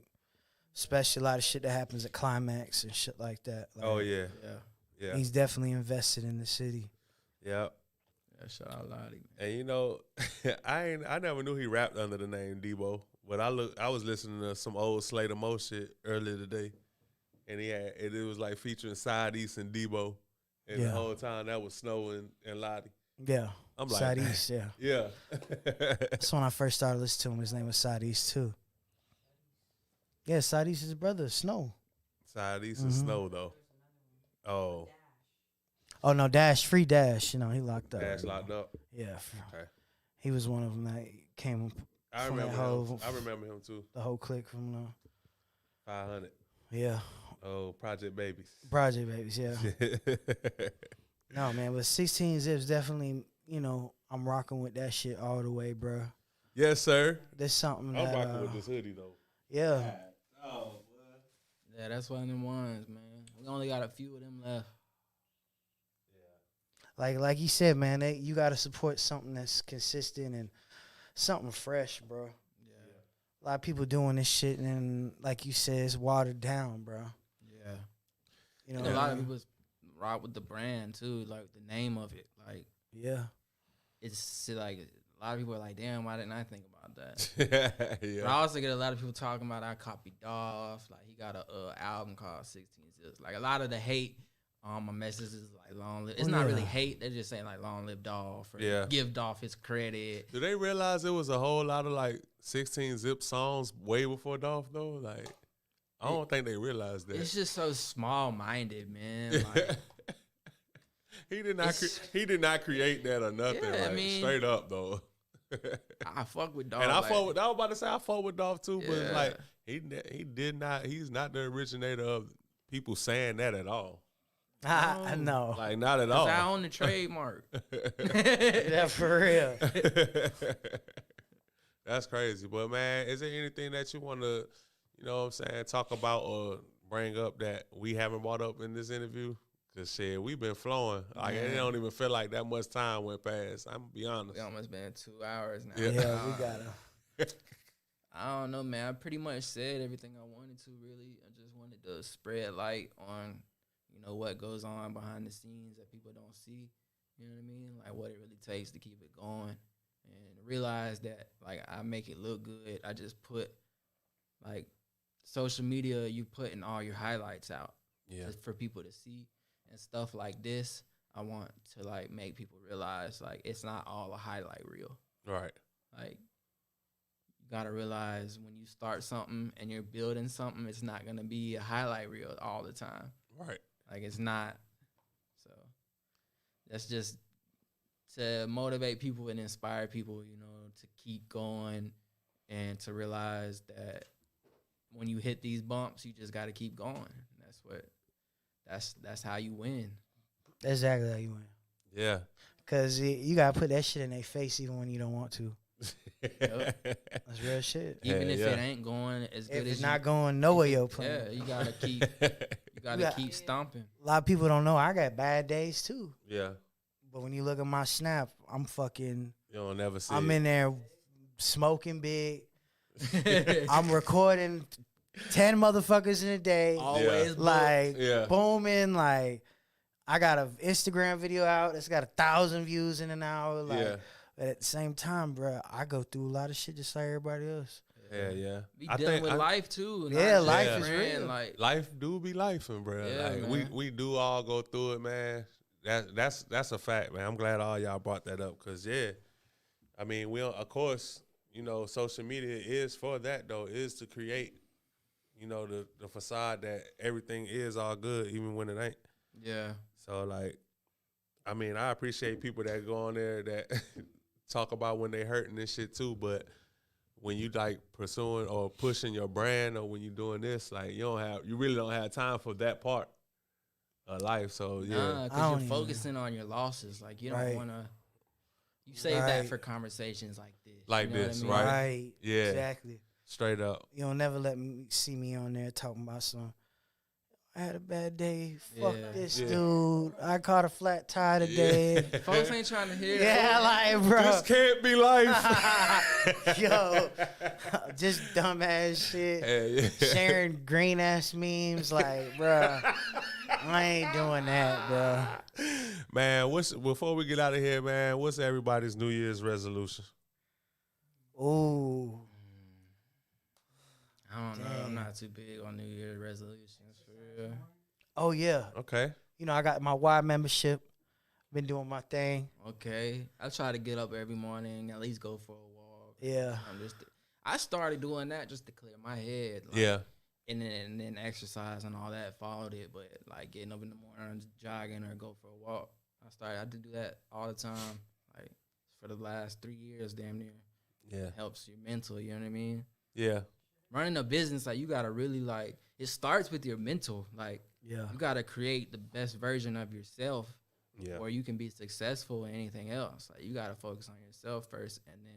especially a lot of shit that happens at Climax and shit like that. Like, Oh yeah. Yeah. He's definitely invested in the city. Yep. Yeah, shout out Lottie. And you know, I never knew he rapped under the name Debo. But I was listening to some old Slater Mo shit earlier today, and it was like featuring Side East and Debo, and the whole time that was Snow and Lottie. Yeah, I'm like, Side East, yeah. Yeah. That's when I first started listening to him. His name was Side East too. Yeah, Side East is his brother, Snow. Side East and Snow though. Oh. Oh no, Free Dash. You know he locked up. Dash locked up. Yeah, Okay. he was one of them that came. I from remember that him. whole- I remember him too. The whole clique from 500. yeah, Oh, Project Babies. Project Babies. Yeah. No man, but 16 Zips definitely. You know I'm rocking with that shit all the way, bro. Yes, sir. There's something I'm that. rocking with this hoodie though. Yeah. Yeah, that's one of them ones, man. We only got a few of them left. Like you said, man, you got to support something that's consistent and something fresh, bro. Yeah. A lot of people doing this shit, and like you said, it's watered down, bro. Yeah. You know, And a lot of people rock with the brand too, like the name of it. Like yeah, it's like a lot of people are like, damn, why didn't I think about that? Yeah. But I also get a lot of people talking about I copied Dolph. Like he got a album called 16 Zips. Like a lot of the hate on my messages is like long live. It's not really hate. They're just saying like long live Dolph or give Dolph his credit. Do they realize there was a whole lot of like 16 Zip songs way before Dolph though? Like, I don't think they realized that. It's just so small minded, man. Like, he did not create that or nothing. Yeah, like, I mean, straight up though. I fuck with Dolph. And I like, fuck with. I was about to say I fuck with Dolph too, but Yeah. like he did not. He's not the originator of people saying that at all. I know. Like not at 'cause all. I own the trademark. Yeah, for real. That's crazy. But man, is there anything that you want to, you know what I'm saying, talk about or bring up that we haven't brought up in this interview? Because shit, we've been flowing. Like it don't even feel like that much time went past. I'm gonna be honest. We almost been 2 hours now. Yeah, we gotta. I don't know, man. I pretty much said everything I wanted to, really. I just wanted to spread light on, you know, what goes on behind the scenes that people don't see. You know what I mean? Like, what it really takes to keep it going. And realize that, like, I make it look good. I just put, like, social media, you putting all your highlights out just for people to see. And stuff like this, I want to, like, make people realize, like, it's not all a highlight reel. Right. Like, you got to realize when you start something and you're building something, it's not going to be a highlight reel all the time. Right. Like, it's not. So that's just to motivate people and inspire people, you know, to keep going and to realize that when you hit these bumps, you just got to keep going. That's how you win. That's exactly how you win. Yeah. Cause you gotta put that shit in their face even when you don't want to. Yep. That's real shit. Even if yeah. it ain't going as good If as it's you, not going nowhere, you're playing. yeah, you gotta keep. Keep stomping. A lot of people don't know I got bad days too. Yeah. But when you look at my snap, I'm fucking. You don't never see I'm it. in there smoking big. I'm recording 10 motherfuckers in a day. Always Like, Yeah. booming. Like, I got an Instagram video out. It's got 1,000 views in an hour. Like, Yeah. but at the same time, bro, I go through a lot of shit just like everybody else. Yeah. Be dealing with life too. not Yeah, just life a is friend, real. Like, Life do be lifing, bro. Yeah, like man. we do all go through it, man. That's a fact, man. I'm glad all y'all brought that up, cause I mean, we don't, of course, social media is for that though, is to create, the facade that everything is all good, even when it ain't. yeah. So like, I mean, I appreciate people that go on there that talk about when they hurting and shit too, but when you like pursuing or pushing your brand, or when you doing this, like you really don't have time for that part of life. So yeah, Nah, because you're focusing on your losses. Like you don't want to. You save that for conversations like this. Like you know this, what I mean? Right. Yeah. Exactly. Straight up. You don't never let me see me on there talking about some. I had a bad day. Fuck this dude. I caught a flat tire today. Folks ain't trying to hear. Yeah, like, bro. This can't be life. Yo, just dumbass shit. Sharing green ass memes, like, bro. I ain't doing that, bro. Man, before we get out of here, man, what's everybody's New Year's resolution? Ooh. I don't know. I'm not too big on New Year's resolutions for real. Oh yeah. Okay. I got my Y membership. Been doing my thing. Okay. I try to get up every morning, at least go for a walk. Yeah. I started doing that just to clear my head. Like, Yeah. And then exercise and all that followed it. But like getting up in the morning, jogging or go for a walk. I did do that all the time. Like for the last 3 years, damn near. Yeah. It helps your mental, you know what I mean? Yeah. Running a business, like you gotta really like it starts with your mental. Like Yeah. you gotta create the best version of yourself. Yeah. Or you can be successful in anything else. Like you gotta focus on yourself first, and then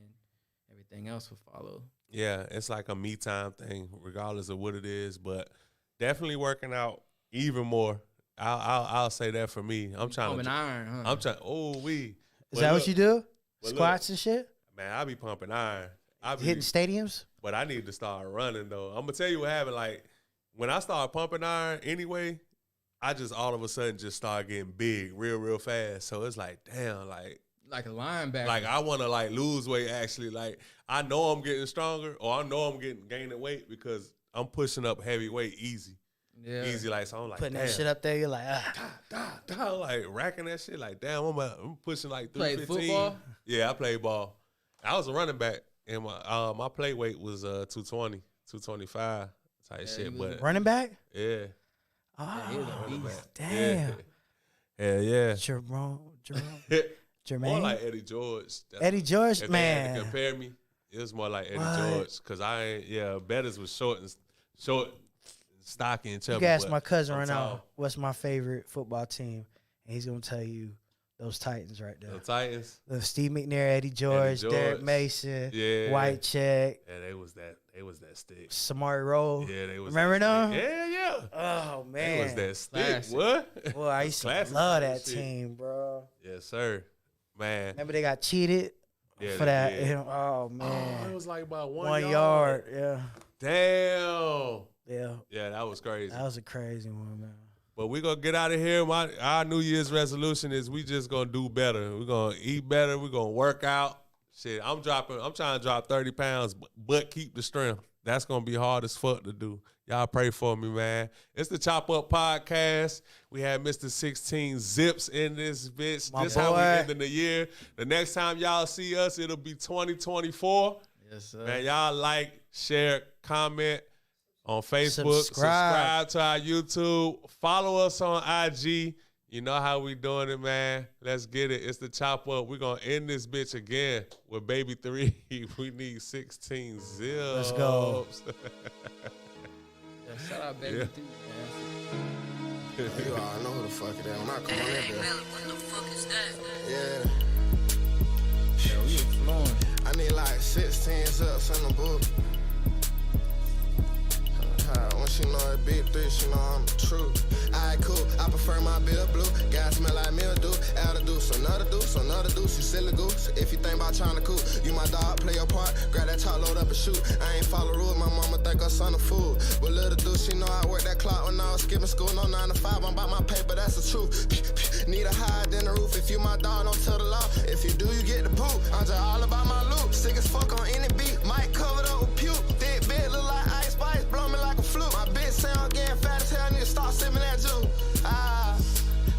everything else will follow. Yeah, it's like a me time thing, regardless of what it is. But definitely working out even more. I'll say that for me. I'm trying Pumping to. iron, huh? I'm trying. Oh, we. Is that what you do? but Squats and shit? Man, I be pumping iron. Hitting stadiums? But I need to start running though. I'm gonna tell you what happened. Like when I started pumping iron, anyway, I just all of a sudden just started getting big, real fast. So it's like, damn, like a linebacker. like I want to like lose weight. Actually, like I know I'm getting stronger, or I know I'm gaining weight because I'm pushing up heavy weight easy. Yeah. Easy, like, so I'm like, Putting damn. that shit up there, you're like, Like racking that shit. Like, damn, I'm pushing like 315. Play football? Yeah, I played ball. I was a running back, and my play weight was 220, 225 type shit. But running back? yeah, he was a Oh, beast. damn. yeah. Jerome. More Jermaine? like Eddie George. Eddie George, If they had to man. compare me, it was more like Eddie What? George, because Bettis was short, stocky and chubby. You can ask but my cousin I'm right now, tall. what's my favorite football team, and he's going to tell you those Titans right there. The Titans. Steve McNair, Eddie George, Derek George. Mason, Yeah. White Check, Yeah, they was that stick. Samari Rowe. Yeah, they was. Remember that them? stick. Yeah. Oh, They man. was that stick. Classic. What? Boy, I used to Classic love that shit. team, bro. Yes, sir. Man. Remember they got cheated Yeah, for they that? did. Oh, Oh, man. it was like about 1 1 yard. Yeah. Damn. Yeah. Yeah, that was crazy. That was a crazy one, man. But we gonna get out of here. Our New Year's resolution is we just gonna do better. We're gonna eat better. We're gonna work out. Shit, I'm trying to drop 30 pounds, but keep the strength. That's gonna be hard as fuck to do. Y'all pray for me, man. It's the Chop Up Podcast. We had Mr. 6IXTEEN ZIPS in this bitch. My This how we boy. ending the year. The next time y'all see us, it'll be 2024. Yes, sir. Man, y'all like, share, comment on Facebook. Subscribe. Subscribe to our YouTube. Follow us on IG. You know how we doing it, man. Let's get it. It's the Chop Up. We're going to end this bitch again with Baby 3. We need 16 zips. Let's go. Yeah, shout out Baby Yeah. Dude, man. You all know who the fuck it is. When I come on that bitch. What the fuck is that? Yeah. Yeah, we was flowing. I need like 16 zips in the book. when she know it big three, she know I'm the truth. Alright, cool, I prefer my bill blue. Guys smell like mildew. Add a deuce, another deuce, another deuce. You silly goose. If you think about trying to cool, you my dog, play your part. Grab that top, load up and shoot. I ain't follow rules, my mama think her son a fool. But little dude, she know I work that clock when I was skipping school. No 9 to 5, I'm about my paper, that's the truth. Need a higher than the roof. If you my dog, don't tell the law. If you do, you get the poop. I'm just all about my loot. Sick as fuck on any beat. Might covered up with puke. Thick bit look like ice spice, blow me like a flute. My bitch sound getting fat as hell, nigga start sipping that juice.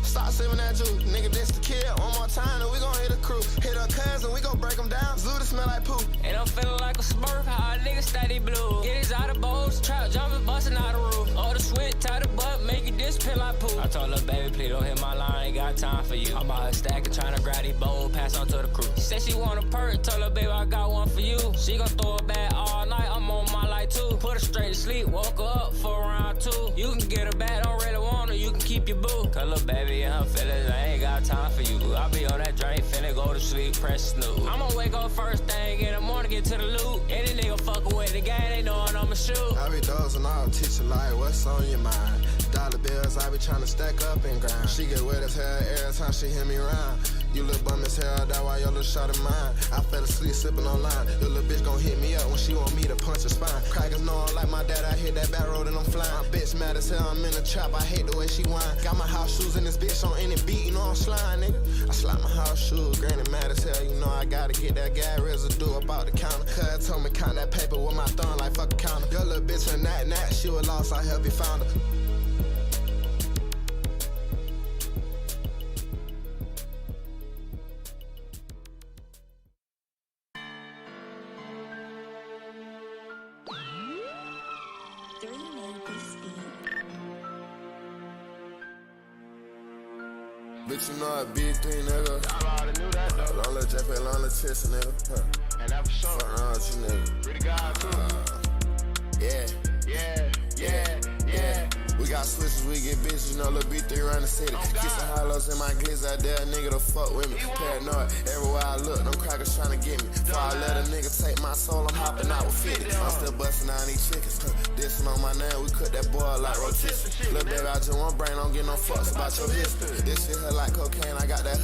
Stop sipping that juice. Nigga, this the kid. One more time, and we gon' hit a crew. Hit her cousin, we gon' break them down. Zoo to smell like poop. And I'm feeling like a smurf, how a nigga steady blue. Get his out of bowls, trap jumping, busting out the roof. Oh, the switch, tie the butt, make it disappear like poop. I told her, baby, please don't hit my line, ain't got time for you. I'm out here stacking, trying to grab these bowls, pass on to the crew. She said she want a perk, told her, baby, I got one for you. She gon' throw it back all night, I'm on my light too. Put her straight to sleep, woke her up for round 2. You can get her back, don't really want her, you can keep your boo. Cause little baby and her feelings, I ain't got time for you. I be on that drink, finna go to sleep, press snooze. I'ma wake up first thing in the morning, get to the loot. Any nigga fucking with the gang, they knowin' I'ma shoot. I be dozing off, teaching like what's on your mind. Dollar bills, I be tryna stack up and grind. She get wet as hell every time she hit me around. You little bum as hell, that why your little shot of mine. I fell asleep sipping on line. Your little bitch gon' hit me up when she want me to punch her spine. Crackers know I'm like my dad, I hit that back road and I'm flying. My bitch mad as hell, I'm in the trap, I hate the way she whine. Got my house shoes in this bitch on any beat, you know I'm slime, nigga. I slide my house shoes, granny mad as hell, you know I gotta get that gas residue up out the counter. Cuz told me count that paper with my thumb like fuck a counter. Your little bitch and that, she was lost, I help you found her. Bitch, you know I beat 3, nigga. I already knew that, though. Long little JP, long little test, nigga. And that for sure. Fuck around with you, nigga. Pretty God, too. Yeah. We got switches, we get bitches, you know, little B3 around the city. Kissing hollows in my glizz out there, nigga to fuck with me. Paranoid, everywhere I look, them crackers tryna get me. Before I let a nigga take my soul, I'm hopping out with 50. I'm still busting down these chickens. Dissing on my name, we cook that boy like rotisserie. Little baby, I just want brain, don't get no fucks about your history. This shit here like cocaine, I got that